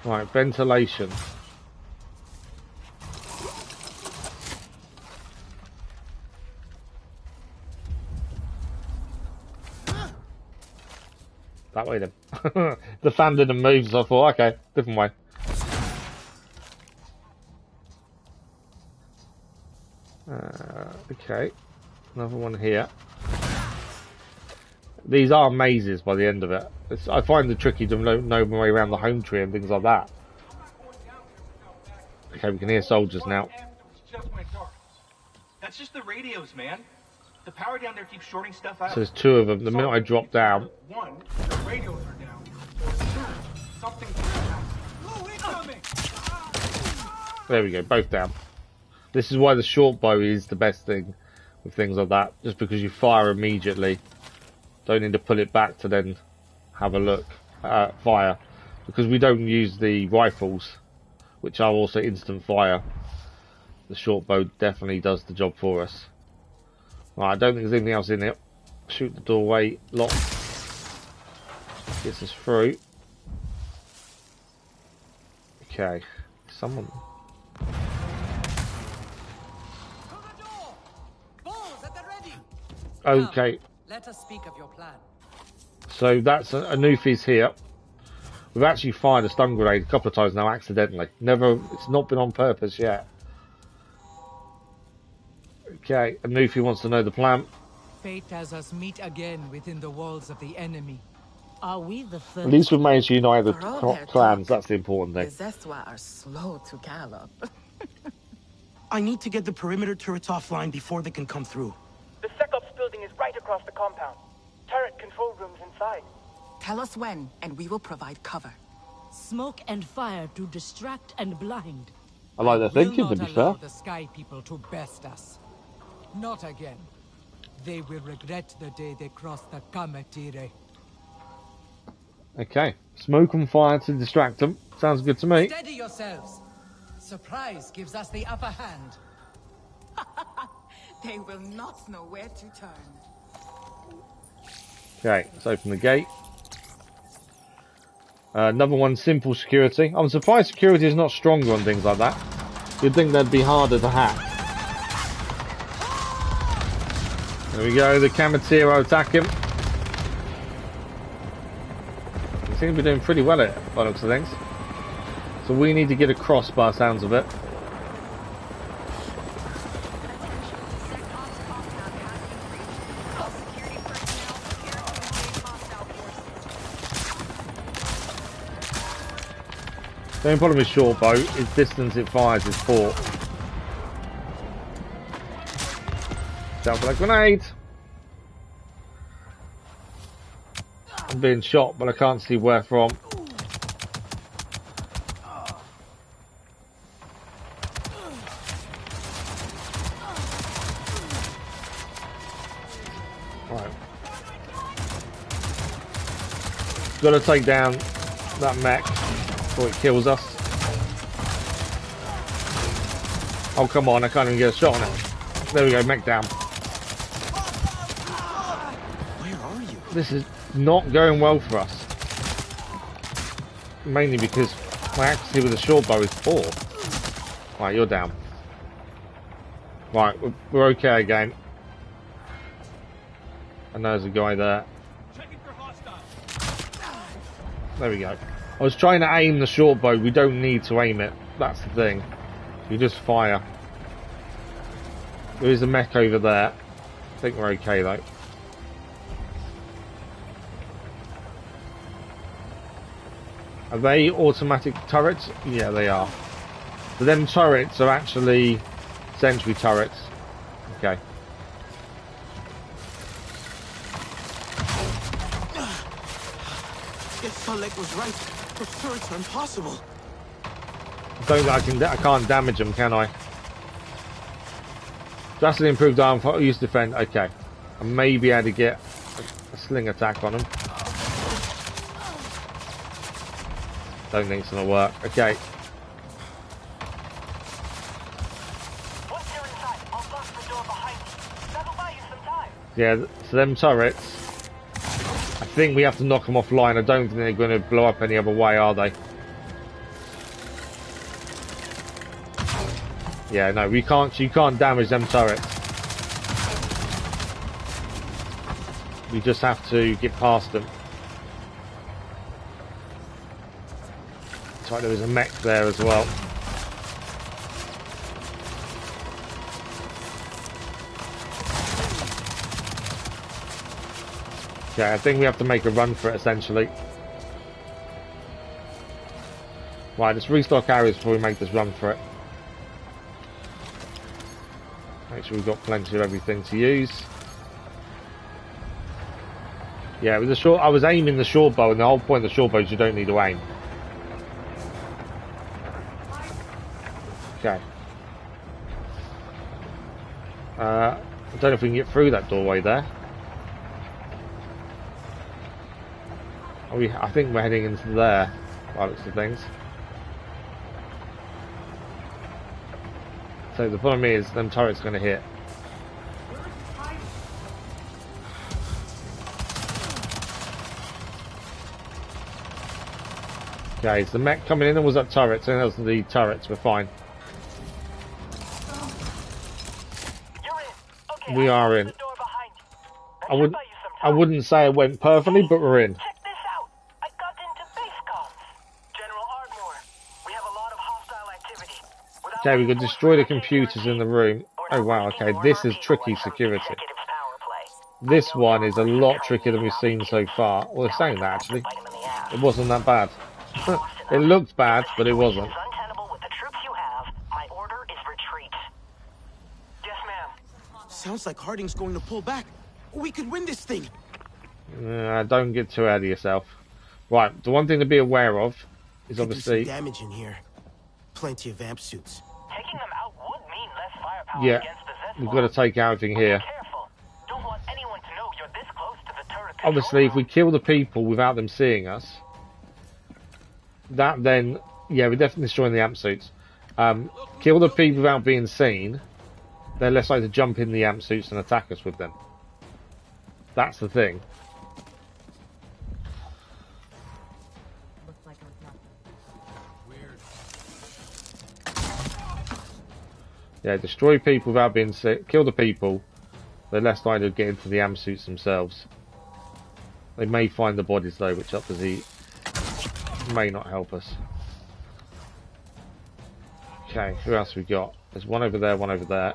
Right, ventilation. That way then. The fan didn't move, so I thought, okay, different way. Okay, another one here. These are mazes by the end of it. I find it tricky to know my way around the home tree and things like that. Okay, we can hear soldiers now. That's just the radios, man. The power down there keeps shorting stuff out. So there's two of them. The minute I drop down. One, the radios are down. Or two, something's happening. There we go, both down. This is why the short bow is the best thing with things like that. Just because you fire immediately. Don't need to pull it back to then have a look at fire. Because we don't use the rifles, which are also instant fire. The short bow definitely does the job for us. Right, I don't think there's anything else in it. Shoot the doorway, lock. Gets us through. Okay, someone. Okay. Let us speak of your plan. So that's a Nufi's here. We've actually fired a stun grenade a couple of times now accidentally. It's not been on purpose yet. Okay, and Nufi wants to know the plan. Fate has us meet again within the walls of the enemy. Are we the first? At least we've managed to unite the For all their clans, talk, that's the important thing. The Zeswa are slow to gallop. I need to get the perimeter turrets offline before they can come through. The SecOps building is right across the compound. Turret control rooms inside. Tell us when, and we will provide cover. Smoke and fire to distract and blind. I like their thinking, to be fair. The Sky People to best us. Not again. They will regret the day they crossed the Kamatire. Okay, smoke and fire to distract them. Sounds good to me. Steady yourselves. Surprise gives us the upper hand. They will not know where to turn. Okay, let's open the gate. Another one, simple security. I'm surprised security is not stronger on things like that. You'd think they'd be harder to hack. There we go, the Kamatiro attack him. They seem to be doing pretty well at it, by the looks of things. So we need to get across by the sounds of it. The only problem with short bow is distance it fires is poor. Down for that grenade. I'm being shot, but I can't see where from. Right. Got to take down that mech before it kills us. Oh, come on, I can't even get a shot on it. There we go, mech down. Where are you? This is not going well for us. Mainly because my accuracy with a short bow is poor. Right, you're down. Right, we're okay again. And there's a guy there. There we go. I was trying to aim the short bow. We don't need to aim it. That's the thing. You just fire. There is a mech over there. I think we're okay though. Are they automatic turrets? Yeah, they are. So them turrets are actually sentry turrets. Okay. If Salek was right, the turrets are impossible. I can't damage them, can I? That's an improved arm for use defend. Okay. I may be able to get a sling attack on them. Don't think it's gonna work. Okay. Once you're inside, I'll lock the door behind you. That'll buy you some time. Yeah, so them turrets, I think we have to knock them offline. I don't think they're going to blow up any other way, are they? Yeah, no, you can't damage them turrets. We just have to get past them. That's right, there was a mech there as well. Okay, I think we have to make a run for it, essentially. Right, let's restock arrows before we make this run for it. Make sure we've got plenty of everything to use. Yeah, with the short, I was aiming the short bow, and the whole point of the short bow is you don't need to aim. Okay. I don't know if we can get through that doorway there. I think we're heading into there, by the looks of things. So the problem is, them turrets are going to hit. Okay, is the mech coming in, or was that turrets? I think that was the turrets, we're fine. We are in. I wouldn't say it went perfectly, but we're in. Okay, we could destroy the computers in the room. Oh wow, okay, this is tricky security. This one is a lot trickier than we've seen so far. Well, they're saying that actually. It wasn't that bad. It looked bad, but it wasn't. Sounds like Harding's going to pull back. We could win this thing. Don't get too ahead of yourself. Right, the one thing to be aware of is obviously damage in here. Plenty of amp suits. Taking them out would mean less firepower yeah, against the we've got to take out everything here. Don't want anyone to know you're this close to the turret. Obviously, if we kill the people without them seeing us, that then, yeah, we're definitely destroying the amp suits. Kill the people without being seen, they're less likely to jump in the amp suits and attack us with them. That's the thing. Yeah, destroy people without being sick. Kill the people. They're less likely to get into the amp suits themselves. They may find the bodies though, which up to the may not help us. Okay, who else we got? There's one over there, one over there.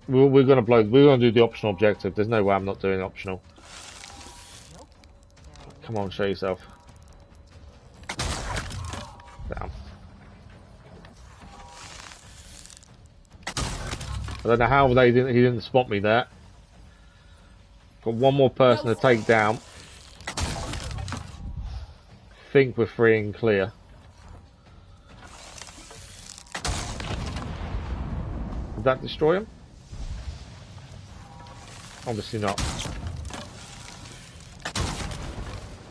We're gonna blow. We're gonna do the optional objective. There's no way I'm not doing optional. Come on, show yourself. Down. I don't know how he didn't spot me there. Got one more person to take down. Think we're free and clear. Did that destroy him? Obviously not.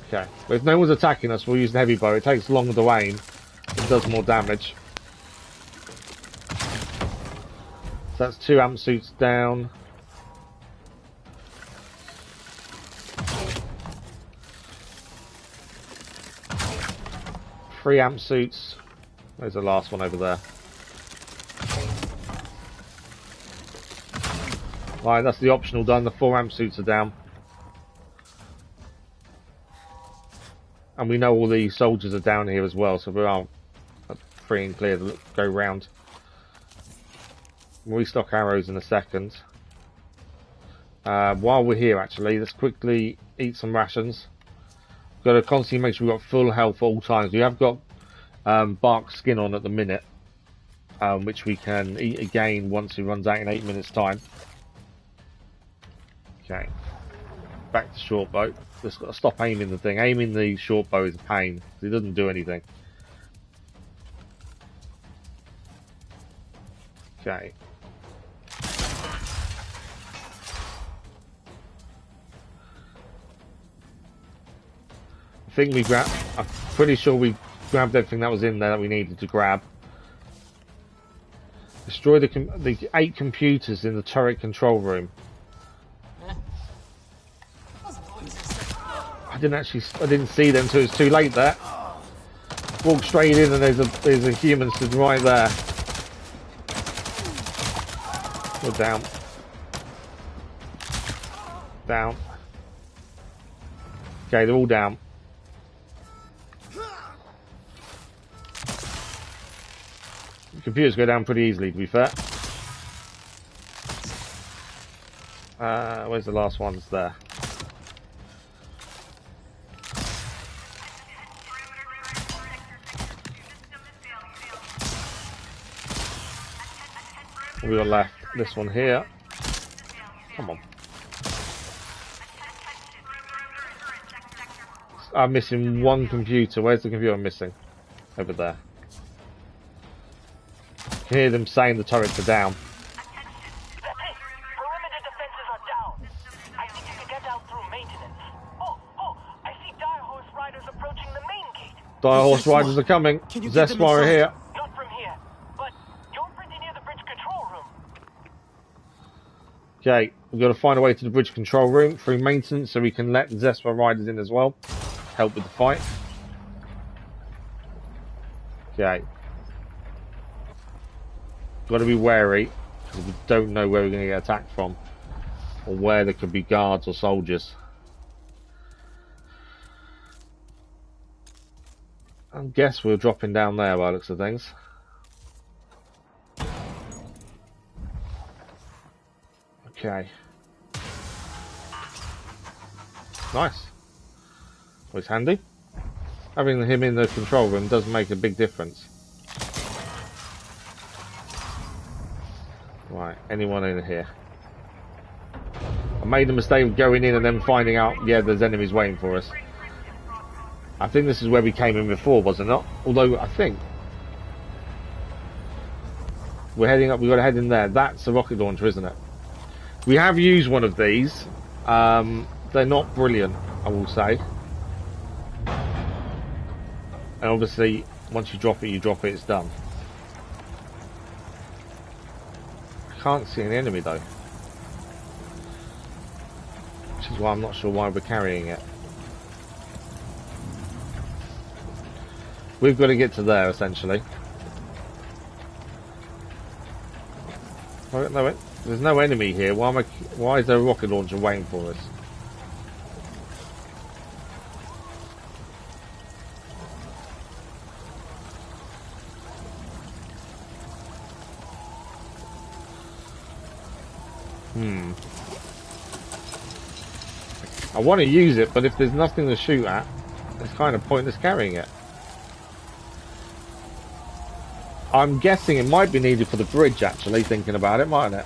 Okay. But if no one's attacking us, we'll use the heavy bow. It takes longer to aim. It does more damage. So that's 2 amp suits down. Three amp suits. There's the last one over there. Right, that's the optional done. The 4 amp suits are down. And we know all the soldiers are down here as well, so we are free and clear to go round. We'll restock arrows in a second. While we're here, actually, let's quickly eat some rations. Got to constantly make sure we've got full health at all times. We have got bark skin on at the minute, which we can eat again once it runs out in 8 minutes' time. Okay, back to short bow. Just got to stop aiming the thing. Aiming the short bow is a pain because it doesn't do anything. Okay. I think we grabbed. I'm pretty sure we grabbed everything that was in there that we needed to grab. Destroy the 8 computers in the turret control room. I didn't see them until it was too late there. Walk straight in and there's a human stood right there. We're down. Down. Okay, they're all down. computers go down pretty easily, to be fair. Where's the last one? It's there. What we got left? This one here. Come on. I'm missing one computer. Where's the computer I'm missing? Over there. I can hear them saying the turrets are down. Perimeter defenses are down. I think you can get out through maintenance. Oh, I see dire horse riders approaching the main gate. Dire horse riders are coming. Zesma are here. Not from here, but you're pretty near the bridge control room. Okay, we've got to find a way to the bridge control room through maintenance so we can let the Zesma riders in as well. Help with the fight. Okay. Got to be wary, because we don't know where we're going to get attacked from, or where there could be guards or soldiers. I guess we're dropping down there by the looks of things. Okay. Nice. Well, it's handy. Having him in the control room does make a big difference. Right, anyone in here? I made the mistake of going in and then finding out, yeah, there's enemies waiting for us. I think this is where we came in before, was it not? Although, I think we're heading up, we've got to head in there. That's a rocket launcher, isn't it? We have used one of these. They're not brilliant, I will say. And obviously, once you drop it, it's done. Can't see an enemy though, which is why I'm not sure why we're carrying it. We've got to get to there essentially. Oh, no, there's no enemy here. Why is there a rocket launcher waiting for us? I want to use it, but if there's nothing to shoot at, it's kind of pointless carrying it. I'm guessing it might be needed for the bridge, actually, thinking about it, mightn't it?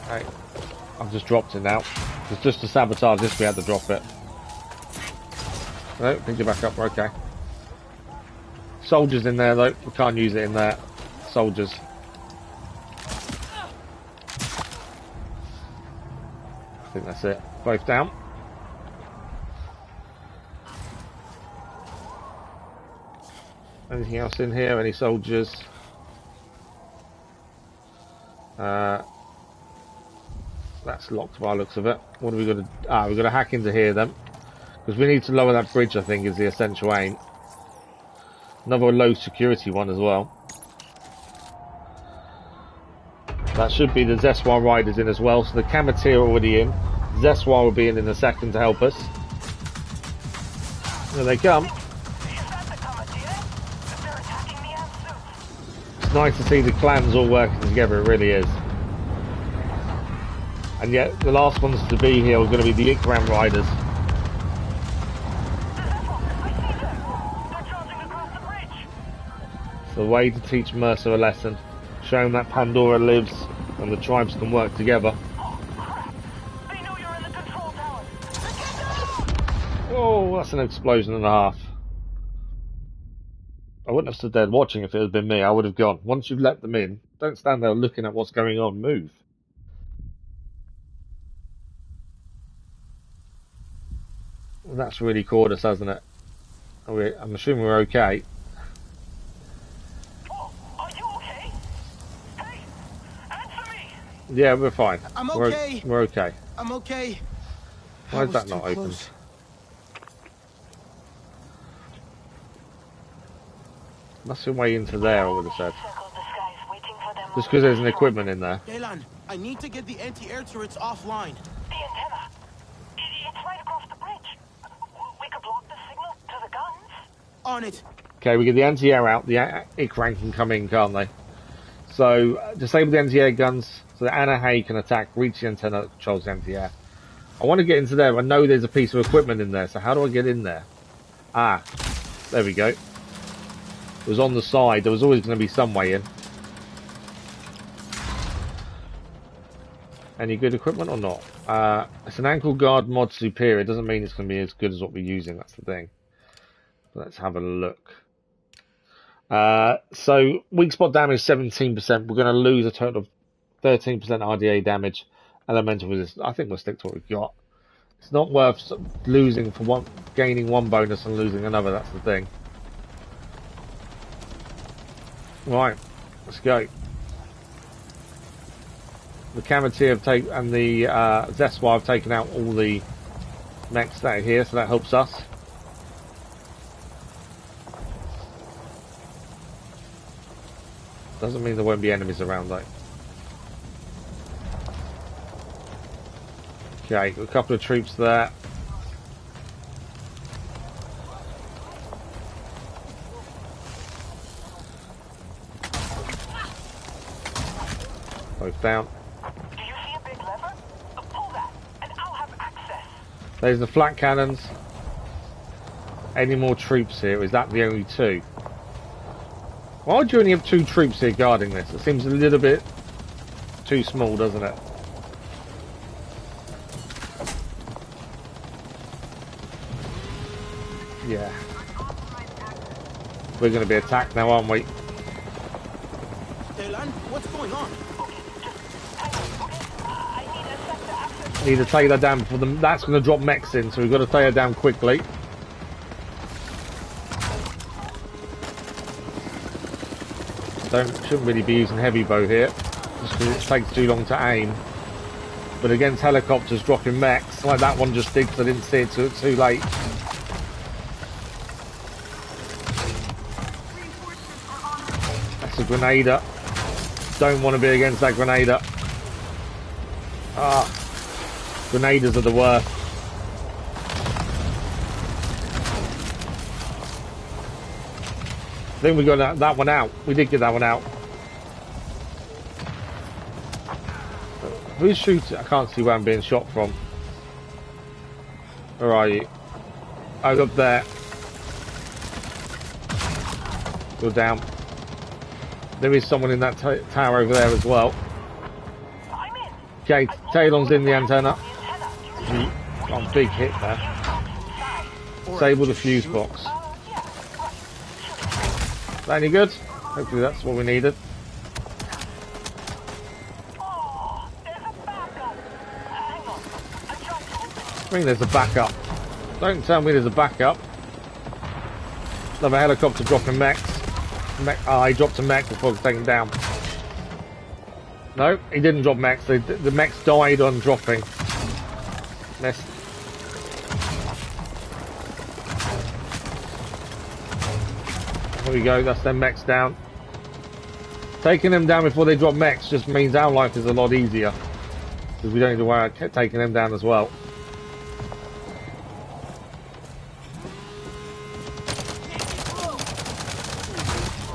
Right. I've just dropped it now. It's just to sabotage this, we had to drop it. No, pick it back up, we're okay. Soldiers in there, though. We can't use it in there. Soldiers. I think that's it. Both down. Anything else in here? Any soldiers? That's locked by the looks of it. What are we got to... we've got to hack into here then. Because we need to lower that bridge, I think, is the essential aim. Another low security one as well. That should be the Zeswa riders in as well. So the Kamatir are already in. Zeswa will be in a second to help us. Here they come. It's nice to see the clans all working together, it really is. And yet the last ones to be here are going to be the Ikram riders. It's the way to teach Mercer a lesson. Show him that Pandora lives and the tribes can work together. Oh, that's an explosion and a half. I wouldn't have stood there watching if it had been me. I would have gone. Once you've let them in, don't stand there looking at what's going on. Move. And that's really caught us, hasn't it? I'm assuming we're okay. Are you okay? Hey, answer me. Yeah, we're fine. I'm okay. We're okay. I'm okay. Why is that not opened? Must be way into there, I would have said. Just because there's an equipment in there. Delan, I need to get the anti-air turrets offline. The antenna. It's right across the bridge. We could block the signal to the guns. On it. Okay, we get the anti-air out. The ICRAN can come in, can't they? So, disable the anti-air guns so that Anna Hay can attack, reach the antenna that controls the anti-air. I want to get into there. I know there's a piece of equipment in there, so how do I get in there? Ah, there we go. It was on the side. There was always going to be some way in. Any good equipment or not? It's an ankle guard mod superior. It doesn't mean it's going to be as good as what we're using. That's the thing. Let's have a look. So weak spot damage 17%. We're going to lose a total of 13% RDA damage. Elemental resistance. I think we'll stick to what we've got. It's not worth losing for one, gaining one bonus and losing another. That's the thing. Right, let's go. The Kamati have taken, and the Zeswa have taken out all the mechs that are here, so that helps us. Doesn't mean there won't be enemies around though. Okay, got a couple of troops there. Both down. Do you see a big lever? Pull that, and I'll have access. There's the flat cannons. Any more troops here? Is that the only two? Why would you only have 2 troops here guarding this? It seems a little bit too small, doesn't it? Yeah. We're going to be attacked now, aren't we? Dylan, what's going on? Need to take that down before them. That's going to drop mechs in, so we've got to take her down quickly. Shouldn't really be using heavy bow here, just because it takes too long to aim. But against helicopters dropping mechs, like that one just did because I didn't see it too late. That's a grenader. Don't want to be against that grenader. Ah, grenaders are the worst. I think we got that one out. We did get that one out. Who's shooting? I can't see where I'm being shot from. Where are you? Oh, up there. Go down. There is someone in that tower over there as well. Okay, Talon's in the antenna. Got a big hit there. Disable the fuse box. Is that any good? Hopefully that's what we needed. I think there's a backup. Don't tell me there's a backup. Another helicopter dropping mechs. He dropped a mech before it was taken down. No, he didn't drop mechs. The mechs died on dropping. Missed. There we go, that's them mechs down. Taking them down before they drop mechs just means our life is a lot easier. Because we don't need to worry about taking them down as well.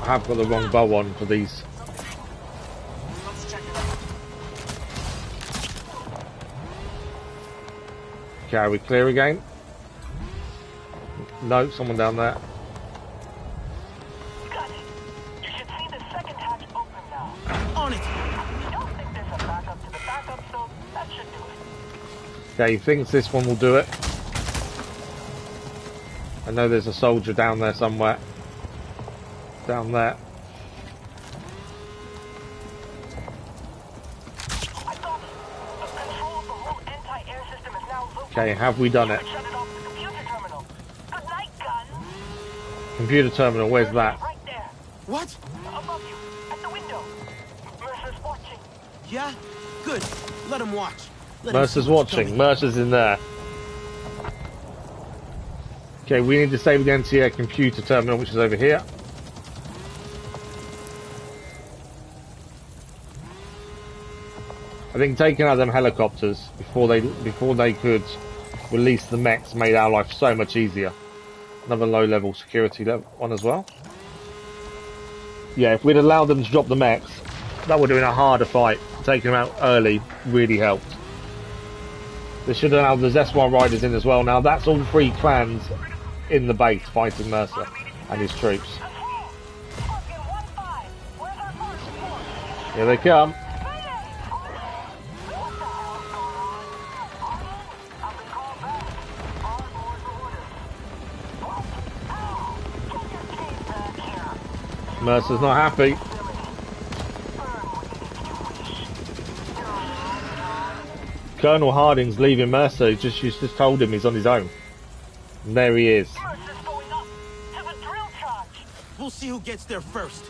I have got the wrong bow on for these. Okay, are we clear again? No, someone down there. Okay, he thinks this one will do it. I know there's a soldier down there somewhere. Down there. Okay, have we done it? Computer terminal, where's that? What? Above you, at the window. Mercer's watching. Yeah? Good. Let him watch. Mercer's watching. Mercer's in there. Okay, we need to save the NTA computer terminal, which is over here. I think taking out them helicopters before they could release the mechs made our life so much easier. Another low-level security one as well. Yeah, if we'd allowed them to drop the mechs, that would have been a harder fight. Taking them out early really helped. They should have allowed the Zeswan riders in as well. Now that's all 3 clans in the base fighting Mercer and his troops. Here they come. Mercer's not happy. Colonel Harding's leaving Mercer. You just told him he's on his own. And there he is. We'll see who gets there first.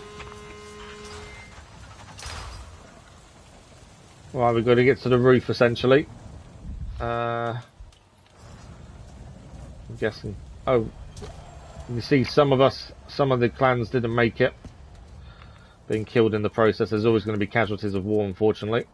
Right, we've got to get to the roof essentially. I'm guessing. Oh, you see, some of the clans didn't make it. Being killed in the process. There's always going to be casualties of war, unfortunately.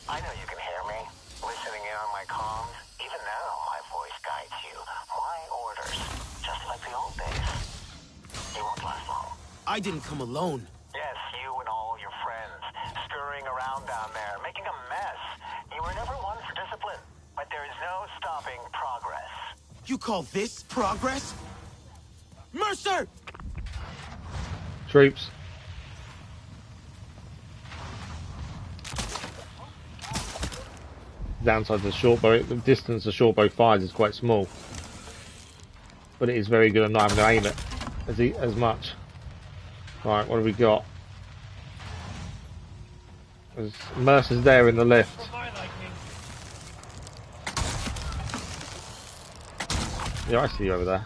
I know you can hear me. Listening in on my comms. Even now, my voice guides you. My orders. Just like the old days. You won't last long. I didn't come alone. Yes, you and all your friends. Scurrying around down there, making a mess. You were never one for discipline. But there is no stopping progress. You call this progress? Mercer! Troops. Downside of the short bow, the distance the short bow fires is quite small. But it is very good at not having to aim it as much. Right, what have we got? There's Mercer's there in the lift. Yeah, I see you over there.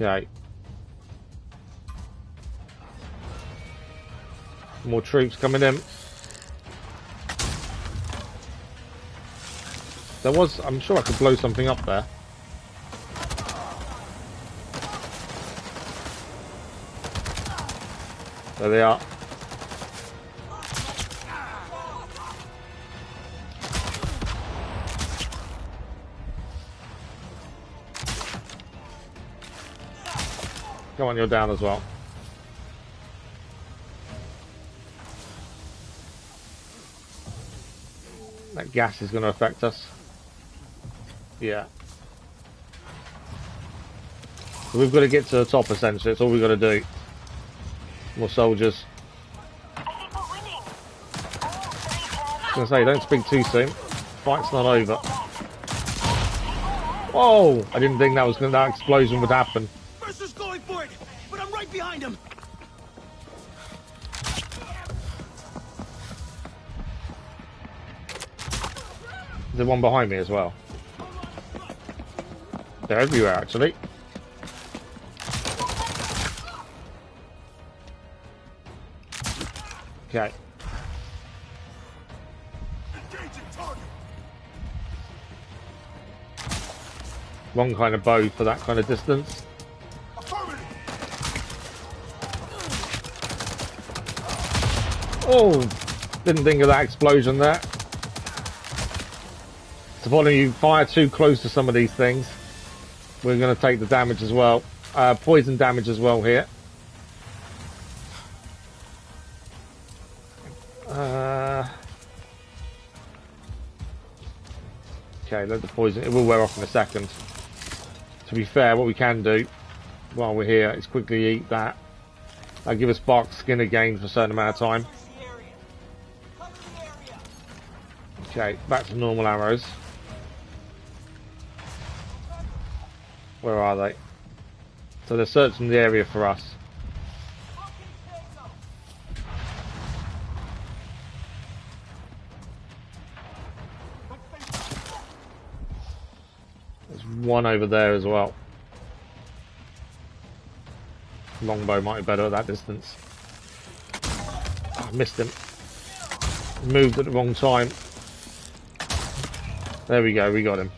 Okay. More troops coming in. I'm sure I could blow something up there. There they are. Come on, you're down as well. That gas is going to affect us. Yeah. So we've got to get to the top essentially. That's all we've got to do. More soldiers. I was going to say, don't speak too soon. Fight's not over. Whoa! I didn't think that explosion would happen. Mercer's going for it, but I'm right behind him. There's one behind me as well. They're everywhere actually. Okay. Wrong kind of bow for that kind of distance. Oh, didn't think of that explosion there. So when you fire too close to some of these things, we're going to take the damage as well. Poison damage as well here. Okay, let the poison, it will wear off in a second. To be fair, what we can do while we're here is quickly eat that. That'll give us bark skin again for a certain amount of time. Okay, back to normal arrows. Where are they? So they're searching the area for us. There's one over there as well. Longbow might be better at that distance. Oh, I missed him. Moved at the wrong time. There we go, we got him.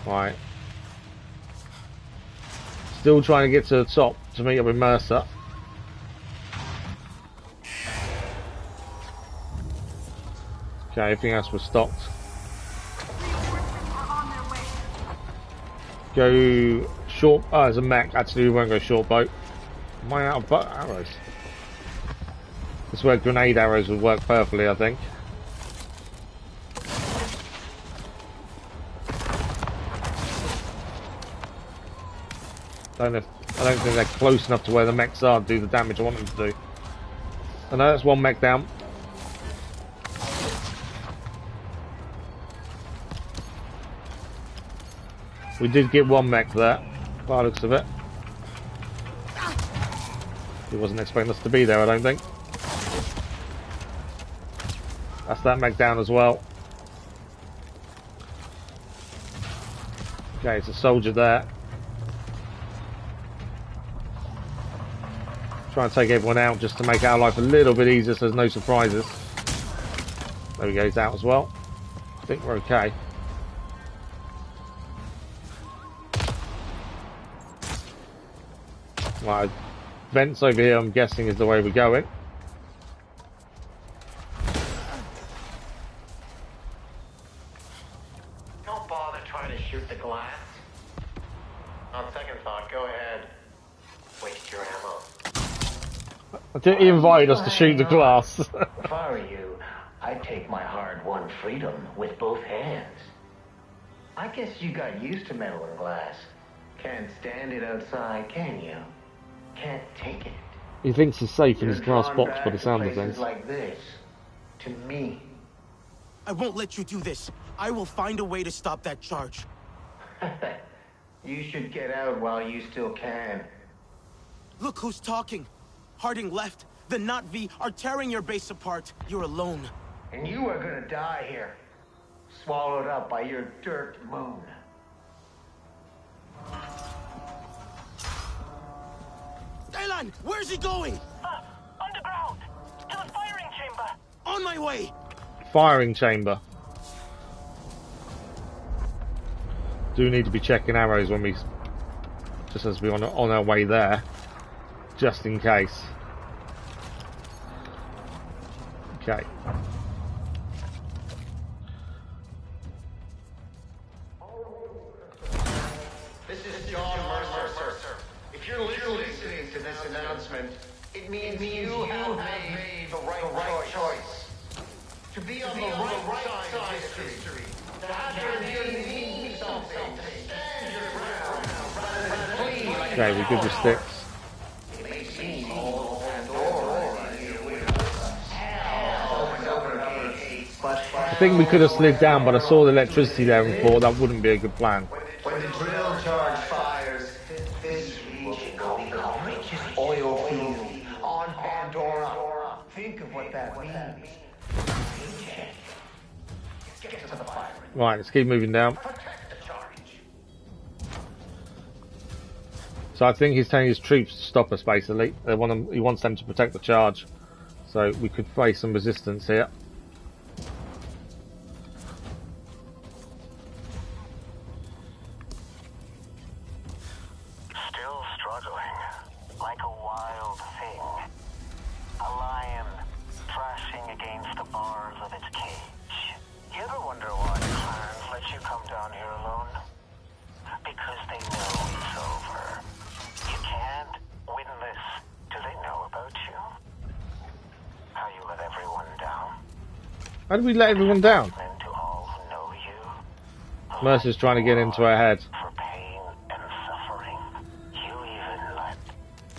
Right. Still trying to get to the top to meet up with Mercer. Okay, everything else was stocked. Go short. Oh, there's a mech. Actually, we won't go short boat. Am I out of arrows? This is where grenade arrows would work perfectly, I think. I don't think they're close enough to where the mechs are to do the damage I want them to do. I know that's one mech down. We did get one mech there, by the looks of it. He wasn't expecting us to be there, I don't think. That's that mech down as well. Okay, it's a soldier there. Try and take everyone out just to make our life a little bit easier so there's no surprises. There we go, he's out as well. I think we're okay. Right, vents over here I'm guessing is the way we're going. Don't bother trying to shoot the glass. On second thought, go ahead. Waste your ammo. He invited us to shoot the glass. If I were you, I'd take my hard-won freedom with both hands. I guess you got used to metal and glass. Can't stand it outside, can you? Can't take it. He thinks he's safe in his glass box by the sound of things. Like this, to me. I won't let you do this. I will find a way to stop that charge. You should get out while you still can. Look who's talking. Harding left. The Not V are tearing your base apart. You're alone. And you are gonna die here. Swallowed up by your dirt moon. Dylan, where's he going? Underground! To the firing chamber! On my way! Firing chamber. Do need to be checking arrows when we... just as we're on our way there. Just in case. Okay. This is John Mercer. If you're listening to this announcement, it means you have made the right choice. To be on the right side of history. To have your name mean something. To stand your ground. Rather than flee like Okay, we're good with sticks. it may seem all Pandora hell opens over gates, but I think we could have slid down, but I saw the electricity there and thought that wouldn't be a good plan. when the drill charge fires, this region will become richest oil field on Pandora. Think of what that means. Get to the fire. Right, let's keep moving down. So I think he's telling his troops to stop us, basically. He wants them to protect the charge. So we could face some resistance here. Still struggling, like a wild thing. A lion thrashing against the bars of its cage. You ever wonder why clans let you come down here alone? Because they know it's over. You can't win this. Do they know about you? How you let everyone down? How did we let everyone down? And to all who know you, Mercer's trying to get into her head. for pain and suffering, you even let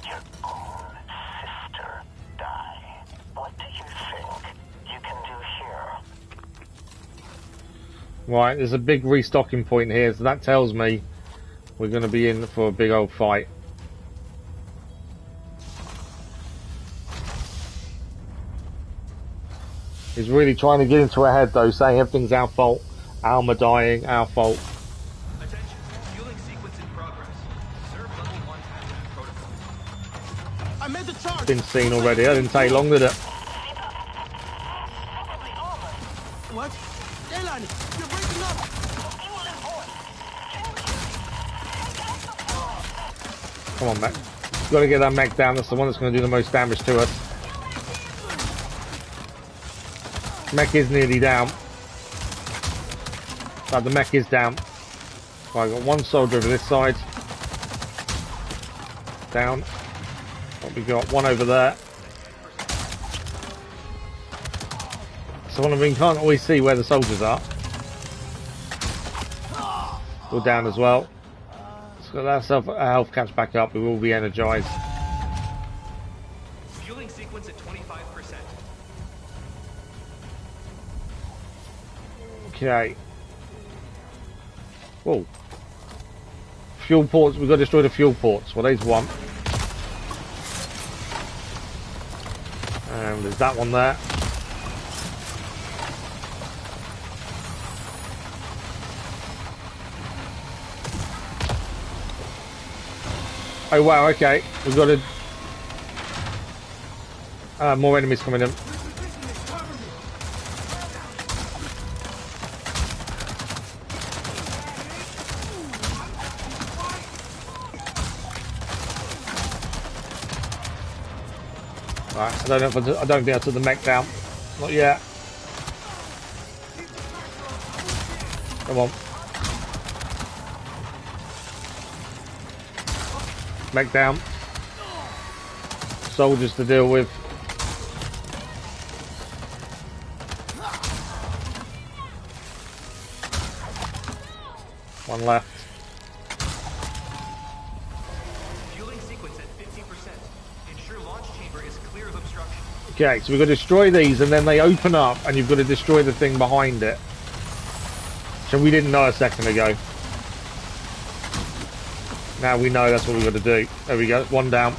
your own sister die. What do you think you can do here? Right, there's a big restocking point here, so that tells me we're going to be in for a big old fight. He's really trying to get into her head though, saying everything's our fault. Alma dying, our fault. Attention, fueling sequence in progress. Serve level 1 hazard protocol. I made the charge! Been seen already, that didn't take long, did it? What? Dylan, you're breaking up! Come on, mech. You've got to get that mech down, that's the one that's going to do the most damage to us. Mech is nearly down. But the mech is down. Right, I've got one soldier over this side. Down. What we got? One over there. So one of them can't always see where the soldiers are. We're down as well. So that's our health catch back up. We will be energized. Fueling sequence at 25%. Okay. Whoa. Fuel ports. We've got to destroy the fuel ports. Well, there's one. And there's that one there. Oh wow, okay. We've got to... more enemies coming in. Right, I don't know if I don't think I took the mech down. Not yet. Come on. Mech down. Soldiers to deal with. One left. Fueling sequence at 50%. Ensure launch chamber is clear of obstruction. Okay, so we've got to destroy these and then they open up and you've got to destroy the thing behind it. So we didn't know a second ago. Now we know that's what we've got to do. There we go, one down.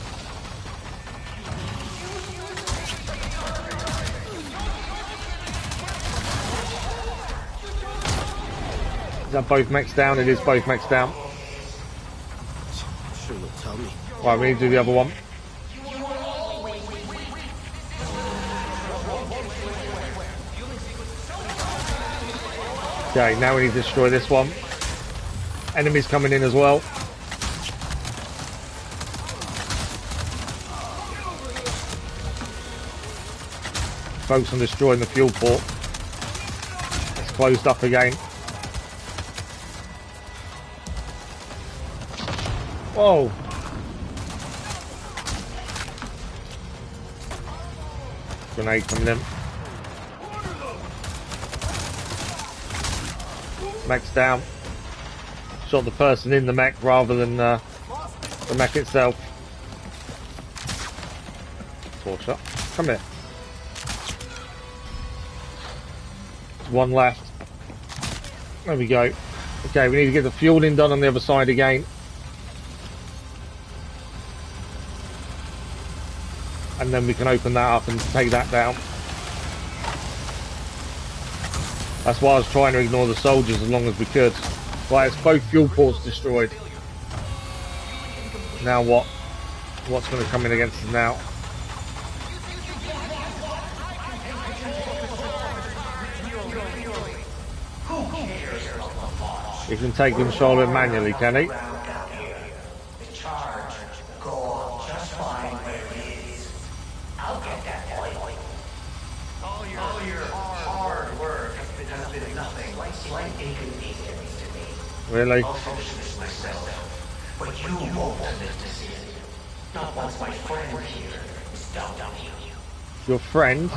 Is that both mechs down? It is both mechs down. Sure will tell me. Right, we need to do the other one. Okay, now we need to destroy this one. Enemies coming in as well. Focus on destroying the fuel port. It's closed up again. Whoa! Grenade coming in. Mech's down. Shot the person in the mech rather than the mech itself. Torch up. Come here. One left. There we go. Okay, we need to get the fueling done on the other side again. And then we can open that up and take that down. That's why I was trying to ignore the soldiers as long as we could. Right, it's both fuel ports destroyed. Now what? What's going to come in against us now? You can take control of it manually, can he? Really? But you won't live to see it. Not once my friend here is down here. Your friend?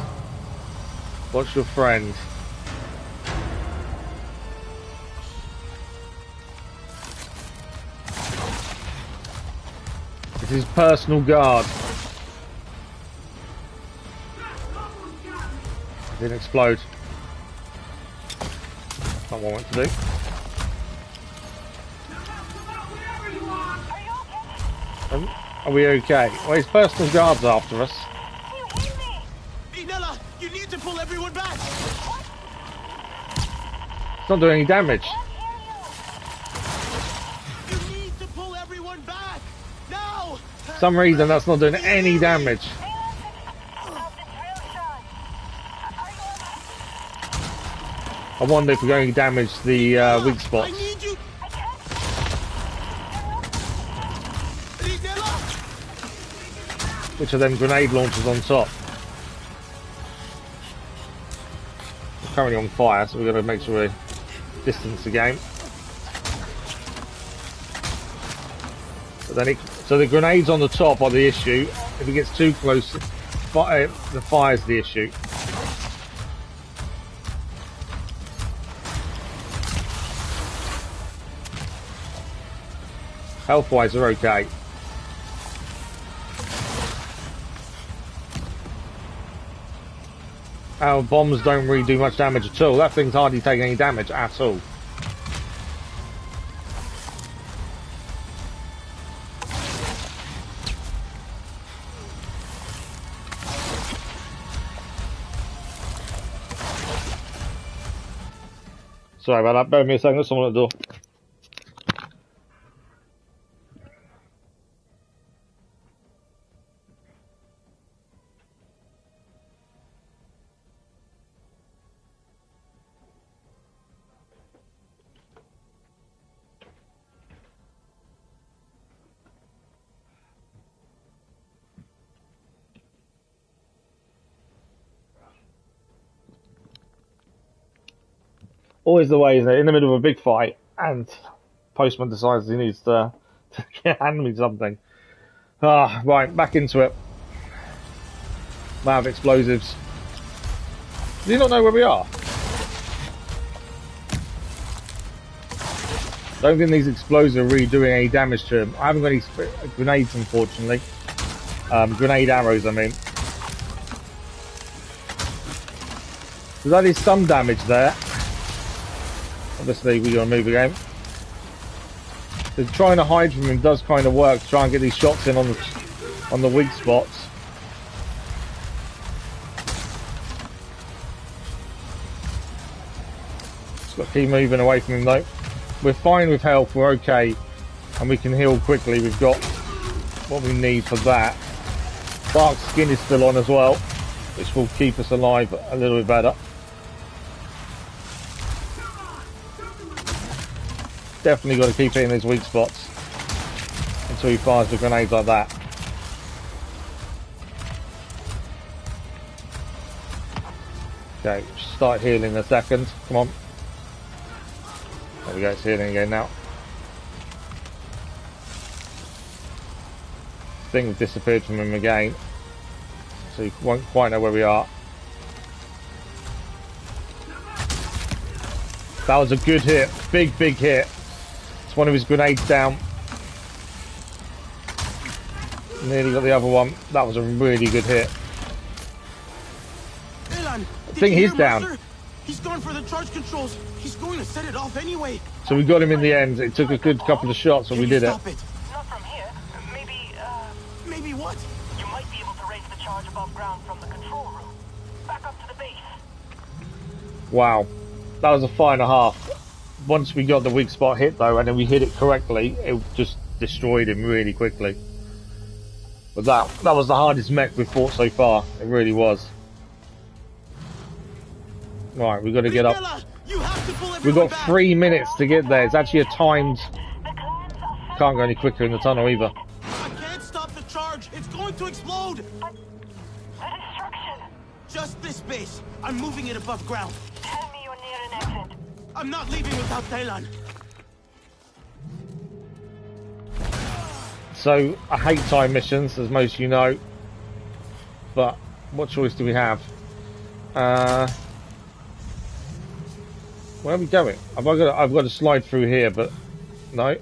What's your friend? It's his personal guard. It didn't explode. Not what I want to do. Are we okay? Well, his personal guard's after us. Nella, you need to pull everyone back. It's not doing any damage. You need to pull everyone back now. For some reason, that's not doing any damage. I wonder if we're going to damage the weak spots. Which are them grenade launchers on top. currently on fire, so we've got to make sure we distance the game. But then so the grenades on the top are the issue. If it gets too close, the fire's the issue. Health-wise, they're okay. Our bombs don't really do much damage at all. That thing's hardly taking any damage at all. Sorry about that. Bear with me a second. There's someone at the door. Always the way, isn't it? In the middle of a big fight, and Postman decides he needs to hand me something. Ah, right, back into it. I have explosives. Do you not know where we are? Don't think these explosives are really doing any damage to him. I haven't got any grenades, unfortunately. Grenade arrows, I mean. So that is some damage there. Obviously, we're going to move again. So trying to hide from him does kind of work to try and get these shots in on the weak spots. Just got to keep moving away from him though. We're fine with health, we're okay, and we can heal quickly. We've got what we need for that. Dark skin is still on as well, which will keep us alive a little bit better. Definitely got to keep hitting these weak spots until he fires the grenades like that. Okay, start healing in a second. Come on. There we go, it's healing again now. Thing has disappeared from him again, so you won't quite know where we are. That was a good hit, big hit. It's one of his grenades down. Nearly got the other one. That was a really good hit. Elan, I think he's down. Mercer? He's gone for the charge controls. He's going to set it off anyway. So we got him in the end. It took a good couple of shots, and we did it. Not from here. Maybe what? You might be able to raise the charge above ground from the control room. Back up to the base. Wow. That was a fire and a half. Once we got the weak spot hit though, and then we hit it correctly, it just destroyed him really quickly. But that was the hardest mech we've fought so far. It really was. Right, we've got to get up. We've got 3 minutes to get there. It's actually a timed... Can't go any quicker in the tunnel either. I can't stop the charge. It's going to explode. But the destruction. Just this base. I'm moving it above ground. Tell me you're near an exit. I'm not leaving without Thailand. So, I hate time missions, as most of you know. But, what choice do we have? Where are we going? I've got to slide through here, but... No.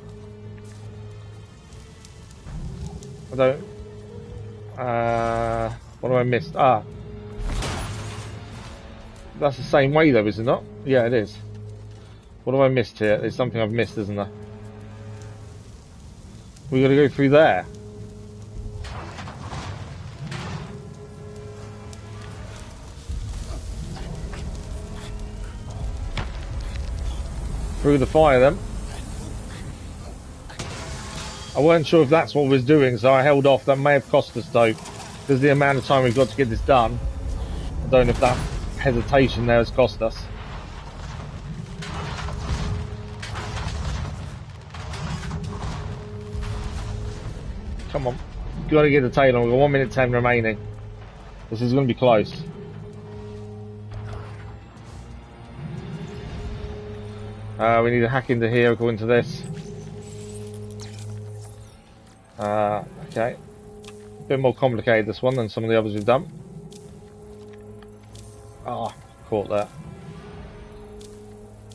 I don't... what have I missed? Ah. That's the same way though, is it not? Yeah, it is. What have I missed here? There's something I've missed, isn't there? We got to go through there. Through the fire then. I weren't sure if that's what we was doing, so I held off. That may have cost us though, because the amount of time we've got to get this done. I don't know if that hesitation there has cost us. Come on, got to get the tail on. We've got 1 minute 10 remaining. This is going to be close. We need to hack into here according to this. Okay. A bit more complicated this one than some of the others we've done. Ah, caught that.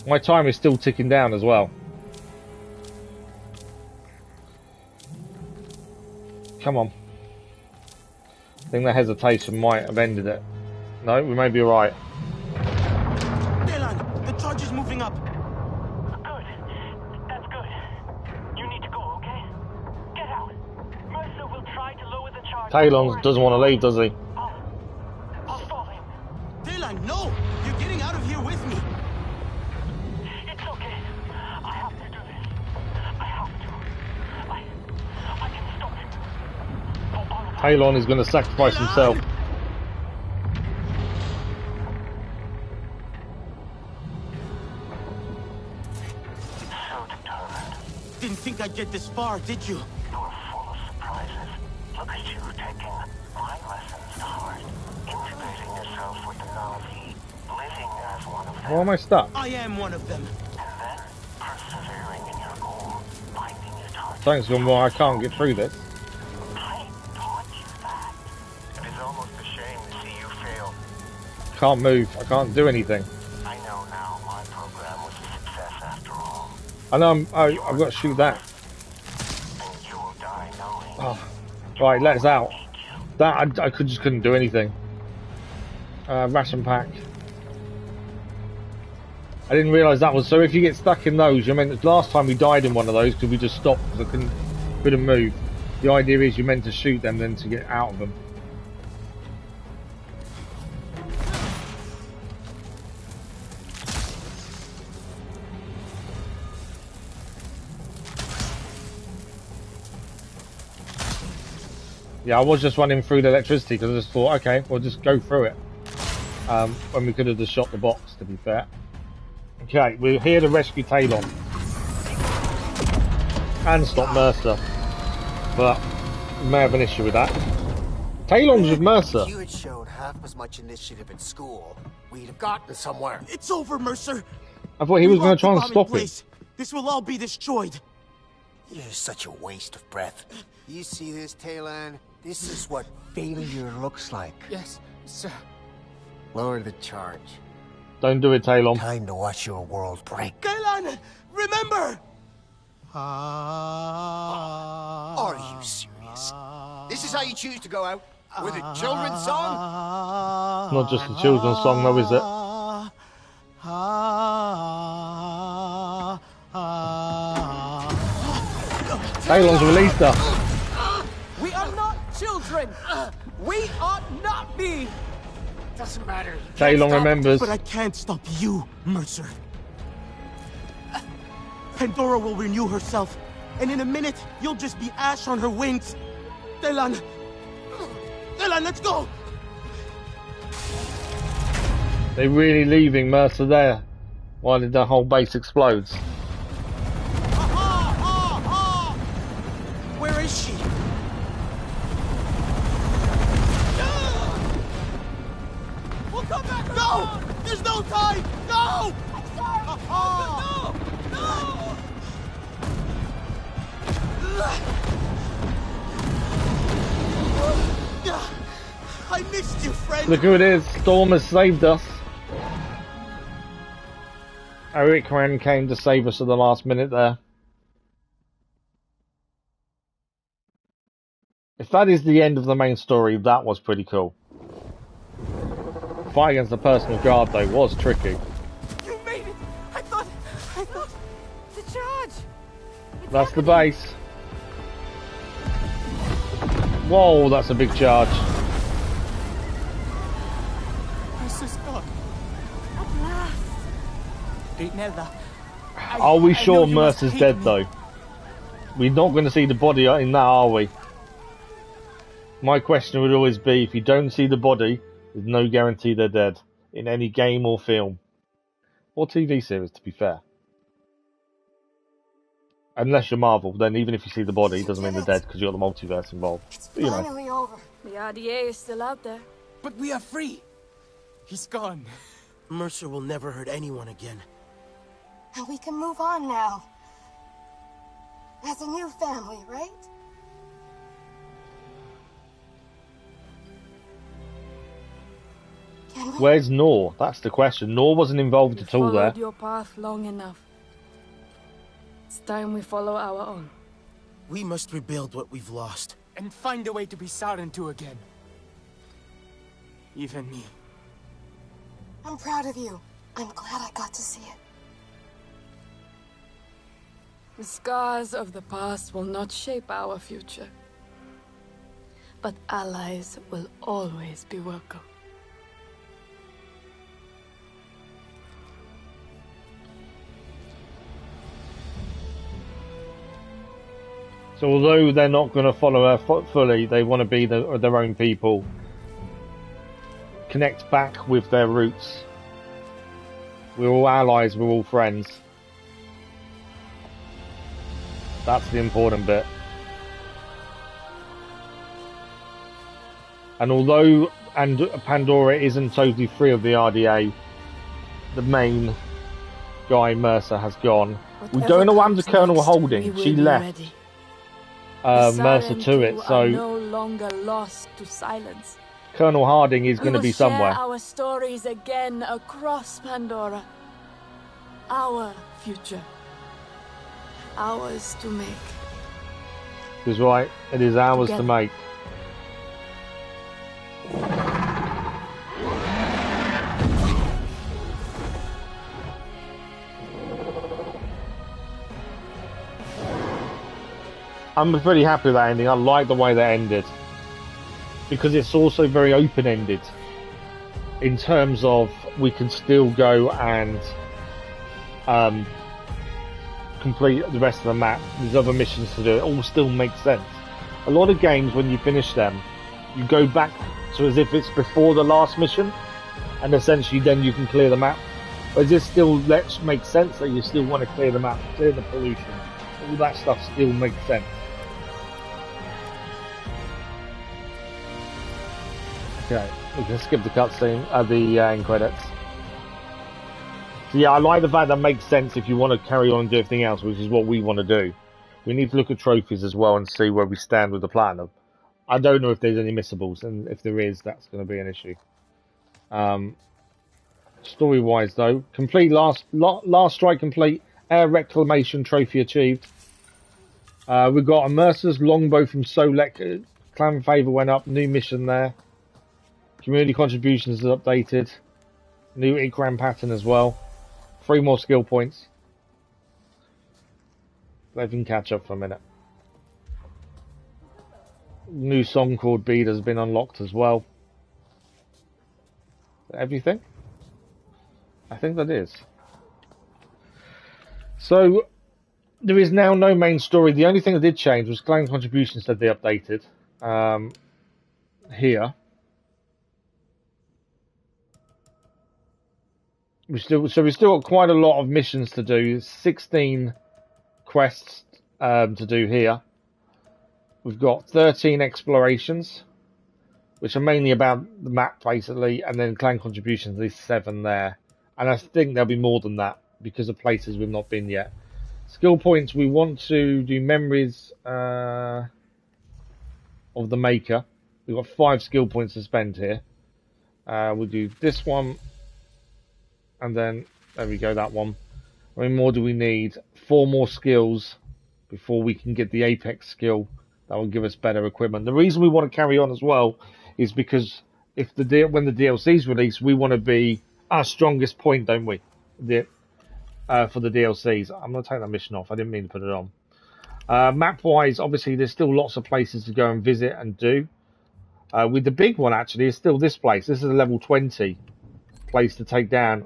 My time is still ticking down as well. Come on. I think the hesitation might have ended it. No, we may be alright. Dylan, the charge is moving up. Good. That's good. You need to go, okay? Get out. Mercer will try to lower the charge. Talon doesn't want to leave, does he? I'll stop him. Dylan, no! You're getting out of here with me. It's okay. I have to do this. I have to. I can stop him. Talon is going to sacrifice himself. Didn't think I'd get this far, did you? You're full of surprises. Look at you taking my lessons to heart, integrating yourself with the Navi, living as one of them. Why am I stuck? I am one of them. And then persevering in your goal, finding your target. Thanks, Gumbo, I can't get through this. I taught you that. It is almost a shame to see you fail. Can't move. I can't do anything. I know now my program was a success after all. I know I've got to shoot that. And you will die knowing. Oh. Right, let us out. That I just couldn't do anything. Ration pack. I didn't realise that was so. If you get stuck in those, you meant last time we died in one of those because we just stopped because I couldn't move. The idea is you're meant to shoot them then to get out of them. Yeah, I was just running through the electricity because I just thought, okay, we'll just go through it. When we could have just shot the box, to be fair. Okay, we're here to rescue Talon. And stop Mercer. But we may have an issue with that. Talon's with Mercer. If you had shown half as much initiative at school, we'd have gotten somewhere. It's over, Mercer. I thought he was going to try and stop it. This will all be destroyed. You're such a waste of breath. You see this, Talon? This is what failure looks like. Yes, sir. Lower the charge. Don't do it, Talon. Time to watch your world break. Talon, remember! Are you serious? This is how you choose to go out? With a children's song? Not just a children's song, though, is it? Talon's released her. We are not children. We ought not be. Doesn't matter. Talon remembers. But I can't stop you, Mercer. Pandora will renew herself, and in a minute, you'll just be ash on her wings. Talon, let's go. They're really leaving Mercer there. Why did the whole base explodes? Where is she? We'll come back. No! There's no time! No! I'm sorry! No! I missed you, friend! Look who it is. Storm has saved us. Eric Wren came to save us at the last minute there. If that is the end of the main story, that was pretty cool. Fight against the personal guard, though, was tricky. You made it! I thought... The charge! That's the base. Whoa, that's a big charge. Mercer's gone. At last. Renella, Are we sure Mercer's dead, though? We're not going to see the body in that, are we? My question would always be, if you don't see the body, there's no guarantee they're dead. In any game or film. Or TV series, to be fair. Unless you're Marvel, then even if you see the body, it doesn't mean they're dead, because you've got the multiverse involved. But, you know. Finally over. The RDA is still out there. But we are free. He's gone. Mercer will never hurt anyone again. And we can move on now. As a new family, right? Can we? Where's Nor? That's the question. Nor wasn't involved at all there. Followed your path long enough. It's time we follow our own. We must rebuild what we've lost. And find a way to be Sarentu again. Even me. I'm proud of you. I'm glad I got to see it. The scars of the past will not shape our future. But allies will always be welcome. So although they're not going to follow her fully, they want to be their own people. Connect back with their roots. We're all allies, we're all friends. That's the important bit. And although Pandora isn't totally free of the RDA, the main guy, Mercer, has gone. We don't know what happened to Colonel Holding. She left Mercer to it, so no longer lost to silence. Colonel Harding is going to be somewhere. Share our stories again across Pandora. Our future. Ours to make. He's right. It is ours to make. I'm pretty happy with that ending. I like the way that ended. Because it's also very open-ended. In terms of, we can still go and complete the rest of the map. There's other missions to do. It all still makes sense. A lot of games, when you finish them, you go back to as if it's before the last mission, and essentially then you can clear the map. But it still makes sense that you still want to clear the map, clear the pollution. All that stuff still makes sense. Okay, we can skip the cutscene, the end credits. So yeah, I like the fact that makes sense if you want to carry on and do everything else, which is what we want to do. We need to look at trophies as well and see where we stand with the platinum. I don't know if there's any missables, and if there is, that's going to be an issue. Story-wise, though, complete last strike complete, air reclamation trophy achieved. We've got a Mercer's longbow from Solek. Clan favor went up, new mission there. Community contributions is updated. New Ikram pattern as well. 3 more skill points. Let me catch up for a minute. New song called Bead has been unlocked as well. Everything? I think that is. So, there is now no main story. The only thing that did change was clan contributions that they updated. Here. We've still got quite a lot of missions to do. 16 quests to do here. We've got 13 explorations, which are mainly about the map, basically, and then clan contributions, there's 7 there. And I think there'll be more than that, because of places we've not been yet. Skill points, we want to do memories of the Maker. We've got 5 skill points to spend here. We'll do this one. And then, there we go, that one. How many more do we need? 4 more skills before we can get the Apex skill. That will give us better equipment. The reason we want to carry on as well is because when the DLC's released, we want to be our strongest point, don't we? For the DLCs. I'm going to take that mission off. I didn't mean to put it on. Map-wise, obviously, there's still lots of places to go and visit and do. With the big one, actually, is still this place. This is a level 20 place to take down.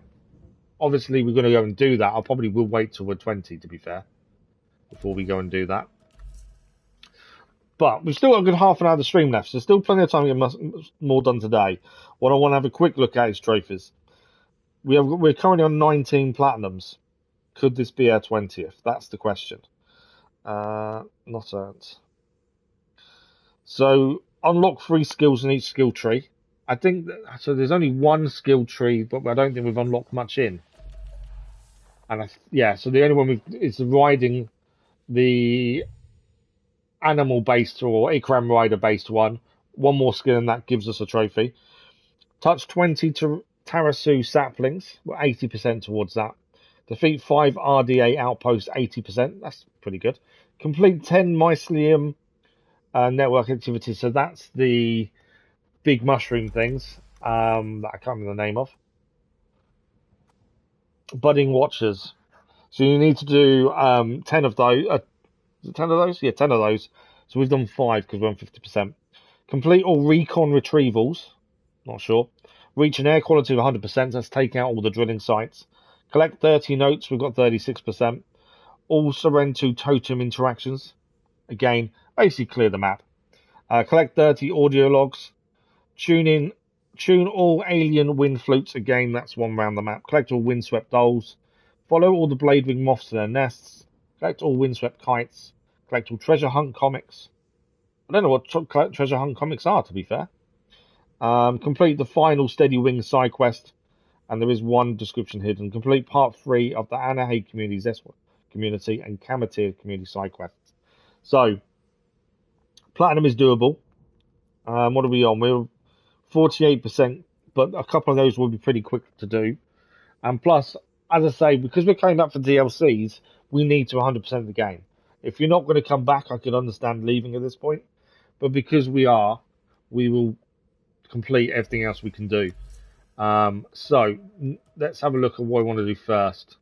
Obviously, we're going to go and do that. I probably will wait till we're 20, to be fair, before we go and do that. But we've still got a good half an hour of the stream left, so there's still plenty of time to get more done today. What I want to have a quick look at is trophies. We're currently on 19 platinums. Could this be our 20th? That's the question. Not earned. So, unlock 3 skills in each skill tree. I think so. There's only 1 skill tree, but I don't think we've unlocked much in. And yeah, so the only one is riding the animal-based or Ikram rider-based one. One more skill and that gives us a trophy. Touch 20 to Tarasu saplings. We're 80% towards that. Defeat 5 RDA outposts, 80%. That's pretty good. Complete 10 mycelium network activities. So that's the big mushroom things that I can't remember the name of. Budding watchers. So you need to do 10 of those. 10 of those? Yeah, 10 of those. So we've done 5 because we're on 50%. Complete all recon retrievals. Not sure. Reach an air quality of 100%. Let's take out all the drilling sites. Collect 30 notes. We've got 36%. All Sorrento totem interactions. Again, basically clear the map. Collect 30 audio logs. Tune all alien wind flutes. Again, that's one round the map. Collect all windswept dolls. Follow all the blade-winged moths to their nests. Collect all windswept kites. Collect all treasure hunt comics. I don't know what treasure hunt comics are, to be fair. Complete the final Steady Wings side quest. And there is one description hidden. Complete part 3 of the Anahe community, Zeswa community, and Kamatir community side quests. So, platinum is doable. What are we on? We're 48%, but a couple of those will be pretty quick to do. And plus, as I say, because we're coming up for DLCs, we need to 100% the game. If you're not going to come back, I could understand leaving at this point. But because we are, we will complete everything else we can do. So, let's have a look at what I want to do first.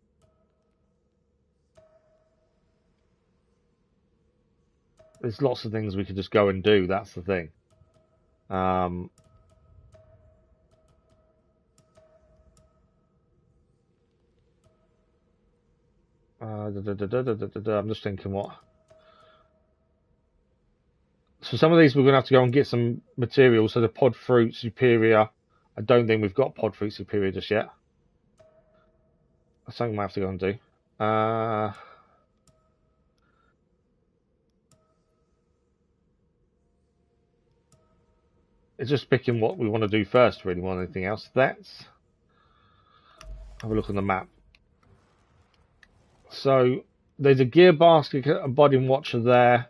There's lots of things we could just go and do, that's the thing. I'm just thinking what. So some of these we're going to have to go and get some materials. So the pod fruit superior. I don't think we've got pod fruit superior just yet. That's something we might have to go and do. It's just picking what we want to do first, really, more than anything else. Let's have a look on the map. So there's a gear basket, a body watcher there.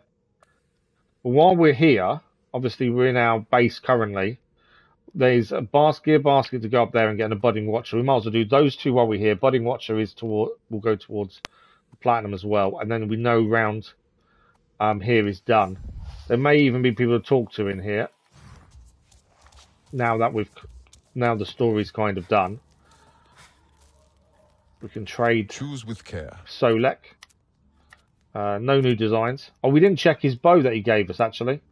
But while we're here, obviously we're in our base currently. There's a gear basket to go up there and get a budding watcher. We might as well do those two while we're here. Budding watcher is will go towards the platinum as well, and then we know round here is done. There may even be people to talk to in here. Now the story's kind of done. We can trade. Choose with care. Solek. No new designs. Oh, we didn't check his bow that he gave us actually.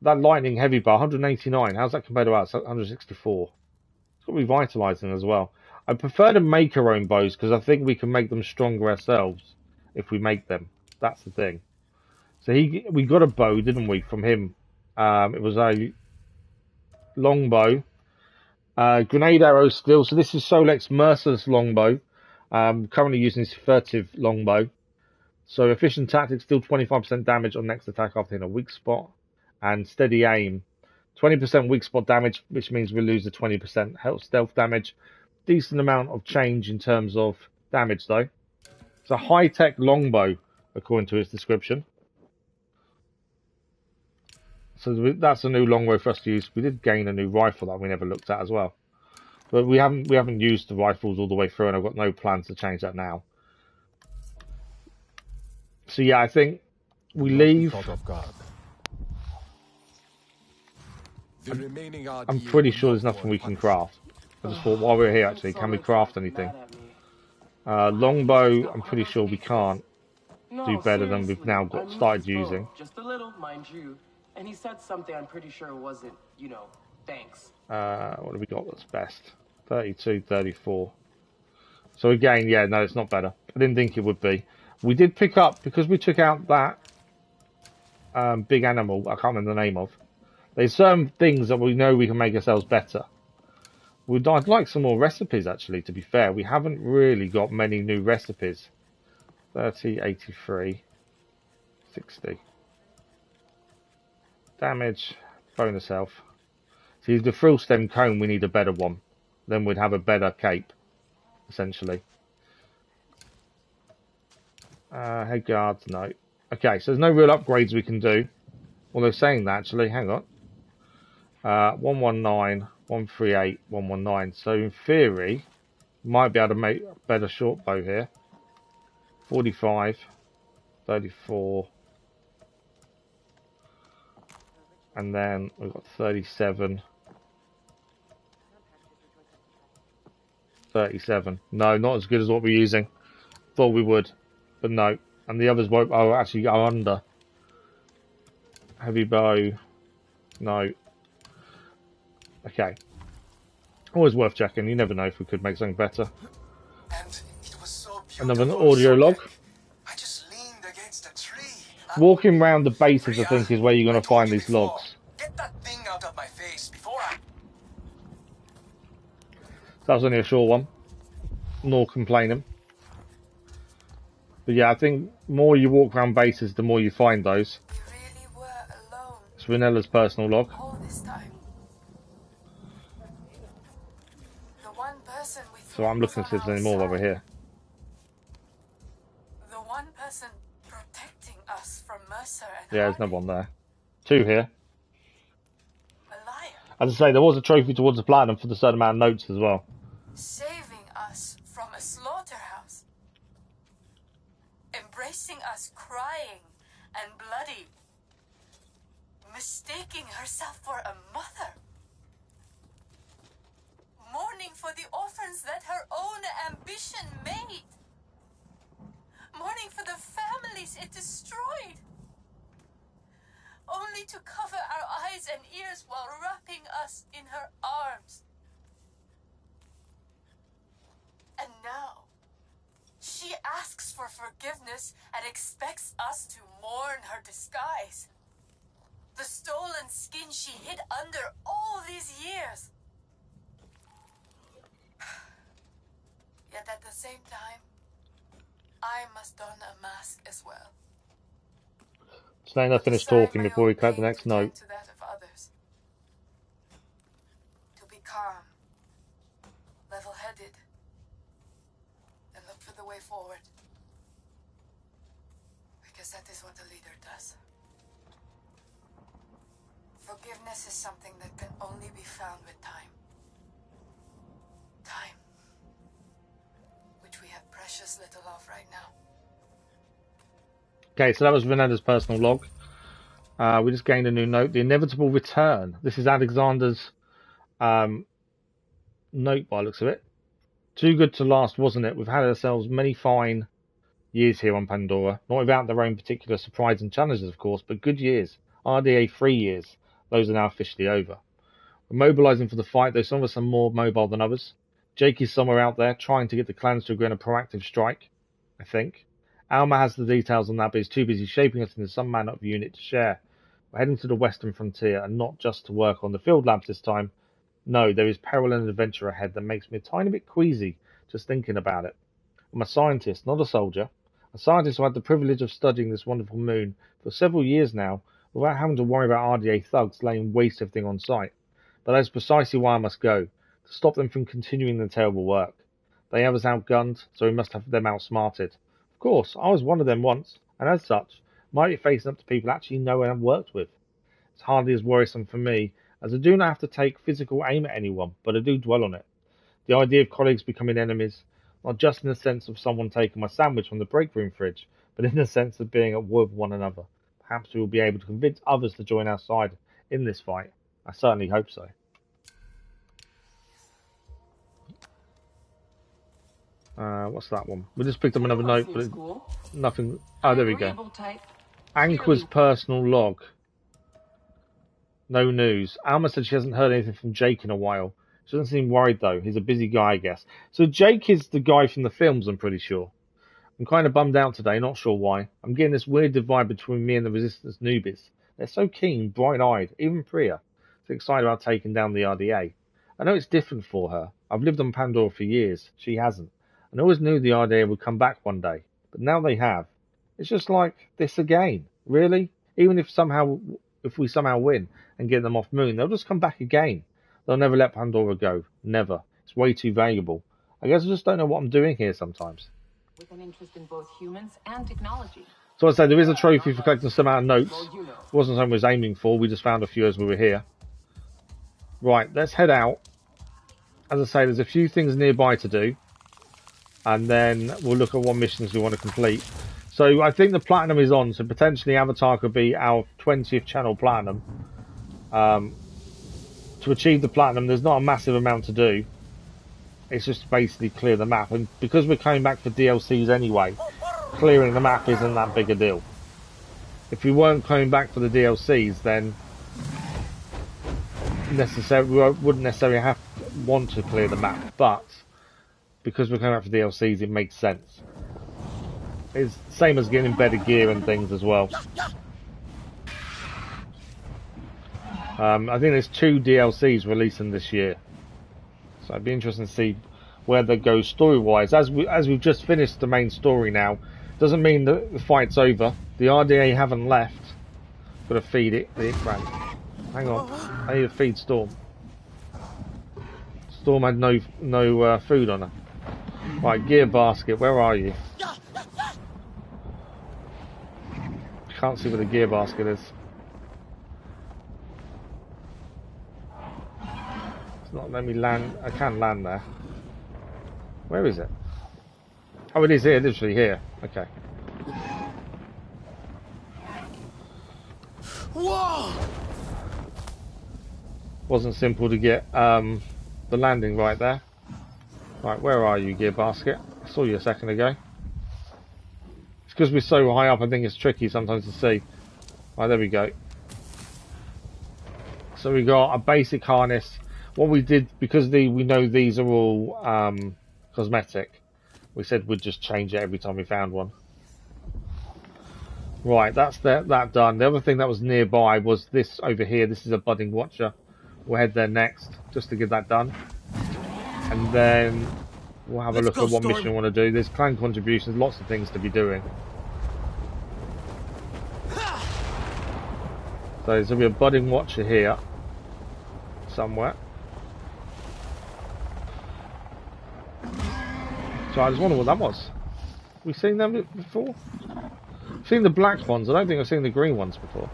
That lightning heavy bow, 189. How's that compared to ours? 164. It's got revitalizing as well. I prefer to make our own bows because I think we can make them stronger ourselves if we make them. That's the thing. So we got a bow, didn't we, from him? It was a longbow. Grenade arrow still. So this is Solek's Mercer's longbow. Currently using his furtive longbow. So efficient tactics, still 25% damage on next attack after hitting a weak spot. And steady aim, 20% weak spot damage, which means we lose the 20% health stealth damage. Decent amount of change in terms of damage though. It's a high-tech longbow, according to its description. So that's a new longbow for us to use. We did gain a new rifle that we never looked at as well. But we haven't used the rifles all the way through, and I've got no plans to change that now. So yeah, I think we leave. I'm pretty sure there's nothing we can craft. I just thought while we're here, actually, can we craft anything? Longbow, I'm pretty sure we can't do better than we've now started using. Just a little, mind you. And he said something I'm pretty sure wasn't, thanks. What have we got that's best? 32, 34. So again, yeah, no, it's not better. I didn't think it would be. We did pick up, because we took out that big animal, I can't remember the name of. There's certain things that we know we can make ourselves better. I'd like some more recipes, actually, to be fair. We haven't really got many new recipes. 30, 83, 60. Damage, bonus health. See, the frill stem cone, we need a better one. Then we'd have a better cape. essentially. Head guards, no. Okay, so there's no real upgrades we can do. Although saying that, actually, hang on. 119, 138, 119. So in theory, might be able to make a better short bow here. 45, 34, and then we've got 37, 37. No, not as good as what we're using. Thought we would, but no. And the others won't. Oh, actually go under. Heavy bow, no. Okay. Always worth checking. You never know if we could make something better. And it was so Another beautiful, audio log. I just leaned against a tree. Walking around the bases, I think, is where you're going to find these logs. Get that thing out of my face before I... That was only a short one. Nor complaining. But yeah, I think more you walk around bases, the more you find those. It's Renella's personal log. So I'm looking to see if there's any more over here. The one person protecting us from Mercer and Yeah, there's another one there. 2 here. As I say, there was a trophy towards the platinum for the certain amount of notes as well. saving us from a slaughterhouse, embracing us crying and bloody, mistaking herself for a mother, mourning for the orphans that her own ambition made, mourning for the families it destroyed, only to cover our eyes and ears while wrapping us in her arms. And now, she asks for forgiveness and expects us to mourn her disguise. The stolen skin she hid under all these years. Yet at the same time, I must don a mask as well. So now I finish talking before we cut the next note. To that of others. To be calm, level-headed, and look for the way forward. Because that is what a leader does. Forgiveness is something that can only be found with time. Time. Which we have precious little of right now. Okay, so that was Renella's personal log. We just gained a new note. The inevitable return. This is Alexander's note by the looks of it. Too good to last, wasn't it? We've had ourselves many fine years here on Pandora. Not without their own particular surprise and challenges, of course, but good years. RDA 3 years. Those are now officially over. We're mobilising for the fight, though some of us are more mobile than others. Jake is somewhere out there trying to get the clans to agree on a proactive strike, I think. Alma has the details on that, but is too busy shaping us into some manner of unit to share. We're heading to the western frontier, and not just to work on the field labs this time. No, there is peril and adventure ahead that makes me a tiny bit queasy just thinking about it. I'm a scientist, not a soldier. A scientist who had the privilege of studying this wonderful moon for several years now, without having to worry about RDA thugs laying waste everything on sight. But that is precisely why I must go, to stop them from continuing their terrible work. They have us outgunned, so we must have them outsmarted. Of course, I was one of them once, and as such, might be facing up to people I actually know and have worked with. It's hardly as worrisome for me, as I do not have to take physical aim at anyone, but I do dwell on it. The idea of colleagues becoming enemies, not just in the sense of someone taking my sandwich from the break room fridge, but in the sense of being at war with one another. Perhaps we will be able to convince others to join our side in this fight. I certainly hope so. What's that one? We just picked up another note, but nothing. Oh, there we go. Anqua's personal log. No news. Alma said she hasn't heard anything from Jake in a while. She doesn't seem worried, though. He's a busy guy, I guess. So Jake is the guy from the films, I'm pretty sure. I'm kind of bummed out today, not sure why. I'm getting this weird divide between me and the Resistance newbies. They're so keen, bright-eyed, even Priya. So excited about taking down the RDA. I know it's different for her. I've lived on Pandora for years. She hasn't. And I always knew the RDA would come back one day. But now they have. It's just like this again. Really? Even if we somehow win and get them off Moon, they'll just come back again. They'll never let Pandora go. Never. It's way too valuable. I guess I just don't know what I'm doing here sometimes. With an interest in both humans and technology. So I say there is a trophy for collecting some amount of notes. It wasn't something we was aiming for. We just found a few as we were here. Right, let's head out. As I say, there's a few things nearby to do. And then we'll look at what missions we want to complete. So I think the platinum is on. So potentially Avatar could be our 20th channel platinum. To achieve the platinum, there's not a massive amount to do. It's just basically clear the map. And because we're coming back for DLCs anyway, clearing the map isn't that big a deal. If we weren't coming back for the DLCs, then we wouldn't necessarily want to clear the map. But because we're coming back for DLCs, it makes sense. It's the same as getting better gear and things as well. I think there's 2 DLCs releasing this year. So it'd be interesting to see where they go story-wise. As we've just finished the main story now, doesn't mean that the fight's over. The RDA haven't left. Got to feed it. Right. Hang on. I need to feed Storm. Storm had no food on her. Right, gear basket. Where are you? Can't see where the gear basket is. It's not letting me land. I can land there. Where is it? Oh, it is here, literally here. Okay. Whoa! Wasn't simple to get the landing right there. Right, where are you, gear basket? I saw you a second ago. It's because we're so high up, I think it's tricky sometimes to see. Right, there we go. So we got a basic harness. What we did, because we know these are all cosmetic, we said we'd just change it every time we found one. Right, that's that done. The other thing that was nearby was this over here. This is a budding watcher. We'll head there next, just to get that done. And then we'll have a look at what mission we want to do. There's clan contributions, lots of things to be doing. So there's going to be a budding watcher here, somewhere. So I just wonder what that was. We've seen them before? I've seen the black ones. I don't think I've seen the green ones before.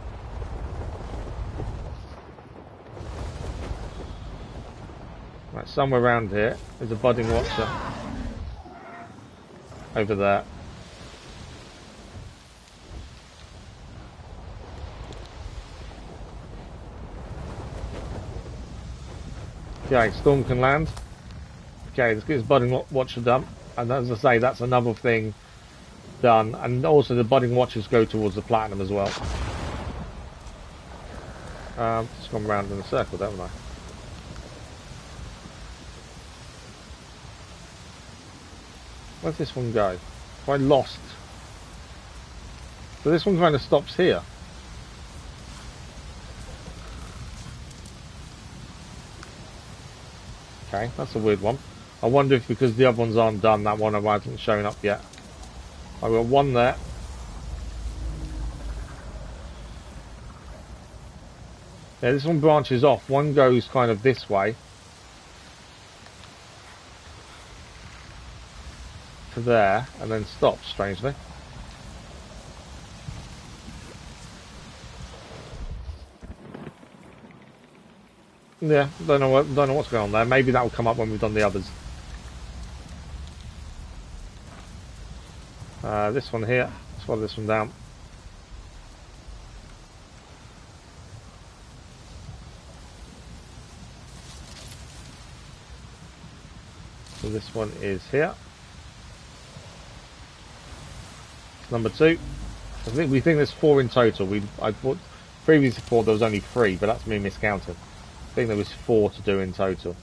Right, somewhere around here is a budding watcher. Over there. Okay, Storm can land. Okay, let's get this budding watcher done. And as I say, that's another thing done. And also the budding watchers go towards the platinum as well. Just gone round in a circle, haven't I? Where's this one go? I lost. So this one kind of stops here. Okay, that's a weird one. I wonder if because the other ones aren't done, that one hasn't shown up yet. I've got one there. Yeah, this one branches off. One goes kind of this way. To there, and then stops, strangely. Yeah, don't know what's going on there. Maybe that will come up when we've done the others. This one here. Let's follow this one down. So this one is here. It's number 2. We think there's 4 in total. I thought previously thought there was only 3, but that's me miscounting. I think there was 4 to do in total.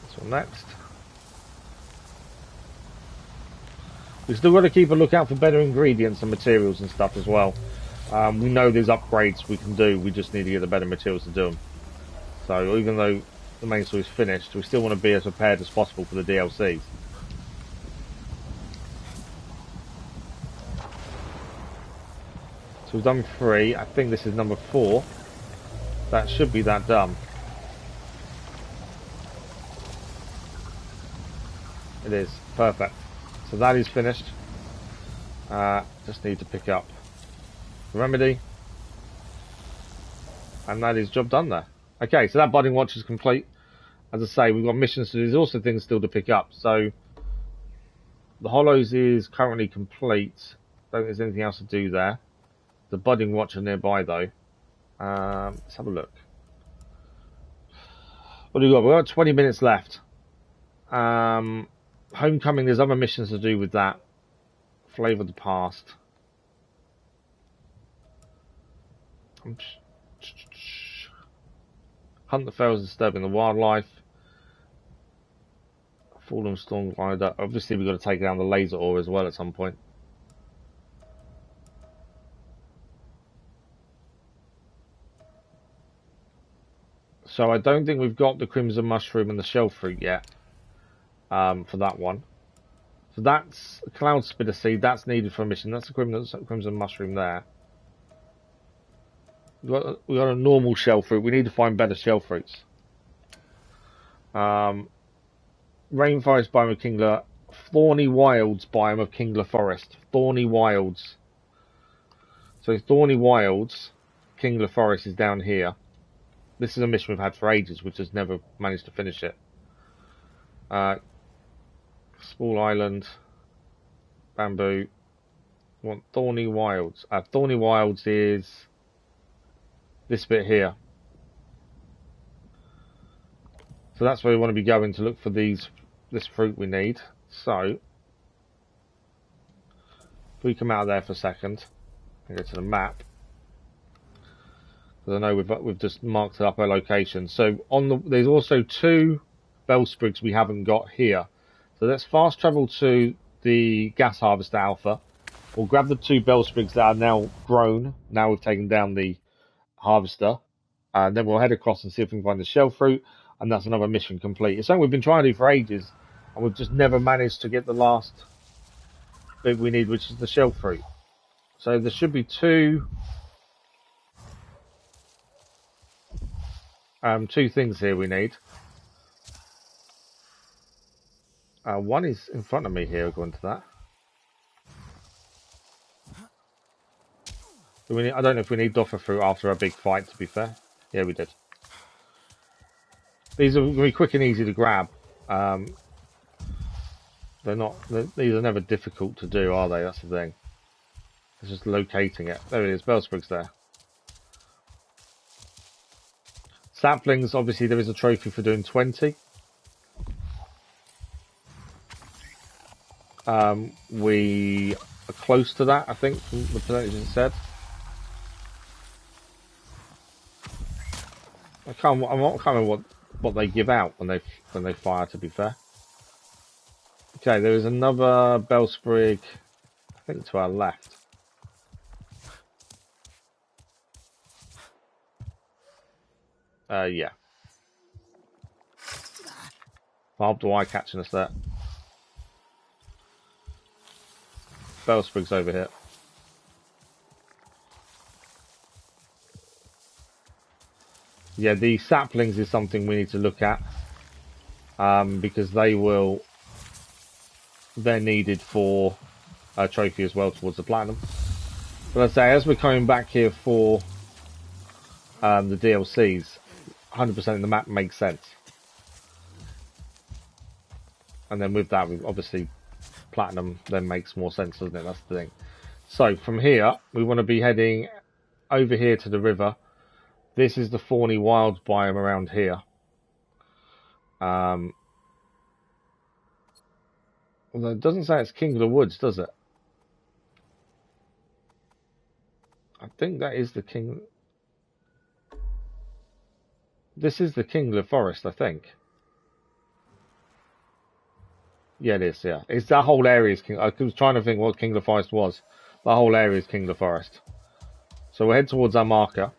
This one next. We've still got to keep a lookout for better ingredients and materials and stuff as well. We know there's upgrades we can do, we just need to get the better materials to do them. So even though the main story is finished, we still want to be as prepared as possible for the DLCs. So we've done 3, I think this is number 4. That should be that done. It is. Perfect. So that is finished. Just need to pick up the remedy. And that is job done there. Okay, so that budding watch is complete. As I say, we've got missions to do. There's also things still to pick up. So the Hollows is currently complete. Don't think there's anything else to do there. The budding watch are nearby though. Let's have a look. What do we got? We've got 20 minutes left. Homecoming, there's other missions to do with that. Flavor of the past. Hunt the Fells, disturbing the wildlife. Fallen Storm Glider. Obviously, we've got to take down the laser ore as well at some point. So I don't think we've got the Crimson Mushroom and the Shell Fruit yet for that one. So that's a Cloud Spitter Seed. That's needed for a mission. That's the Crimson Mushroom there. We've got a normal Shell Fruit. We need to find better Shell Fruits. Rainforest biome of Kingler. Thorny Wilds biome of Kingler Forest. Thorny Wilds. So Thorny Wilds, Kingler Forest is down here. This is a mission we've had for ages, which has never managed to finish it. Small Island, Bamboo. We want Thorny Wilds. Thorny Wilds is this bit here. So that's where we want to be going to look for this fruit we need. So if we come out of there for a second and go to the map. I know we've just marked up our location. So there's also 2 Bellsprigs we haven't got here. So let's fast travel to the Gas Harvester Alpha. We'll grab the 2 Bellsprigs that are now grown. Now we've taken down the Harvester. And then we'll head across and see if we can find the Shell Fruit. And that's another mission complete. It's something we've been trying to do for ages. And we've just never managed to get the last bit we need, which is the Shell Fruit. So there should be 2 things here we need. One is in front of me here, according to that. I don't know if we need Doffer Fruit after a big fight, to be fair. Yeah, we did. These are going to be quick and easy to grab. These are never difficult to do, are they? That's the thing. It's just locating it. There it is, Bellsprig's there. Saplings, obviously there is a trophy for doing 20. We are close to that, I think, from the percentage it said. I can't remember what they give out when they fire, to be fair. Okay, there is another Bellsprig, I think to our left. Yeah. Barbed wire catching us there. Bellsprig's over here. Yeah, the saplings is something we need to look at. Because they're needed for a trophy as well towards the platinum. But let's say, as we're coming back here for the DLCs, 100% of the map makes sense. And then with that, obviously, platinum then makes more sense, doesn't it? That's the thing. So from here, we want to be heading over here to the river. This is the Thorny Wild biome around here. Although it doesn't say it's Kingler Woods, does it? I think that is the King. This is the Kingler Forest, I think. Yeah, it is, yeah. It's that whole area is I was trying to think what Kingler Forest was. The whole area is Kingler Forest. So we'll head towards our marker.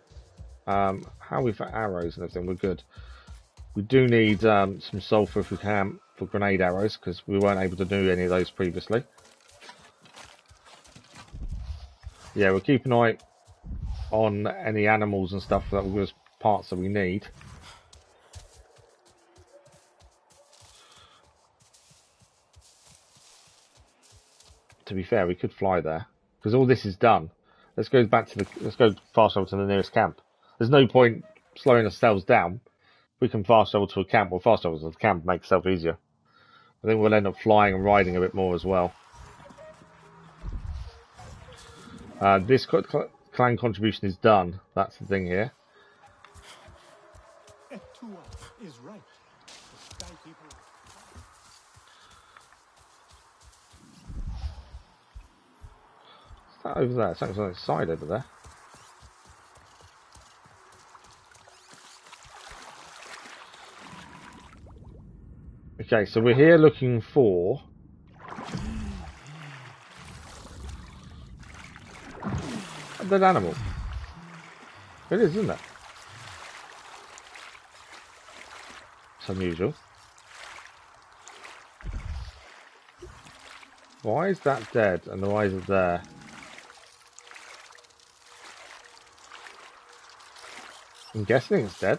How are we for arrows and everything? We're good. We do need some sulfur if we can for grenade arrows, because we weren't able to do any of those previously. Yeah, we'll keep an eye on any animals and stuff that will give us parts that we need. To be fair, we could fly there because all this is done. Let's go back to the. Let's go fast travel to the nearest camp. There's no point slowing ourselves down. We can fast travel to a camp, or fast travel to the camp makes itself easier. I think we'll end up flying and riding a bit more as well. This clan contribution is done. That's the thing here. Is right. The Sky People. What's that over there? Something's on the side over there. Okay, so we're here looking for a dead animal. It is, isn't it? It's unusual. Why is that dead and why is it there? I'm guessing it's dead.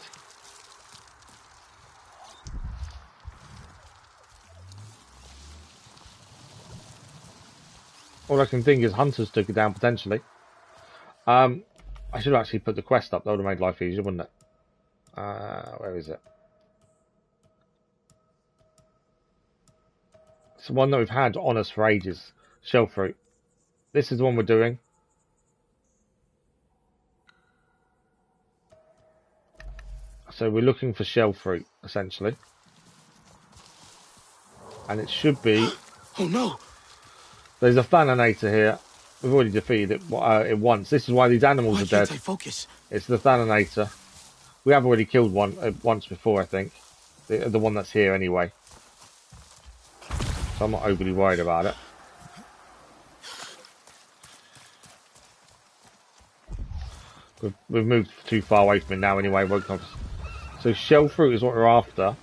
All I can think is hunters took it down potentially. I should actually put the quest up. That would have made life easier, wouldn't it? Where is it? It's the one that we've had on us for ages. Shell fruit. This is the one we're doing. So we're looking for shell fruit, essentially. And it should be... Oh no! There's a Thananator here. We've already defeated it once. This is why these animals are dead. Focus? It's the Thananator. We have already killed one once before, I think. The one that's here anyway. So I'm not overly worried about it. We've moved too far away from it now anyway. So shell fruit is what we're after.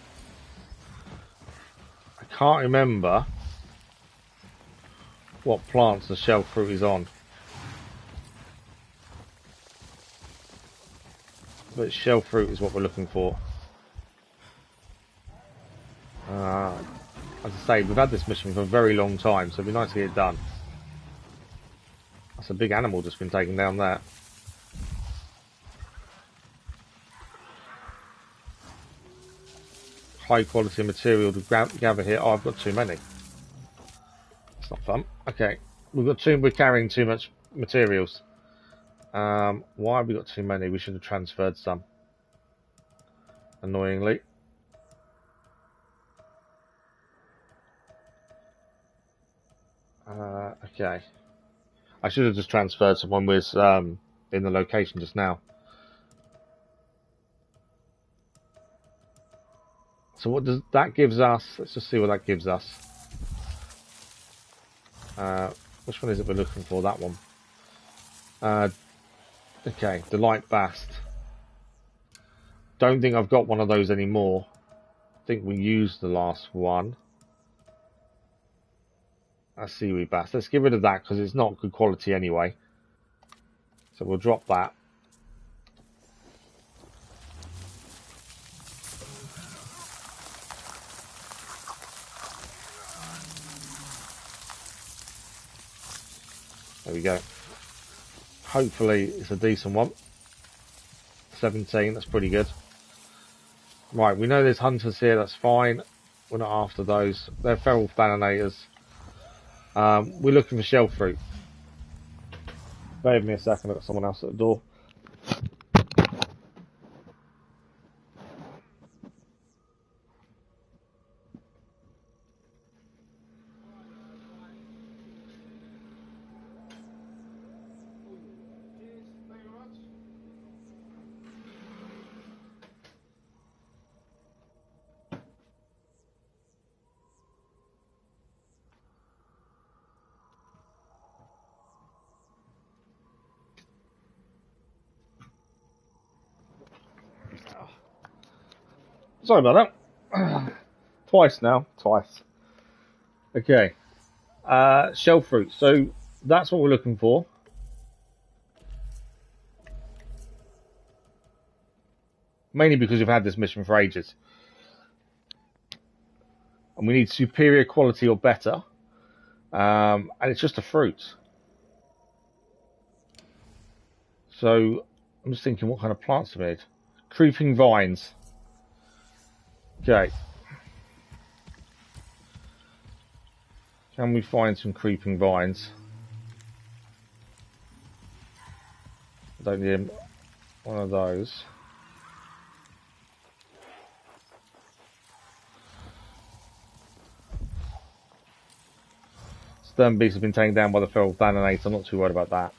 I can't remember what plants the shell fruit is on. But shell fruit is what we're looking for. As I say, we've had this mission for a very long time, so it'd be nice to get it done. That's a big animal just been taken down there. High quality material to gather here. Oh, I've got too many. It's not fun. Okay, we're carrying too much materials. Why have we got too many? We should have transferred some. Annoyingly. Okay. I should have just transferred some when we was in the location just now. So what does that gives us? Let's just see what that gives us. Which one is it we're looking for? That one. Okay, the light bast. Don't think I've got one of those anymore. I think we used the last one. A seaweed bass. Let's get rid of that because it's not good quality anyway. So we'll drop that. There we go. Hopefully it's a decent one. 17, that's pretty good. Right, we know there's hunters here, that's fine. We're not after those. They're feral Thananators. We're looking for shell fruit. Bear with me a second, I've got someone else at the door. Sorry about that. Twice now. Twice. Okay. Shell fruit. So that's what we're looking for. Mainly because we've had this mission for ages. And we need superior quality or better. And it's just a fruit. So I'm just thinking, what kind of plants are made? Creeping vines. Okay. Can we find some creeping vines? I don't need one of those. Stern beasts have been taken down by the feral Thananates. I'm not too worried about that.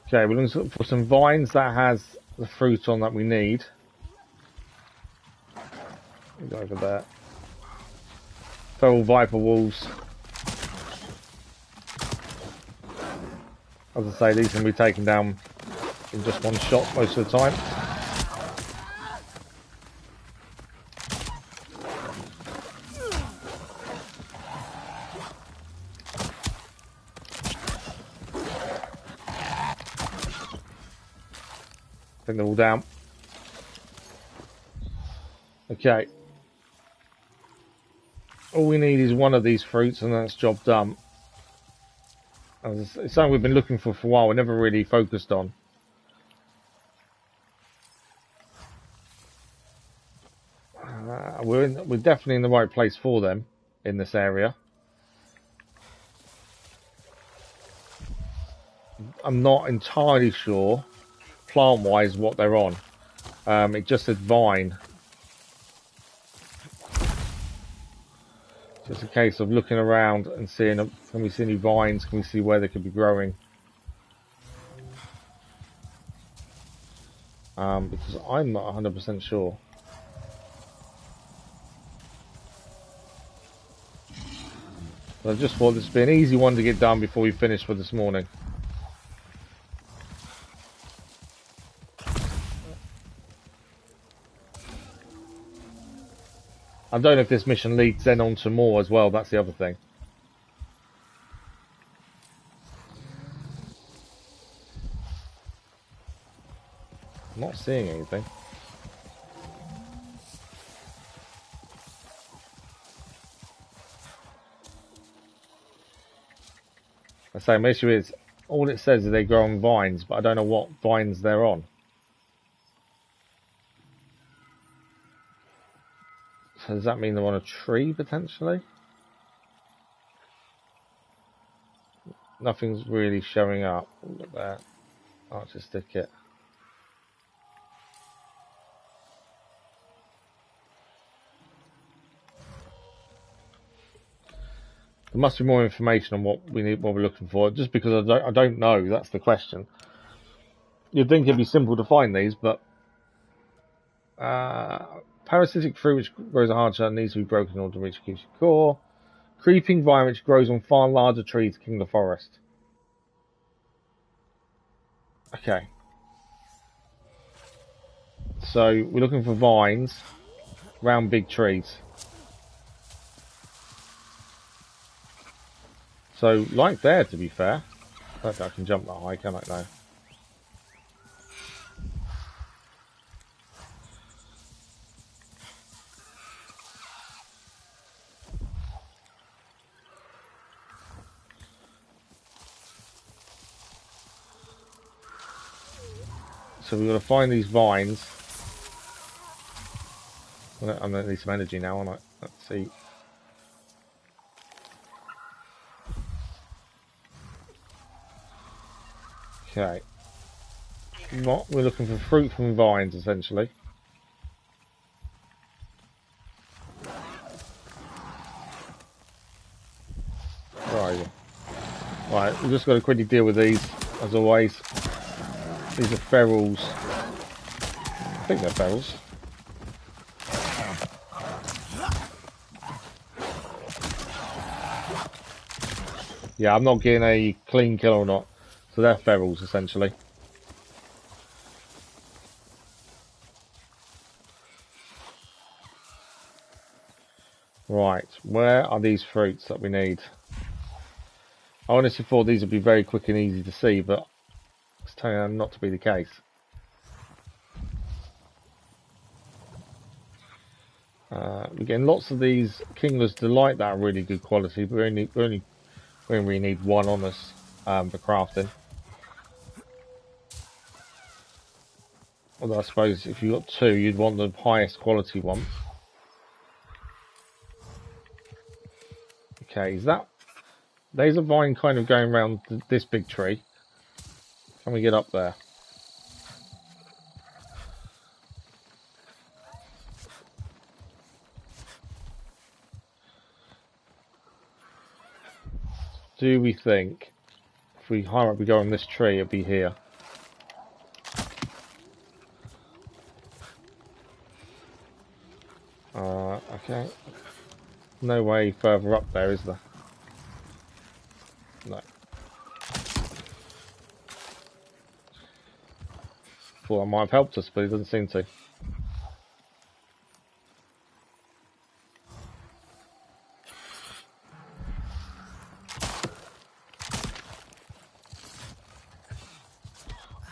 Okay, we're looking for some vines that has the fruit on that we need. Go over there. Feral viper wolves. As I say, these can be taken down in just one shot most of the time. I think they're all down. Okay. All we need is one of these fruits and that's job done. It's something we've been looking for a while, we never really focused on. We're definitely in the right place for them in this area. I'm not entirely sure, plant-wise, what they're on. It just said vine. Just a case of looking around and seeing, can we see any vines? Can we see where they could be growing? Because I'm not 100% sure. So I just thought this would be an easy one to get done before we finish for this morning. I don't know if this mission leads then on to more as well, that's the other thing. I'm not seeing anything. I say, my issue is, all it says is they grow on vines, but I don't know what vines they're on. So does that mean they're on a tree, potentially? Nothing's really showing up. Look at that. Archer stick it. There must be more information on what we need, what we're looking for. Just because I don't know, that's the question. You'd think it'd be simple to find these, but parasitic fruit which grows on hard shell needs to be broken in order to reach a core. Creeping vine which grows on far larger trees, king of the forest. Okay. So we're looking for vines around big trees. So like there, to be fair. I don't think I can jump that high, can I? No. So we've got to find these vines. I'm going to need some energy now, aren't I? Let's see. Okay. We're looking for fruit from vines, essentially. Where are you? Right, we've just got to quickly deal with these, as always. These are ferals. I think they're ferals. Yeah, I'm not getting a clean kill or not. So they're ferals, essentially. Right, where are these fruits that we need? I honestly thought these would be very quick and easy to see, but it's turning out not to be the case. We're getting lots of these Kingler's Delight that are really good quality, but we only need one on us for crafting. Although I suppose if you got two, you'd want the highest quality one. Okay, there's a vine kind of going around this big tree. Can we get up there? Do we think if we higher up we go on this tree, it'll be here? Okay. No way further up there, is there? No. Thought that might have helped us, but it doesn't seem to.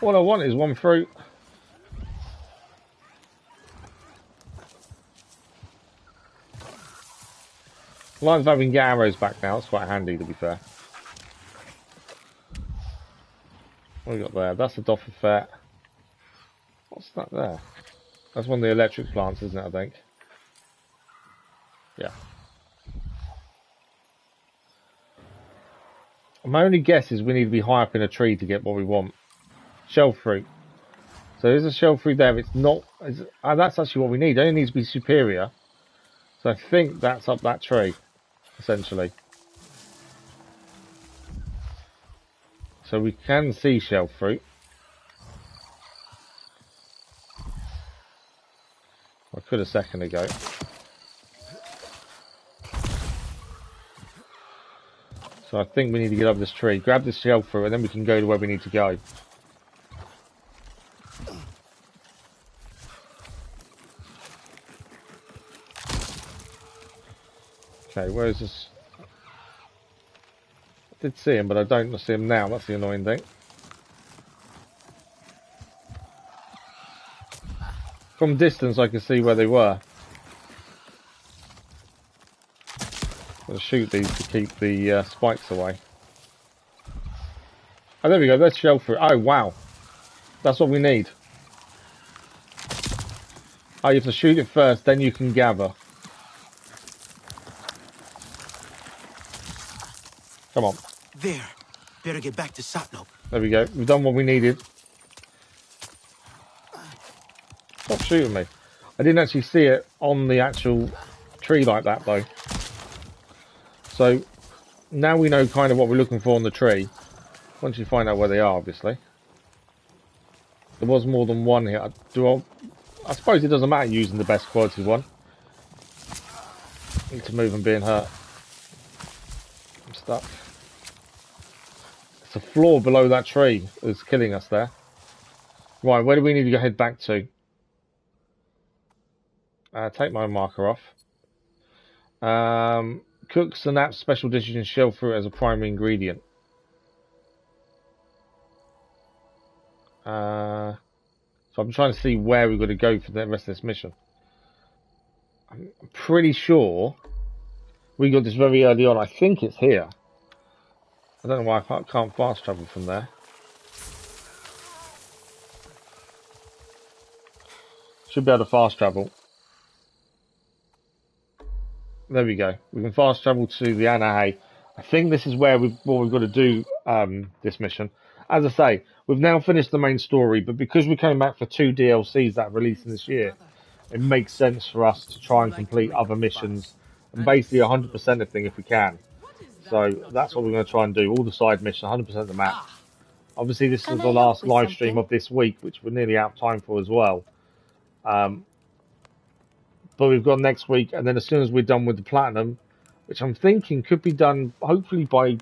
All I want is one fruit. Like that we can get arrows back now. It's quite handy, to be fair. What have we got there? That's the Doffet. What's that there? That's one of the electric plants, isn't it, I think? Yeah. My only guess is we need to be high up in a tree to get what we want. Shell fruit. So there's a shell fruit there. It's not... that's actually what we need. It only needs to be superior. So I think that's up that tree, essentially. So we can see shell fruit. I could a second ago. So I think we need to get up this tree, grab this shell fruit, and then we can go to where we need to go. Okay, where is this? I did see him, but I don't see him now. That's the annoying thing. From distance, I can see where they were. I'm going to shoot these to keep the spikes away. Oh, there we go. There's shell fruit. Oh, wow. That's what we need. Oh, you have to shoot it first, then you can gather. Come on. There. Better get back to Satno. There we go. We've done what we needed. Stop shooting me. I didn't actually see it on the actual tree like that, though. So, now we know kind of what we're looking for on the tree. Once you find out where they are, obviously. There was more than one here. I suppose it doesn't matter using the best quality one. Need to move and being hurt. I'm stuck. It's a floor below that tree that's killing us there. Right, where do we need to go head back to? Take my marker off. Cook Synapse special dishes and shell fruit as a primary ingredient. So I'm trying to see where we've got to go for the rest of this mission. I'm pretty sure we got this very early on. I think it's here. I don't know why I can't fast travel from there. Should be able to fast travel. There we go. We can fast travel to the Anahe. I think this is where we've got to do this mission. As I say, we've now finished the main story, but because we're coming back for 2 DLCs that are releasing this year, it makes sense for us to try and complete other missions and basically 100% everything if we can. So that's what we're going to try and do. All the side missions, 100% of the map. Obviously, this is the last live stream of this week, which we're nearly out of time for as well. But we've got next week, and then as soon as we're done with the Platinum, which I'm thinking could be done hopefully by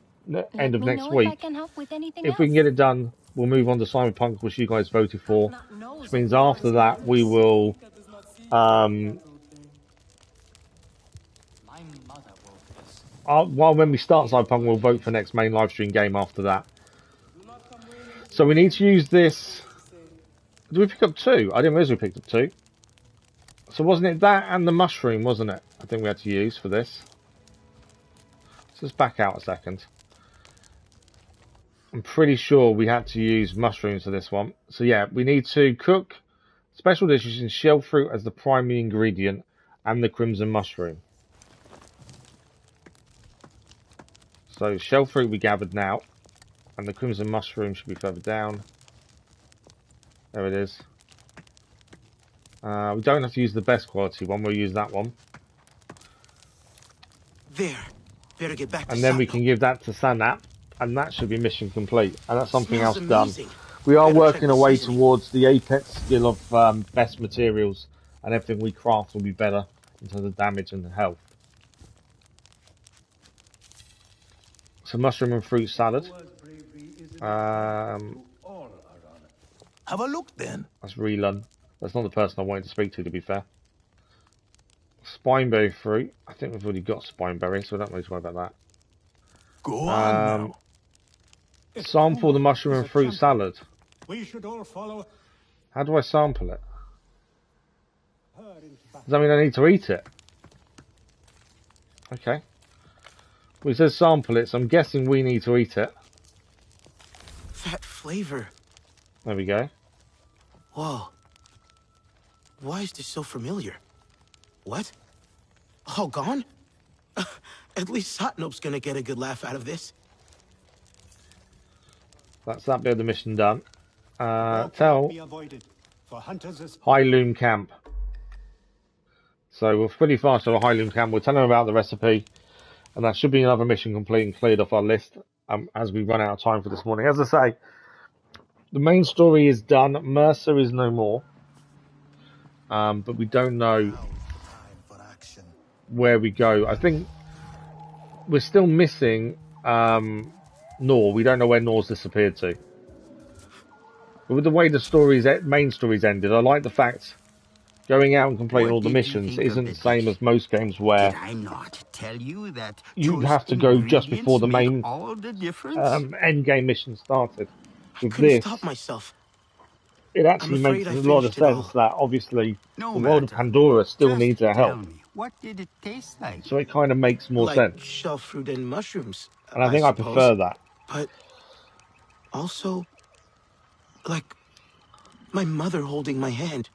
end of next week. If we can get it done, we'll move on to Cyberpunk, which you guys voted for. Which means after that, we will... when we start Cyberpunk, we'll vote for next main live stream game after that. So we need to use this... Did we pick up 2? I didn't realize we picked up 2. So wasn't it that and the mushroom, wasn't it? I think we had to use for this. Let's just back out a second. I'm pretty sure we had to use mushrooms for this one. So yeah, we need to cook special dishes in shell fruit as the primary ingredient and the crimson mushroom. So shell fruit we gathered now, and the crimson mushroom should be further down. There it is. We don't have to use the best quality one, we'll use that one. There. Better get back to And then we Satnam. can give that to Sanat, and that should be mission complete. And that's something Smells else done. amazing. We are Better check working the our way seasoning. towards the apex skill of best materials, and everything we craft will be better in terms of damage and health. So mushroom and fruit salad. Have a look then. That's Relun. That's not the person I wanted to speak to be fair. Spineberry fruit. I think we've already got spineberry, so I don't need to worry about that. Go on now. Sample the mushroom and fruit salad. We should all follow. How do I sample it? Does that mean I need to eat it? Okay. Well, it says sample it, so I'm guessing we need to eat it. That flavor. There we go. Whoa. Why is this so familiar? What? All gone? At least Satnop's gonna get a good laugh out of this. That's that bit of the mission done. Tell Be avoided. For hunters as High Loom Camp. So we're pretty fast to a High Loom Camp. We'll tell them about the recipe, and that should be another mission complete and cleared off our list as we run out of time for this morning. As I say, the main story is done. Mercer is no more, but we don't know where we go. I think we're still missing Nor. We don't know where Nor's disappeared to. But with the way the stories, main stories ended, I like the fact going out and completing all the missions isn't the same as most games where Did I not tell you that you have to go just before the main all the difference? end game mission started. With Couldn't this, stop myself. it actually I'm afraid makes I a lot of finished it all. sense that obviously No the world of matter. Pandora still Just needs our tell help. me, what did it taste like? So it kind of makes more Like sense. shell fruit and mushrooms. And I think I suppose. prefer that. But also, like my mother holding my hand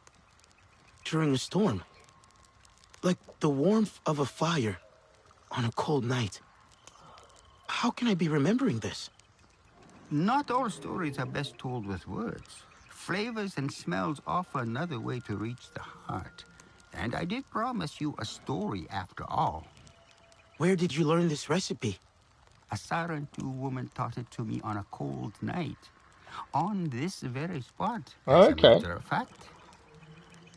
during a storm. Like the warmth of a fire on a cold night. How can I be remembering this? Not all stories are best told with words. Flavors and smells offer another way to reach the heart. And I did promise you a story after all. Where did you learn this recipe? A Sarantu woman taught it to me on a cold night. On this very spot, as a matter of fact.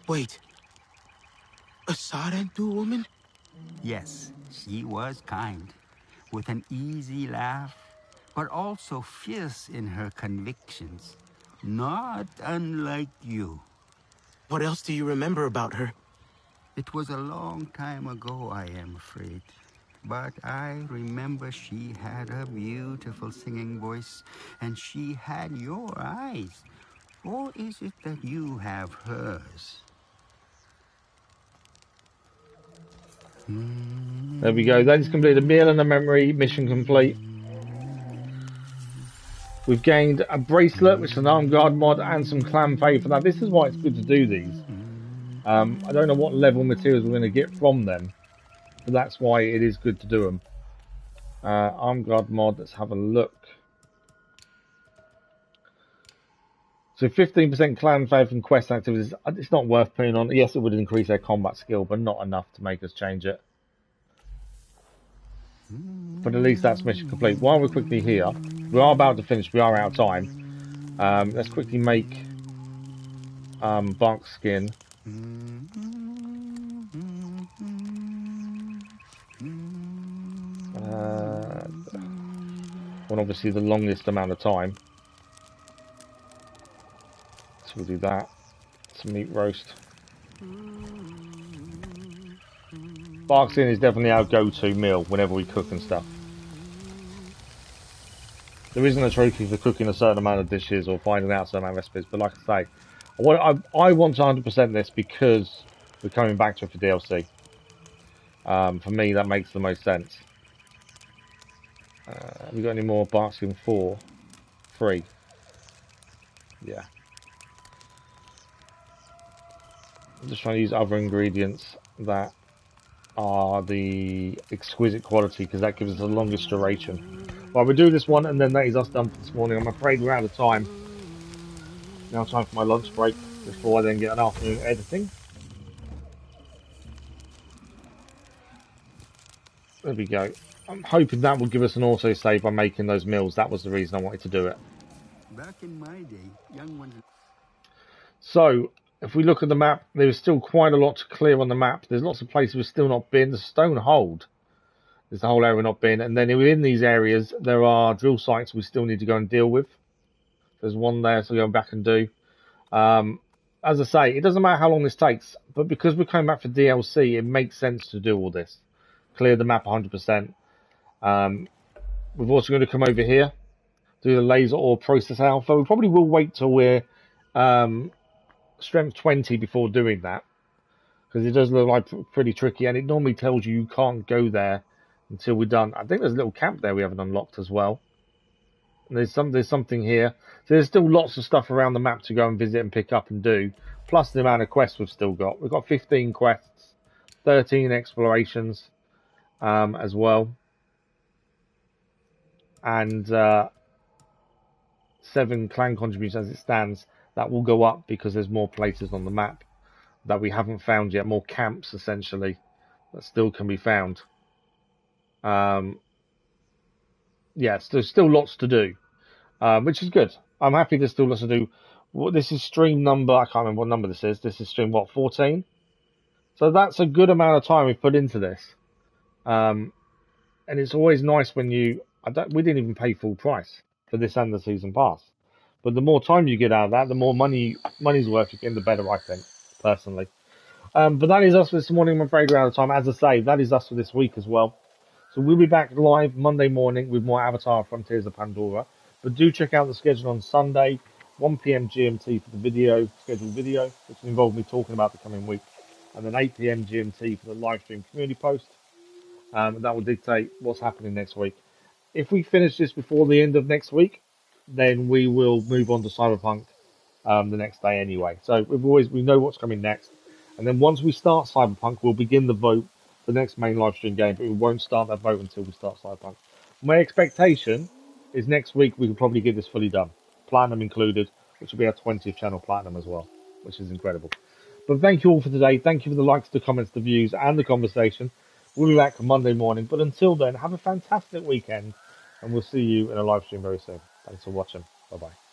Wait. A Sarantu woman? Yes, she was kind, with an easy laugh, but also fierce in her convictions. Not unlike you. What else do you remember about her? It was a long time ago, I am afraid. But I remember she had a beautiful singing voice, and she had your eyes. Or is it that you have hers? There we go. That is completed. A meal and a memory. Mission complete. We've gained a bracelet, which is an armed guard mod, and some clan favor. Now, this is why it's good to do these. I don't know what level materials we're going to get from them, but that's why it is good to do them. Armed guard mod. Let's have a look. So 15% clan favor from quest activities. It's not worth putting on. Yes, it would increase their combat skill, but not enough to make us change it. But at least that's mission complete. While we're quickly here, we are about to finish. We are out of time. Let's quickly make bark skin. Well, obviously the longest amount of time. So we'll do that. Some meat roast. Bark skin is definitely our go-to meal whenever we cook and stuff. There isn't a trophy for cooking a certain amount of dishes or finding out a certain amount of recipes, but like I say, I want to 100% this because we're coming back to it for DLC. For me, that makes the most sense. Have we got any more Basking 4? 3. Yeah. I'm just trying to use other ingredients that are the exquisite quality because that gives us the longest duration. Well, we'll do this one and then that is us done for this morning. I'm afraid we're out of time. Now time for my lunch break before I then get an afternoon editing. There we go. I'm hoping that will give us an autosave by making those meals. That was the reason I wanted to do it. Back in my day, young ones. So, if we look at the map, there is still quite a lot to clear on the map. There's lots of places we've still not been. The Stone Hold is the whole area we've not been. And then within these areas, there are drill sites we still need to go and deal with. There's one there to go back and do. As I say, it doesn't matter how long this takes, but because we're coming back for DLC, it makes sense to do all this. Clear the map 100%. We're also going to come over here, do the laser ore process alpha. We probably will wait till we're strength 20 before doing that, because it does look like pretty tricky, and it normally tells you can't go there until we're done. I think there's a little camp there we haven't unlocked as well. And there's something here. So there's still lots of stuff around the map to go and visit and pick up and do, plus the amount of quests we've still got. We've got 15 quests, 13 explorations as well, and 7 clan contributions as it stands. That will go up because there's more places on the map that we haven't found yet, more camps essentially that still can be found. Yes, there's still lots to do, which is good. I'm happy there's still lots to do. This is stream number, I can't remember what number this is. This is stream, what, 14? So that's a good amount of time we've put into this. And it's always nice when we didn't even pay full price for this and the season pass. But the more time you get out of that, the more money's worth you get, the better, I think, personally. But that is us for this morning. I'm afraid we're out of time. As I say, that is us for this week as well. So we'll be back live Monday morning with more Avatar Frontiers of Pandora. But do check out the schedule on Sunday, 1 PM GMT for the scheduled video, which will involve me talking about the coming week. And then 8 PM GMT for the live stream community post. That will dictate what's happening next week. If we finish this before the end of next week, then we will move on to Cyberpunk the next day anyway. So we know what's coming next. And then once we start Cyberpunk, we'll begin the vote for the next main live stream game, but we won't start that vote until we start Cyberpunk. My expectation is next week we can probably get this fully done, platinum included, which will be our 20th channel platinum as well, which is incredible. But thank you all for today. Thank you for the likes, the comments, the views, and the conversation. We'll be back on Monday morning. But until then, have a fantastic weekend, and we'll see you in a live stream very soon. Thanks for watching. Bye-bye.